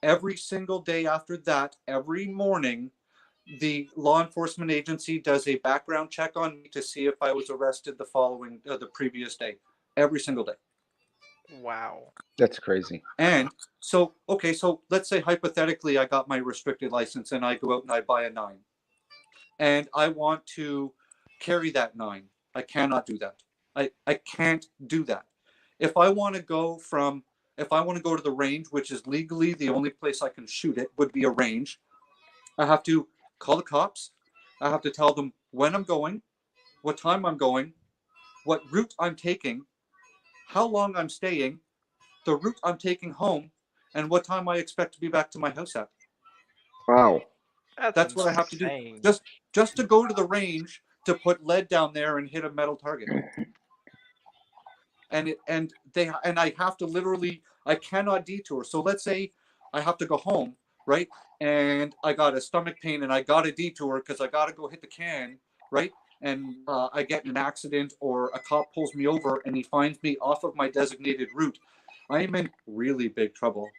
every single day after that, every morning, the law enforcement agency does a background check on me to see if I was arrested the previous day, every single day. Wow. That's crazy. And so let's say hypothetically I got my restricted license and I go out and I buy a 9, and I want to carry that 9. I cannot do that. I can't do that. If I want to go to the range, which is legally the only place I can shoot it would be a range, I have to call the cops. I have to tell them when I'm going, what time I'm going, what route I'm taking, how long I'm staying, the route I'm taking home, and what time I expect to be back to my house at. Wow. That's what I have to do. Just to go to the range to put lead down there and hit a metal target. And I have to literally, I cannot detour. So let's say I have to go home, right? And I got a stomach pain and I got a detour because I got to go hit the can, right? and I get in an accident or a cop pulls me over and he finds me off of my designated route, I am in really big trouble.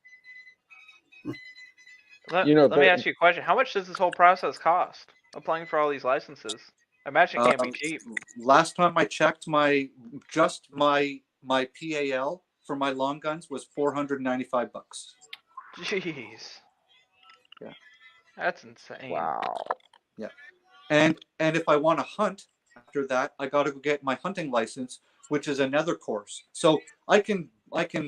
Let You know, me ask you a question. How much does this whole process cost? Applying for all these licenses? I imagine it can't be cheap. Last time I checked, my PAL for my long guns was $495. Jeez. Yeah. That's insane. wow. Yeah. And if I want to hunt after that, I got to go get my hunting license, which is another course. So I can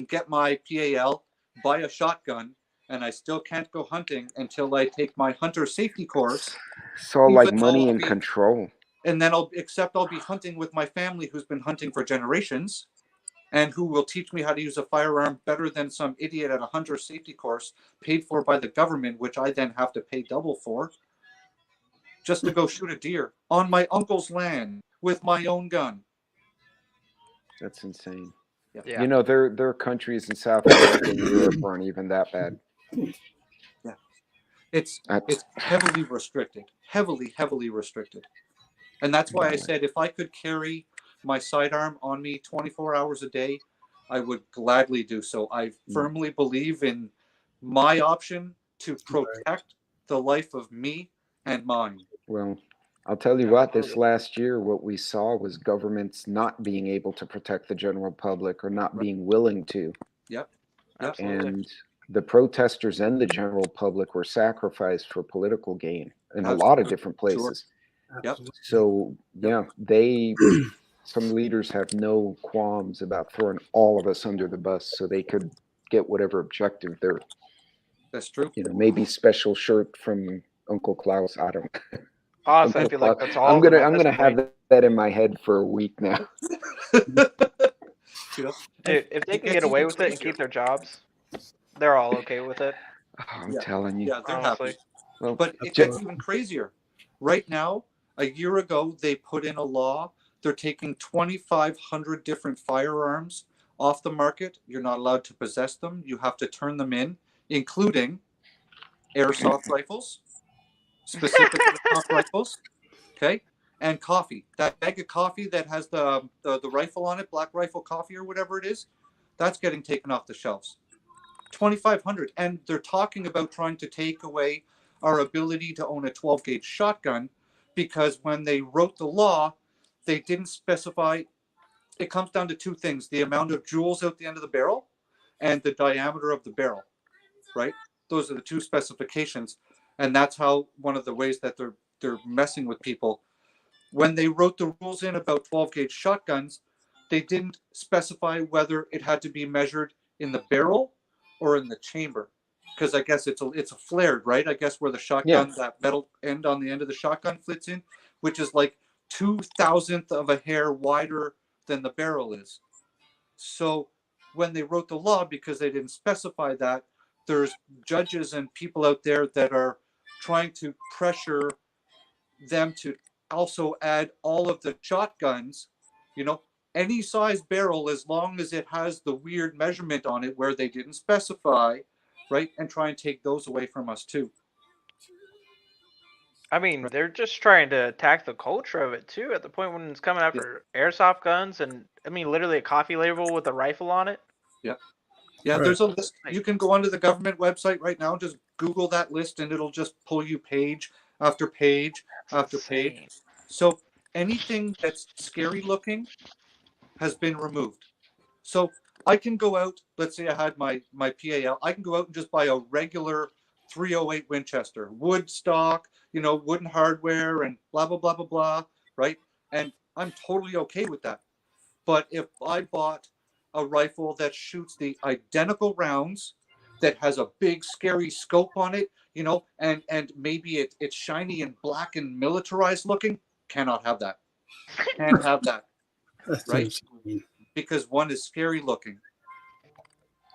get my PAL, buy a shotgun, and I still can't go hunting until I take my hunter safety course. It's all like Even though money I'll and be- control. And then I'll be hunting with my family who's been hunting for generations and who will teach me how to use a firearm better than some idiot at a hunter safety course paid for by the government, which I then have to pay double for, just to go shoot a deer on my uncle's land with my own gun. That's insane. Yeah. You know, there are countries in South America and Europe aren't even that bad. Yeah. It's heavily restricted. Heavily restricted. And that's why I said if I could carry my sidearm on me 24 hours a day, I would gladly do so. I firmly believe in my option to protect the life of me and mine. Well, I'll tell you what, this last year, what we saw was governments not being able to protect the general public or not being willing to. Yep. Absolutely. And the protesters and the general public were sacrificed for political gain in a lot of different places. Yep. So, yeah, some leaders have no qualms about throwing all of us under the bus so they could get whatever objective they're, That's true. you know, maybe special shirt from Uncle Klaus. I don't. Honestly, I feel like that's all. I'm of them at gonna this have point. that in my head for a week now. Dude, if they can get away with it and keep their jobs, they're all okay with it. Oh, I'm telling you. Yeah, they're Honestly. happy. Well, But it gets even crazier. Right now, a year ago, they put in a law. They're taking 2,500 different firearms off the market. You're not allowed to possess them. You have to turn them in, including airsoft rifles, specific airsoft rifles, okay, and coffee. That bag of coffee that has the rifle on it, Black Rifle coffee or whatever it is, that's getting taken off the shelves. 2,500, and they're talking about trying to take away our ability to own a 12-gauge shotgun because when they wrote the law, they didn't specify. It comes down to two things: the amount of jewels out the end of the barrel and the diameter of the barrel, right? Those are the two specifications, and that's how one of the ways that they're messing with people. When they wrote the rules in about 12-gauge shotguns, they didn't specify whether it had to be measured in the barrel or in the chamber, because I guess it's a flared, right? I guess where the shotgun, that metal end on the end of the shotgun fits in, which is like 2,000th of a hair wider than the barrel is. So when they wrote the law, because they didn't specify that, there's judges and people out there that are trying to pressure them to also add all of the shotguns, you know, any size barrel as long as it has the weird measurement on it where they didn't specify, right? And try and take those away from us too. I mean, they're just trying to attack the culture of it too. At the point when it's coming after airsoft guns, and I mean, literally a coffee label with a rifle on it. Yeah, yeah. Right. There's a list. You can go onto the government website right now. Just Google that list, and it'll just pull you page after page after page. So anything that's scary looking has been removed. So I can go out. Let's say I had my PAL. I can go out and just buy a regular 308 Winchester, wood stock, you know, wooden hardware, and blah blah blah blah blah, right? And I'm totally okay with that. But if I bought a rifle that shoots the identical rounds, that has a big scary scope on it, you know, and maybe it's shiny and black and militarized looking, cannot have that. Can't have that, right? Insane. Because one is scary looking.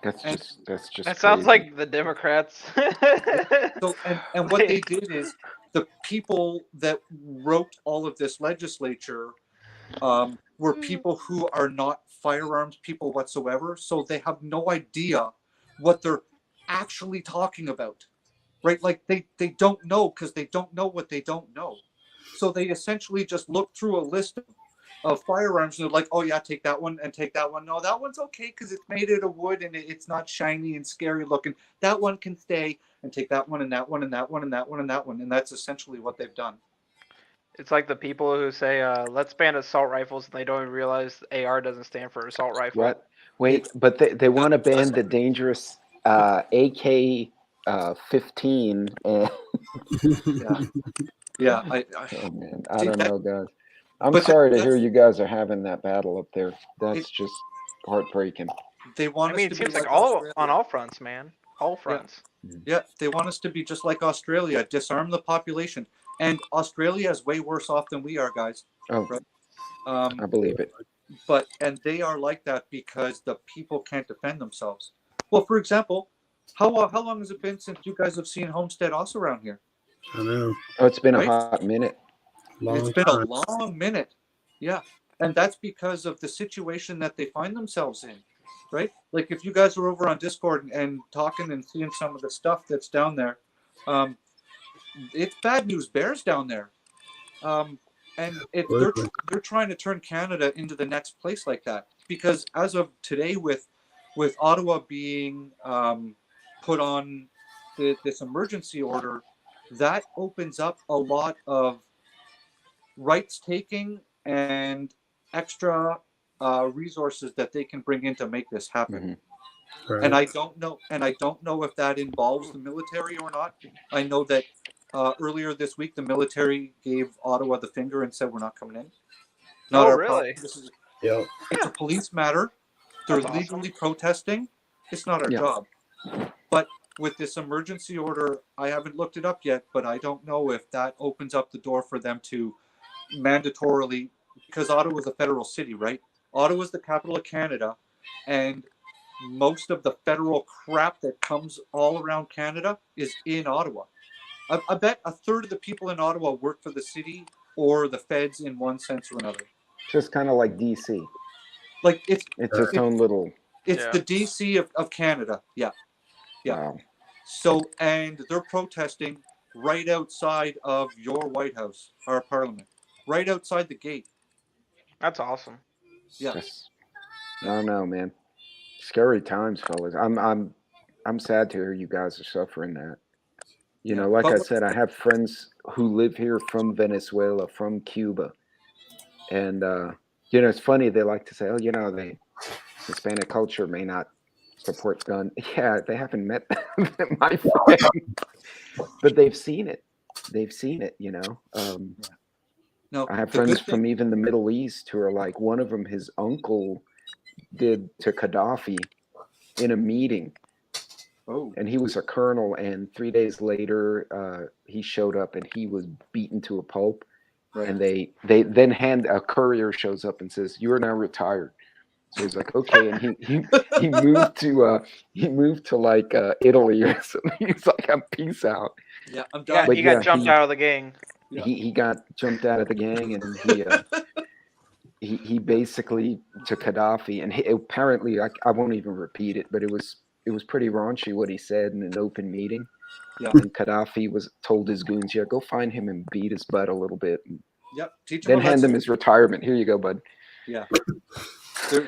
That's just. That sounds like the Democrats. So and what they did is the people that wrote all of this legislature were people who are not firearms people whatsoever. So they have no idea what they're actually talking about, right? Like they don't know because they don't know what they don't know. So they essentially just look through a list of firearms and they're like, oh yeah, take that one and take that one. No, that one's okay because it's made out of wood and it's not shiny and scary looking. That one can stay, and take that one and that one and that one and that one and that one. And that's essentially what they've done. It's like the people who say, let's ban assault rifles, and they don't even realize AR doesn't stand for assault rifle. What? Wait, but they want to ban the dangerous AK 15. And Yeah. oh man, I See, don't know, guys. I'm but sorry to that's- hear you guys are having that battle up there. That's just heartbreaking. They want I mean, us it to be seems like Australia. on all fronts, man. All fronts. Yeah, they want us to be just like Australia, disarm the population. And Australia is way worse off than we are, guys. Oh, Right. I believe it. And they are like that because the people can't defend themselves. Well, for example, how long has it been since you guys have seen Homestead Oss around here? I know. Oh, it's been Right? a hot minute. It's been a long minute. Yeah. And that's because of the situation that they find themselves in, right? Like if you guys are over on Discord and talking and seeing some of the stuff that's down there, it's bad news bears down there. And if they're trying to turn Canada into the next place like that, because as of today, with Ottawa being put on this emergency order, that opens up a lot of rights taking and extra resources that they can bring in to make this happen. Right. And I don't know if that involves the military or not. I know that earlier this week the military gave Ottawa the finger and said we're not coming in. Not Oh, our really? problem. Yep. It's a police matter. They're That's legally protesting. It's not our job. But with this emergency order, I haven't looked it up yet, but I don't know if that opens up the door for them to mandatorily, because Ottawa is a federal city, right? Ottawa is the capital of Canada, and most of the federal crap that comes all around Canada is in Ottawa. I bet a third of the people in Ottawa work for the city or the feds in one sense or another. Just kind of like DC. Like it's its own little. It's the DC of Canada. Yeah. Wow. So, and they're protesting right outside of your White House, our Parliament, right outside the gate. That's awesome. Yeah. I don't know, man. Scary times, fellas. I'm sad to hear you guys are suffering that. You know, like I said, I have friends who live here from Venezuela, from Cuba. And, you know, it's funny. They like to say, oh, you know, the Hispanic culture may not support gun. Yeah, they haven't met my friend, but they've seen it. They've seen it, you know. No, I have friends from even the Middle East who are like, one of them, his uncle did to Gaddafi in a meeting. Oh. And he was a colonel, and 3 days later, he showed up and he was beaten to a pulp. Right. And they then a courier shows up and says, "You are now retired." So he's like, "Okay," and he moved to like Italy or something. He's like, "I'm peace out." Yeah, I'm done. He got jumped out of the gang. Yeah. He got jumped out of the gang, and he basically to Gaddafi, and apparently I won't even repeat it, but it was pretty raunchy what he said in an open meeting. Yeah. And Gaddafi told his goons, "Yeah, go find him and beat his butt a little bit." And yep. Then hand him his retirement. Here you go, bud. Yeah.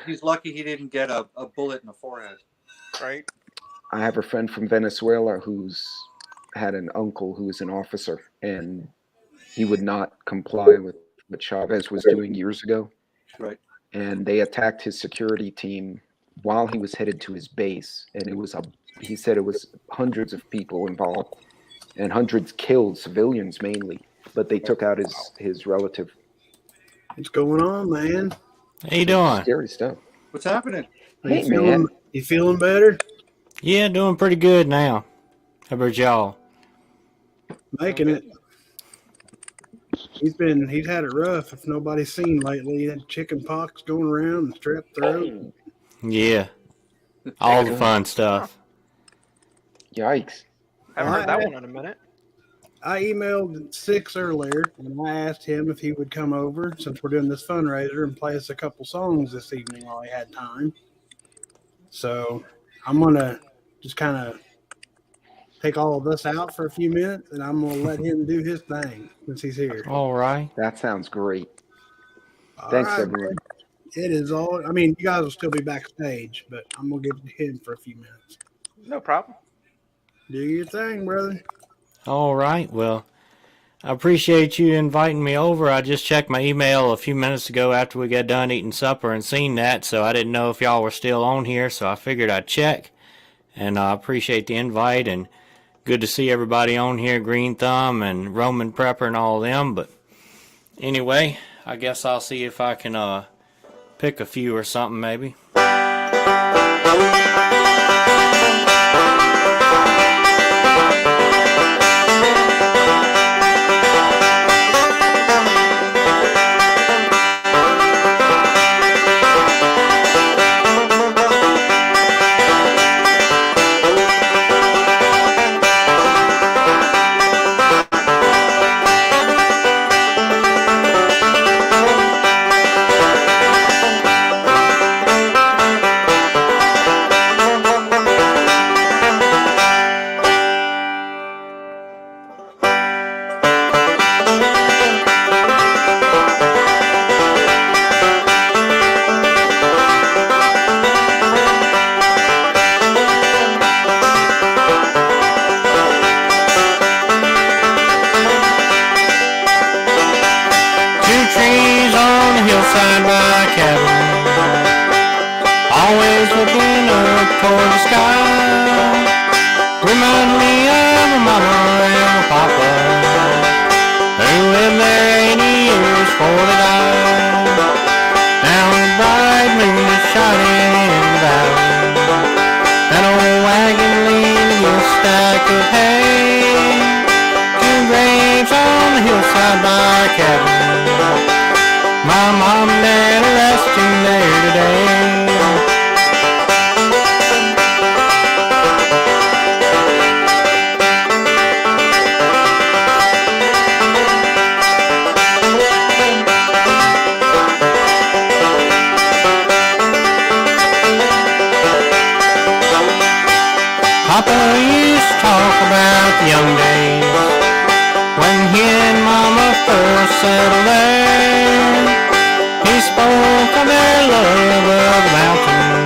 He's lucky he didn't get a bullet in the forehead. Right. I have a friend from Venezuela who's had an uncle who was an officer, and he would not comply with what Chavez was doing years ago. Right. And they attacked his security team while he was headed to his base, and he said it was hundreds of people involved, and hundreds killed, civilians mainly, but they took out his relative. What's going on, man? How you doing? Scary stuff. What's happening? Hey, man. You feeling better? Yeah, doing pretty good now. How about y'all? Making it. He's had it rough. If nobody's seen lately, he had chicken pox going around and strep throat. Yeah. All the fun stuff. Yikes. I haven't heard that one in a minute. I emailed Six earlier, and I asked him if he would come over, since we're doing this fundraiser, and play us a couple songs this evening while he had time. So I'm going to just kind of take all of us out for a few minutes, and I'm gonna let him do his thing since he's here. All right. That sounds great. All Thanks, right, everyone. it is all. I mean, you guys will still be backstage, but I'm gonna give it to him for a few minutes. No problem. Do your thing, brother. All right. Well, I appreciate you inviting me over. I just checked my email a few minutes ago after we got done eating supper and seen that, so I didn't know if y'all were still on here, so I figured I'd check. And I appreciate the invite, and good to see everybody on here, Green Thumb and Roman Prepper and all of them. But anyway, I guess I'll see if I can pick a few or something maybe. Hillside by a cabin, always looking up toward the sky. Remind me of my mama and my papa, who lived there 80 years before they died. Now the bright moon is shining in the valley, that old wagon leaning against a stack of hay. Two graves on the hillside by a cabin, my mom and dad are resting there today. Papa used to talk about the young days when he and Mama first settled there. He spoke of their love of the mountain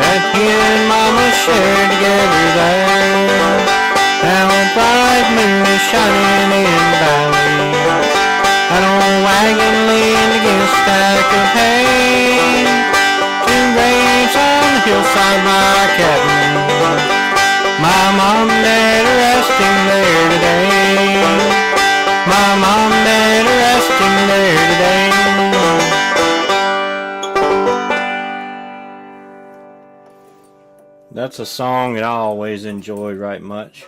that he and Mama shared together there. Now a bright moon is shining in the valley, an old wagon leaned against a stack of hay. Two graves on the hillside by a cabin, my mom and dad are resting there today. My mom and dad are resting there today. That's a song that I always enjoyed right much.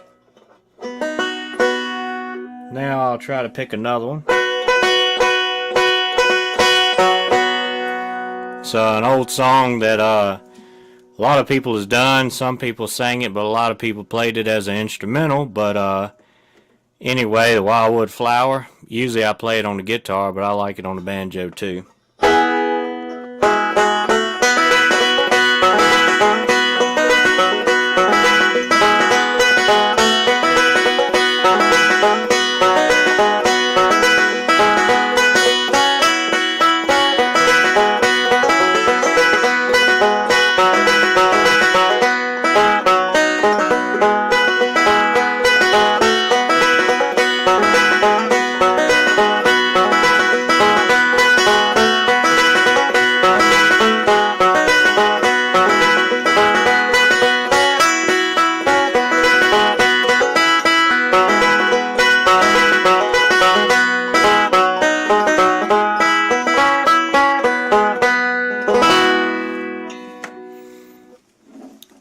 Now I'll try to pick another one. It's an old song that a lot of people has done. Some people sang it, but a lot of people played it as an instrumental. But anyway, the Wildwood Flower. Usually I play it on the guitar, but I like it on the banjo too.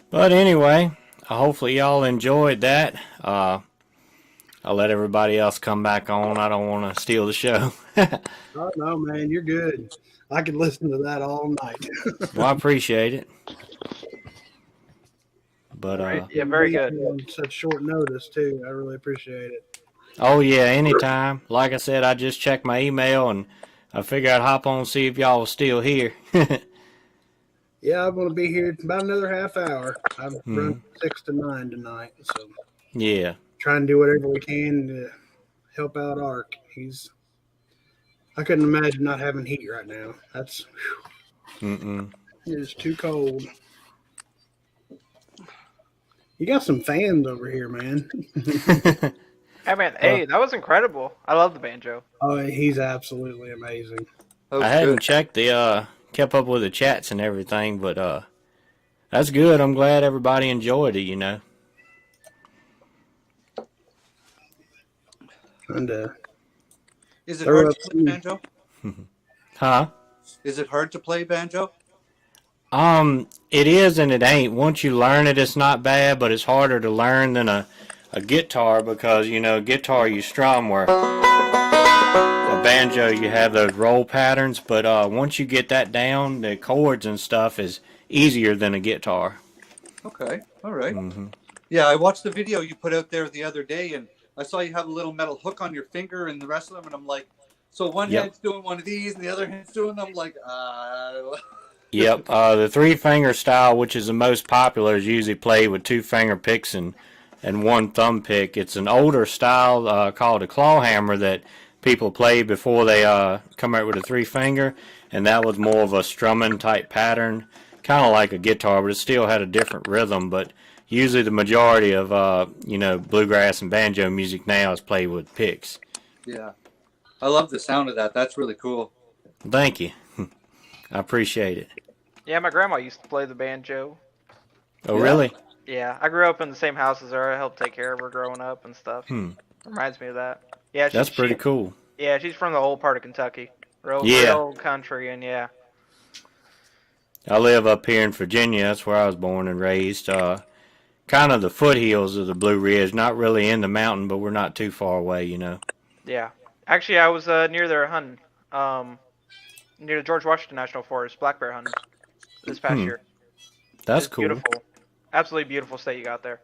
But anyway, hopefully y'all enjoyed that. I'll let everybody else come back on. I don't want to steal the show. Oh, no, man, you're good. I could listen to that all night. Well, I appreciate it. But Yeah, very good. On such short notice, too. I really appreciate it. Oh, yeah, anytime. Like I said, I just checked my email, and I figured I'd hop on and see if y'all was still here. Yeah, I'm going to be here about another half hour. I've run 6 to 9 tonight, so Yeah. trying to do whatever we can to help out Ark. I couldn't imagine not having heat right now. It is too cold. You got some fans over here, man. Hey man, hey, that was incredible. I love the banjo. Oh, he's absolutely amazing. I hadn't checked kept up with the chats and everything, but that's good. I'm glad everybody enjoyed it, you know. Is it hard to play banjo? Huh? Is it hard to play banjo? It is and it ain't. Once you learn it, it's not bad, but it's harder to learn than a guitar because, you know, guitar you strum where a banjo you have those roll patterns, but once you get that down, the chords and stuff is easier than a guitar. Okay, all right. Yeah, I watched the video you put out there the other day, and I saw you have a little metal hook on your finger and the rest of them, and I'm like, so one hand's doing one of these and the other hand's doing them. I'm like, Yep, the 3-finger style, which is the most popular, is usually played with 2-finger picks and 1 thumb pick. It's an older style called a claw hammer that people played before they come out with a 3-finger, and that was more of a strumming type pattern, kind of like a guitar, but it still had a different rhythm. But usually the majority of bluegrass and banjo music now is played with picks. Yeah, I love the sound of that. That's really cool. Thank you. I appreciate it. Yeah, my grandma used to play the banjo. Oh, really? Yeah, I grew up in the same house as her. I helped take care of her growing up and stuff. Reminds me of that. Yeah, that's pretty cool. Yeah, she's from the old part of Kentucky. Real country, and yeah. I live up here in Virginia. That's where I was born and raised. Kind of the foothills of the Blue Ridge. Not really in the mountain, but we're not too far away, you know. Yeah. Actually, I was near there hunting. Near the George Washington National Forest, black bear hunting this past year. That's cool. Beautiful. Absolutely beautiful state you got there.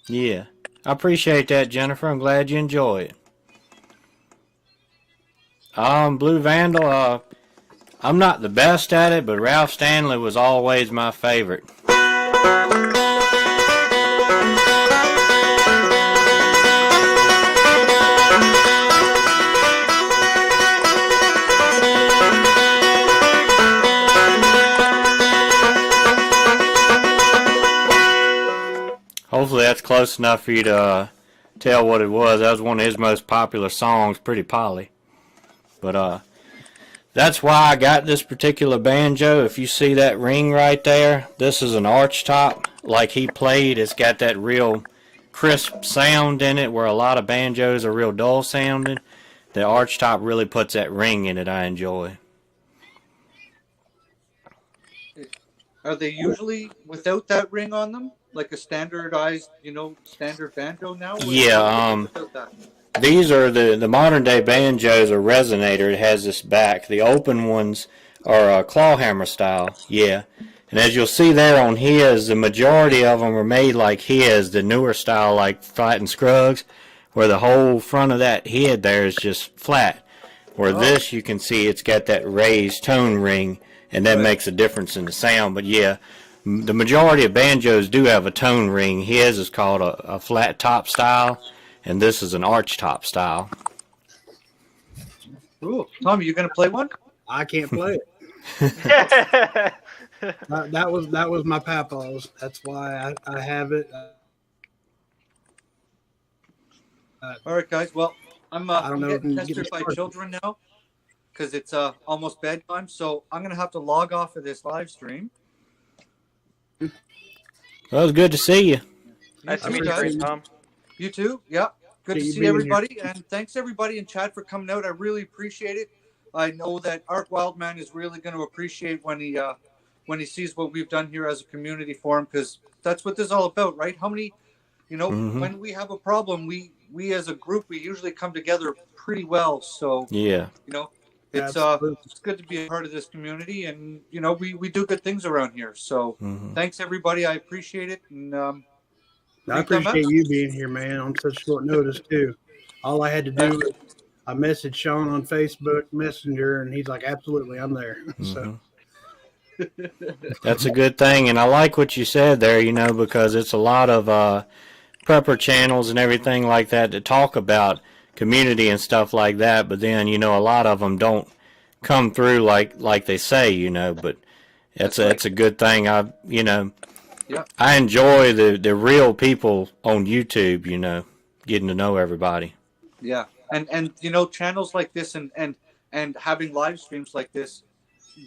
Yeah. I appreciate that, Jennifer. I'm glad you enjoy it. Blue Vandal, I'm not the best at it, but Ralph Stanley was always my favorite. Hopefully that's close enough for you to tell what it was. That was one of his most popular songs, Pretty Polly. But that's why I got this particular banjo. If you see that ring right there, this is an arch top like he played. It's got that real crisp sound in it where a lot of banjos are real dull sounding. The arch top really puts that ring in it I enjoy. Are they usually without that ring on them? Like a standardized, standard banjo now? Yeah, these are the modern day banjos are resonator. It has this back. The open ones are claw hammer style. Yeah. And as you'll see there on his, the majority of them are made like his, the newer style like Flat and Scruggs, where the whole front of that head there is just flat. Where this, you can see it's got that raised tone ring, and that makes a difference in the sound. But yeah, the majority of banjos do have a tone ring. His is called a flat top style, and this is an arch top style. Ooh, Tommy, you gonna play one? I can't play it. that was my papa's. That's why I have it. All right, guys. Well, I'm getting pestered by children now because it's almost bedtime, so I'm gonna have to log off of this live stream. Well, it was good to see you. Nice to meet you, Tom. You too. Yeah. Good to see everybody, and thanks everybody in chat for coming out. I really appreciate it. I know that Ark Wildman is really going to appreciate when he sees what we've done here as a community forum, because that's what this is all about, right? How many, when we have a problem, we as a group, we usually come together pretty well. So yeah, it's good to be a part of this community, and we do good things around here. So thanks everybody. I appreciate it, and I appreciate you being here, man, on such short notice too. All I had to do was I messaged Sean on Facebook Messenger, and he's like, "Absolutely, I'm there." So That's a good thing, and I like what you said there, you know, because it's a lot of prepper channels and everything like that to talk about community and stuff like that, but then, you know, a lot of them don't come through like they say, you know, but it's a good thing. Yeah. I enjoy the real people on YouTube, you know, getting to know everybody. Yeah. And you know, channels like this and having live streams like this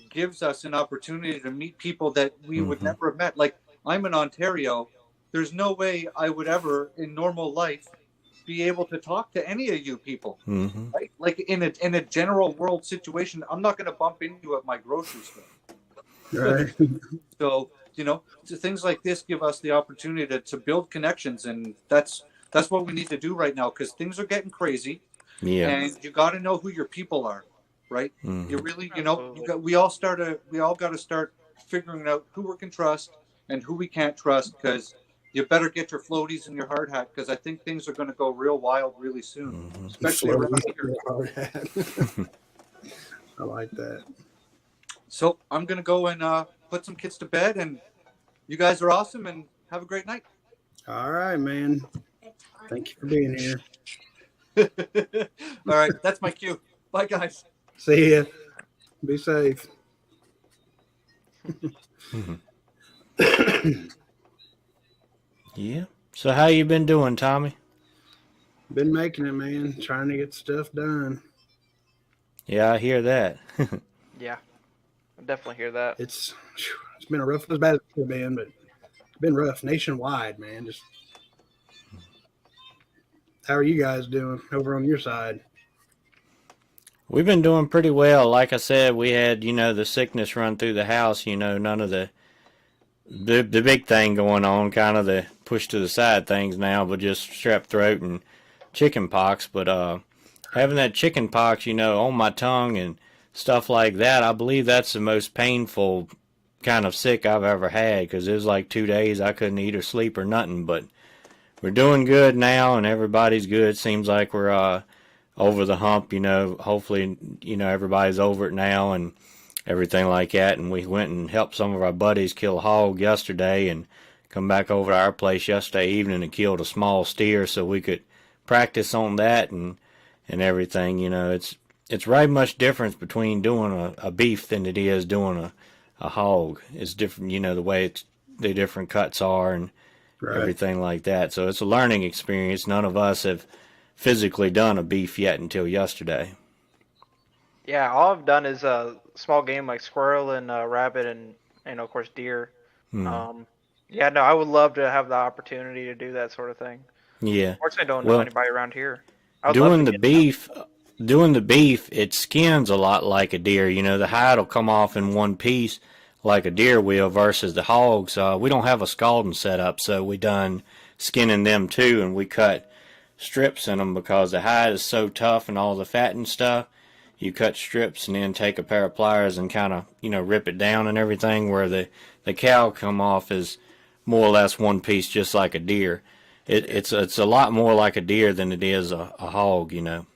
gives us an opportunity to meet people that we would never have met. Like, I'm in Ontario. There's no way I would ever in normal life be able to talk to any of you people. Right? Like in a general world situation, I'm not going to bump into you at my grocery store. Right. So, you know, things like this give us the opportunity to build connections, and that's what we need to do right now, because things are getting crazy. Yeah. And you got to know who your people are, right? You really, you know, we all got to start figuring out who we can trust and who we can't trust, because you better get your floaties and your hard hat, because I think things are going to go real wild really soon, especially around here. I like that. So I'm going to go and put some kids to bed, and you guys are awesome, and have a great night. All right, man. Thank you for being here. All right, that's my cue. Bye, guys. See ya. Be safe. Yeah. So how you been doing, Tommy? Been making it, man. Trying to get stuff done. Yeah, I hear that. Yeah, I definitely hear that. It's been a rough, as bad as it could have been, but it's been rough nationwide, man. Just how are you guys doing over on your side? We've been doing pretty well. Like I said, we had, you know, the sickness run through the house, you know, none of the big thing going on, kind of the push to the side things now, but just strep throat and chicken pox. But having that chicken pox, you know, on my tongue and stuff like that, I believe that's the most painful kind of sick I've ever had, because it was like 2 days I couldn't eat or sleep or nothing. But we're doing good now, and everybody's good. Seems like we're over the hump, you know. Hopefully, you know, everybody's over it now and everything like that. And we went and helped some of our buddies kill a hog yesterday, and come back over to our place yesterday evening and killed a small steer so we could practice on that and everything. You know, it's right much difference between doing a beef than it is doing a hog. It's different, you know, the way the different cuts are and everything like that. So it's a learning experience. None of us have physically done a beef yet until yesterday. Yeah, all I've done is small game like squirrel and rabbit and of course deer. Yeah, no, I would love to have the opportunity to do that sort of thing. Yeah. Unfortunately, I don't know anybody around here. Doing the beef, it skins a lot like a deer. You know, the hide will come off in one piece like a deer will, versus the hogs. We don't have a scalding set up, so we done skinning them too, and we cut strips in them because the hide is so tough and all the fat and stuff. You cut strips and then take a pair of pliers and kind of, you know, rip it down and everything, where the cow come off is more or less one piece, just like a deer. It's a lot more like a deer than it is a hog, you know.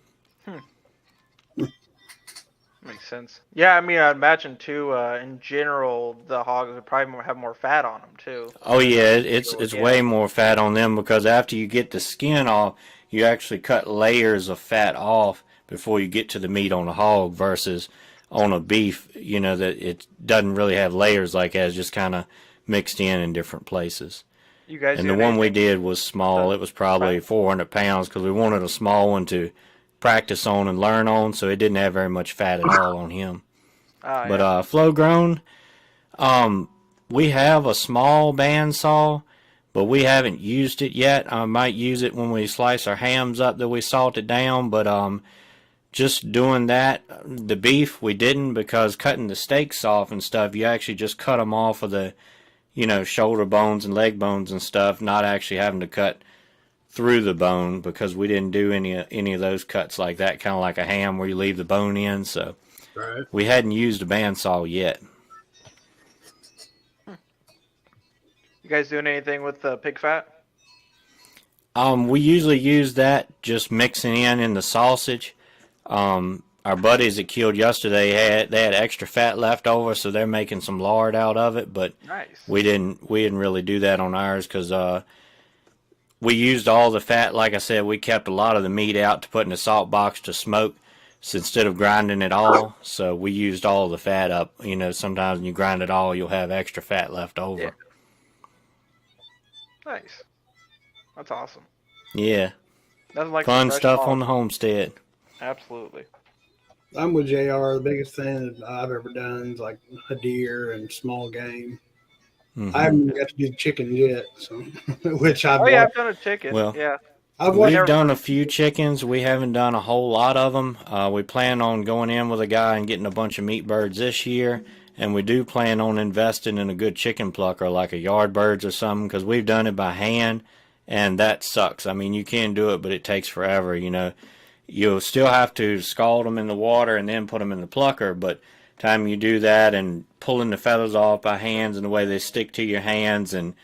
Makes sense. Yeah, I mean, I'd imagine too. In general, the hogs would probably have more fat on them too. Oh yeah, it's way more fat on them, because after you get the skin off, you actually cut layers of fat off before you get to the meat on a hog, versus on a beef, you know, that it doesn't really have layers like that. It's just kind of mixed in different places. You guys, and the one we did was small. It was probably 400 pounds, because we wanted a small one to practice on and learn on, so it didn't have very much fat at all on him. But flow grown, we have a small bandsaw, but we haven't used it yet. I might use it when we slice our hams up that we salted down, but just doing that, the beef we didn't, because cutting the steaks off and stuff, you actually just cut them off of the, you know, shoulder bones and leg bones and stuff, not actually having to cut through the bone, because we didn't do any of those cuts like that, kind of like a ham where you leave the bone in. So we hadn't used a bandsaw yet. You guys doing anything with pig fat? We usually use that just mixing in the sausage. I our buddies that killed yesterday they had extra fat left over, so they're making some lard out of it. But Nice. we didn't really do that on ours because we used all the fat. Like I said, we kept a lot of the meat out to put in the salt box to smoke. So instead of grinding it all, so we used all the fat up. You know, sometimes when you grind it all, you'll have extra fat left over. Yeah. Nice. That's awesome. Yeah. Nothing like Fun fresh stuff hog. on the homestead. Absolutely. I'm with JR. The biggest thing that I've ever done is like a deer and small game. Mm-hmm. I haven't got to do chickens yet, so which I've Oh yeah, watched. I've done a chicken. Well, yeah. I've We've watched. done a few chickens. We haven't done a whole lot of them. We plan on going in with a guy and getting a bunch of meat birds this year. And we do plan on investing in a good chicken plucker, like a yard birds or something, because we've done it by hand, and that sucks. I mean, you can do it, but it takes forever, you know. You'll still have to scald them in the water and then put them in the plucker, but time you do that and pulling the feathers off by hands and the way they stick to your hands, and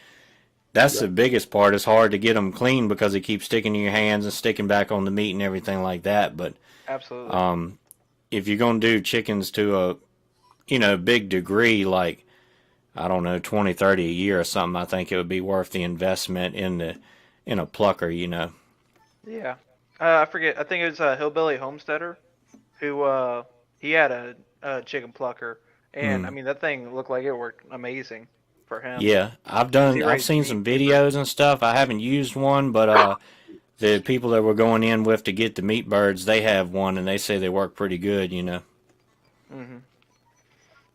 that's the biggest part. It's hard to get them clean because they keep sticking to your hands and sticking back on the meat and everything like that. But Absolutely. if you're going to do chickens to a big degree, like, I don't know, 20, 30 a year or something, I think it would be worth the investment in a plucker, you know. Yeah. I forget. I think it was a Hillbilly Homesteader who he had a chicken plucker, and I mean that thing looked like it worked amazing for him. Yeah, I've seen some videos and stuff. I haven't used one, but the people that we're going in with to get the meat birds, they have one, and they say they work pretty good, you know. Mm-hmm.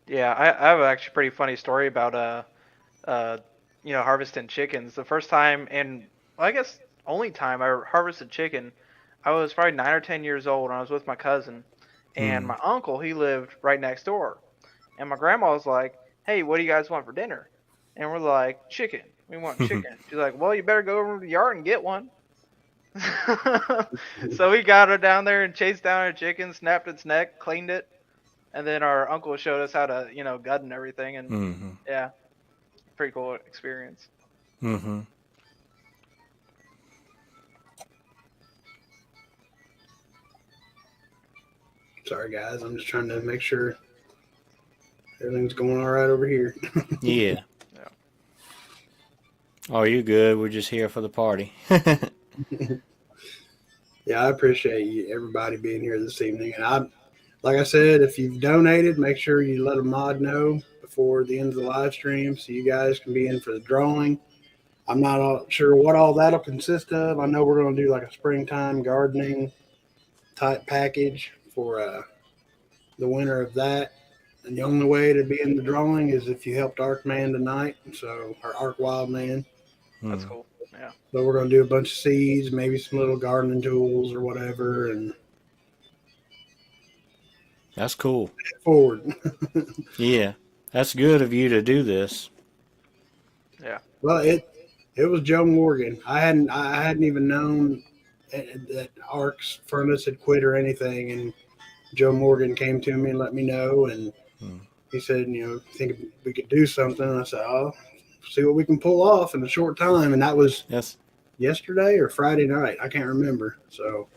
Yeah, I have actually a pretty funny story about harvesting chickens. The first time, and I guess only time I harvested chicken, I was probably 9 or 10 years old, and I was with my cousin, and my uncle, he lived right next door, and my grandma was like, "Hey, what do you guys want for dinner?" And we're like, "Chicken. We want chicken." She's like, "Well, you better go over to the yard and get one." So we got her down there and chased down a chicken, snapped its neck, cleaned it, and then our uncle showed us how to, gut and everything, and yeah, pretty cool experience. Mm-hmm. Sorry, guys. I'm just trying to make sure everything's going all right over here. Yeah. Yeah. Oh, you good? We're just here for the party. Yeah, I appreciate everybody being here this evening. And like I said, if you've donated, make sure you let a mod know before the end of the live stream so you guys can be in for the drawing. I'm not sure what all that'll consist of. I know we're going to do like a springtime gardening type package for the winner of that. And the only way to be in the drawing is if you helped Arkman tonight, or Ark Wildman. That's cool. Yeah. So we're going to do a bunch of seeds, maybe some little gardening tools or whatever, and That's cool. forward. Yeah, that's good of you to do this. Yeah. Well, it was Joe Morgan. I hadn't even known that Ark's furnace had quit or anything, and Joe Morgan came to me and let me know, and he said, think we could do something. And I said, "Oh, see what we can pull off in a short time." And that was yesterday or Friday night. I can't remember. So,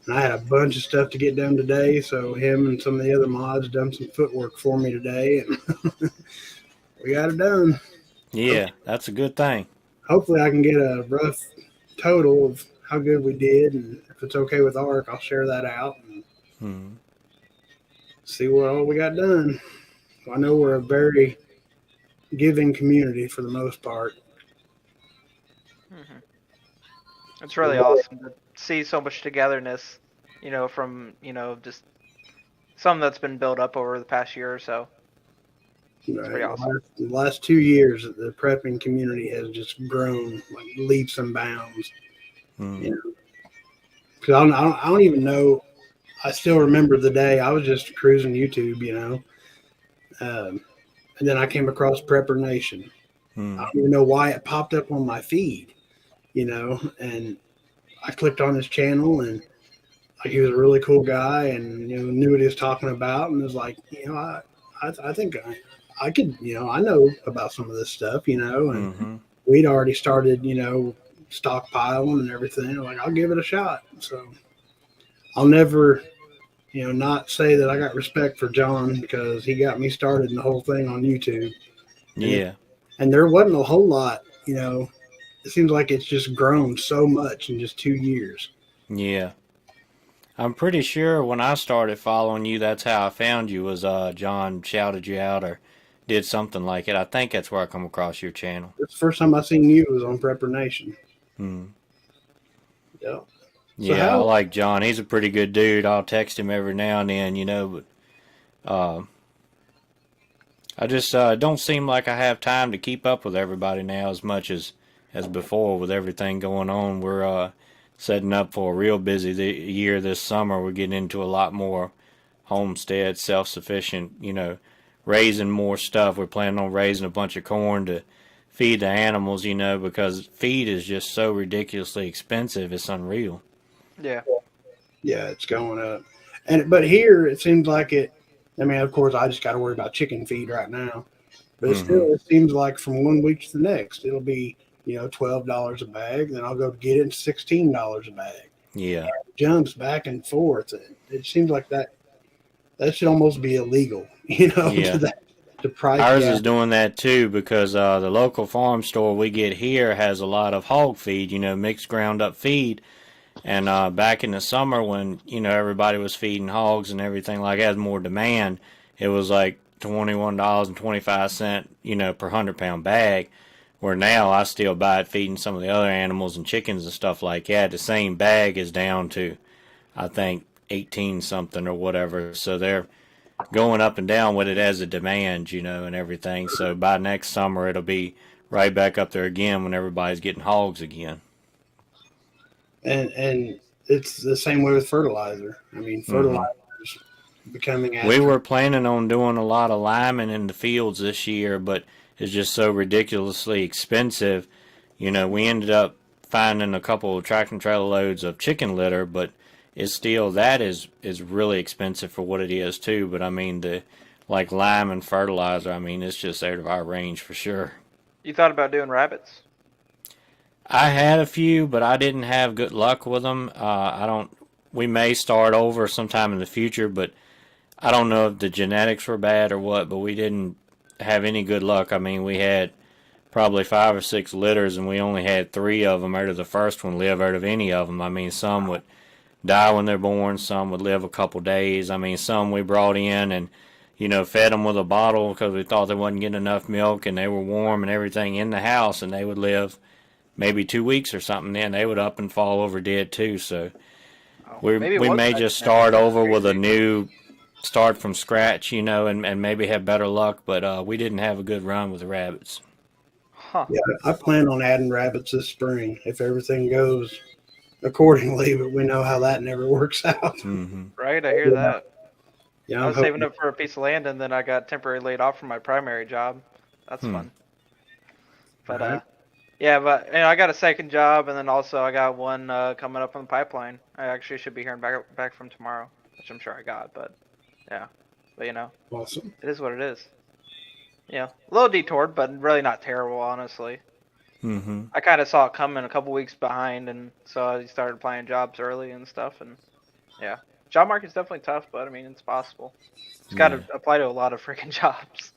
and I had a bunch of stuff to get done today. So him and some of the other mods done some footwork for me today, and we got it done. Yeah, that's a good thing. Hopefully I can get a rough total of how good we did, and if it's okay with Ark, I'll share that out and see what all we got done. I know we're a very giving community for the most part. It's really awesome to see so much togetherness, from, just something that's been built up over the past year or so. It's pretty awesome. The last 2 years, the prepping community has just grown like leaps and bounds. Because I don't even know. I still remember the day I was just cruising YouTube, and then I came across Prepper Nation. I don't even know why it popped up on my feed, and I clicked on his channel, and he was a really cool guy, and knew what he was talking about, and was like, I think I could, I know about some of this stuff, and we'd already started, stockpiling and everything. Like, I'll give it a shot. So I'll never not say that I got respect for John because he got me started in the whole thing on YouTube. Yeah. And there wasn't a whole lot, it seems like it's just grown so much in just 2 years. Yeah. I'm pretty sure when I started following you, that's how I found you. Was John shouted you out or did something like it? I think that's where I come across your channel. The first time I seen you was on Prepper Nation. Hmm. Yeah. Yeah, I like John. He's a pretty good dude. I'll text him every now and then, but I just don't seem like I have time to keep up with everybody now as much as before with everything going on. We're setting up for a real busy year this summer. We're getting into a lot more homestead, self-sufficient, raising more stuff. We're planning on raising a bunch of corn to feed the animals, because feed is just so ridiculously expensive. It's unreal. Yeah. Yeah, it's going up. But here it seems like it. I mean, of course, I just got to worry about chicken feed right now. But still, it seems like from 1 week to the next, it'll be $12 a bag. Then I'll go get it $16 a bag. Yeah, it jumps back and forth. It seems like that should almost be illegal. Yeah. to price. Ours is doing that too because the local farm store we get here has a lot of hog feed, mixed ground up feed. And back in the summer when, everybody was feeding hogs and everything like that, more demand, it was like $21.25, per 100-pound bag. Where now I still buy it feeding some of the other animals and chickens and stuff like that. The same bag is down to, I think, 18 something or whatever. So they're going up and down with it as a demand, and everything. So by next summer it'll be right back up there again when everybody's getting hogs again. And it's the same way with fertilizer. I mean, fertilizer is becoming. We were planning on doing a lot of liming in the fields this year, but it's just so ridiculously expensive. We ended up finding a couple of tractor trailer loads of chicken litter, but it's still that is really expensive for what it is too. But I mean the lime and fertilizer, I mean it's just out of our range for sure. You thought about doing rabbits? I had a few, but I didn't have good luck with them. We may start over sometime in the future, but I don't know if the genetics were bad or what, but we didn't have any good luck. I mean, we had probably 5 or 6 litters, and we only had 3 of them out of the first one live out of any of them. I mean, some would die when they're born, some would live a couple days. I mean, some we brought in and, fed them with a bottle because we thought they wasn't getting enough milk, and they were warm and everything in the house, and they would live maybe 2 weeks or something, then they would up and fall over dead too. So we may just start over with a new start from scratch, and maybe have better luck. But we didn't have a good run with the rabbits. Huh. Yeah, I plan on adding rabbits this spring if everything goes accordingly, but we know how that never works out. Mm-hmm. Right, I hear that. Yeah, I was saving up for a piece of land, and then I got temporarily laid off from my primary job. That's fun. But yeah, but I got a second job, and then also I got one coming up on the pipeline. I actually should be hearing back from tomorrow, which I'm sure I got. But yeah, but awesome. It is what it is. A little detoured, but really not terrible, honestly. Mm-hmm. I kind of saw it coming a couple weeks behind, and so I started applying jobs early and stuff. And yeah, job market's definitely tough, but I mean it's possible. It's got to apply to a lot of freaking jobs.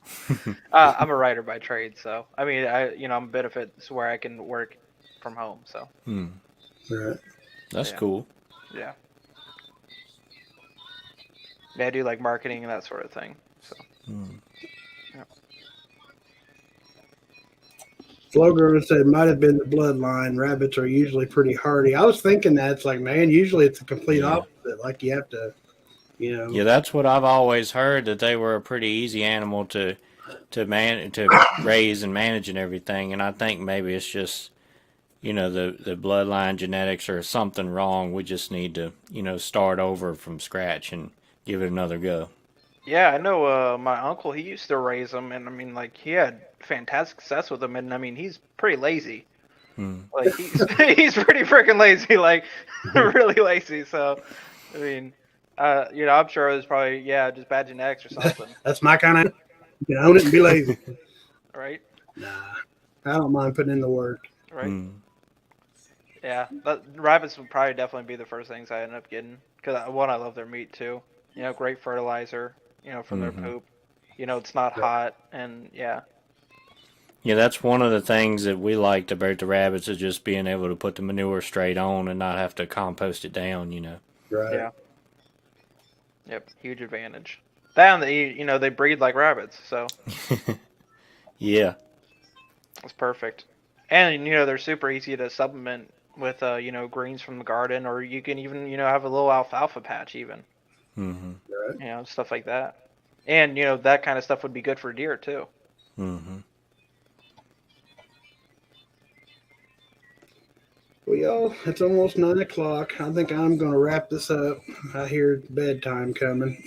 I'm a writer by trade, so I mean I'm a benefit where I can work from home. So right. That's cool. Yeah. Yeah, I do like marketing and that sort of thing. So. Yeah. Flowgirl said it might have been the bloodline. Rabbits are usually pretty hardy. I was thinking that it's like, man, usually it's the complete opposite. Like you have to, Yeah, that's what I've always heard, that they were a pretty easy animal to raise and manage and everything. And I think maybe it's just, the bloodline genetics or something wrong. We just need to, start over from scratch and give it another go. Yeah, I know my uncle, he used to raise them, and I mean, he had fantastic success with them, and I mean, he's pretty lazy. Like, he's pretty freaking lazy, really lazy, so, I mean, I'm sure it was probably, just bad genetics or something. That's my kind of, you can own it and be lazy. Right? Nah, I don't mind putting in the work. Right? Yeah, rabbits would probably definitely be the first things I end up getting, because, one, I love their meat, too. great fertilizer, from their Mhm. poop. It's not hot, and yeah. Yeah, that's one of the things that we liked about the rabbits is just being able to put the manure straight on and not have to compost it down. Right. Yeah. Yep. Huge advantage. That and they breed like rabbits, so Yeah. it's perfect. And they're super easy to supplement with greens from the garden, or you can even have a little alfalfa patch even. Mhm. Stuff like that. And that kind of stuff would be good for deer too. Mhm. Well, y'all, it's almost 9 o'clock. I think I'm going to wrap this up. I hear bedtime coming.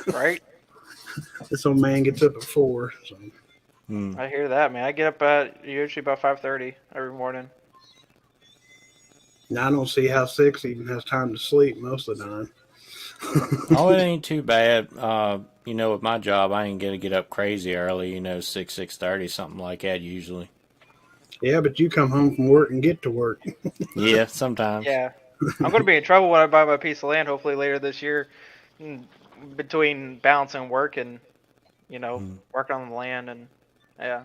Right? This old man gets up at 4. So. Mm. I hear that, man. I get up at usually about 5:30 every morning. Now I don't see how 6 even has time to sleep most of the time. Oh, it ain't too bad. With my job, I ain't gonna get up crazy early. 6:30, something like that usually. Yeah, but you come home from work and get to work. Yeah, sometimes. Yeah. I'm going to be in trouble when I buy my piece of land, hopefully later this year, between balancing work and, working on the land. And, yeah.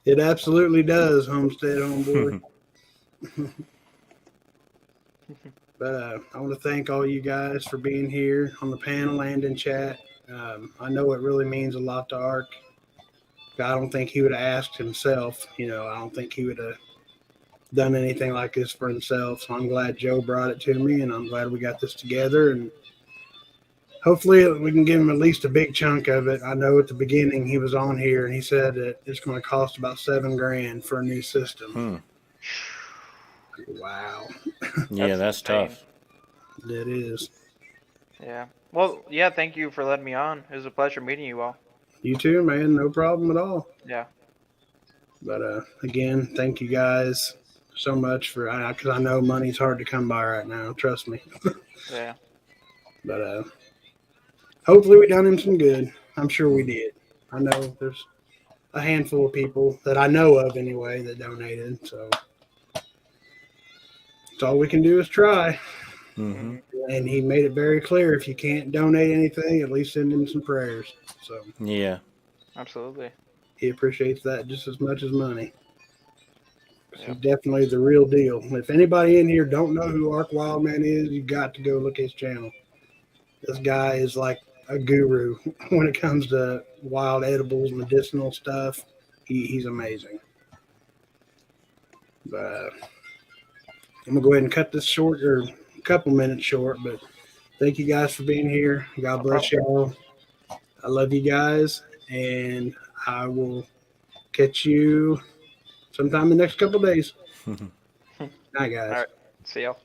It absolutely does, homestead homeboy. But I want to thank all you guys for being here on the panel and in chat. I know it really means a lot to Ark. I don't think he would have asked himself. I don't think he would have done anything like this for himself. So I'm glad Joe brought it to me, and I'm glad we got this together. And hopefully we can give him at least a big chunk of it. I know at the beginning he was on here and he said that it's going to cost about $7,000 for a new system. Wow. Yeah, that's tough. It is. Yeah. Well, yeah, thank you for letting me on. It was a pleasure meeting you all. You too, man. No problem at all. Yeah. But again, thank you guys so much for because I know money's hard to come by right now. Trust me. Yeah. But hopefully we done him some good. I'm sure we did. I know there's a handful of people that I know of anyway that donated. So it's all we can do is try. Mm-hmm. And he made it very clear if you can't donate anything, at least send him some prayers. So yeah, absolutely. He appreciates that just as much as money. Yep. He's definitely the real deal. If anybody in here don't know who Ark Wildman is, you got to go look at his channel. This guy is like a guru when it comes to wild edibles, medicinal stuff. He's amazing. But I'm gonna go ahead and cut this short, or a couple minutes short. But thank you guys for being here. God bless y'all. I love you guys, and I will catch you sometime in the next couple of days. Night, guys. All right. See y'all.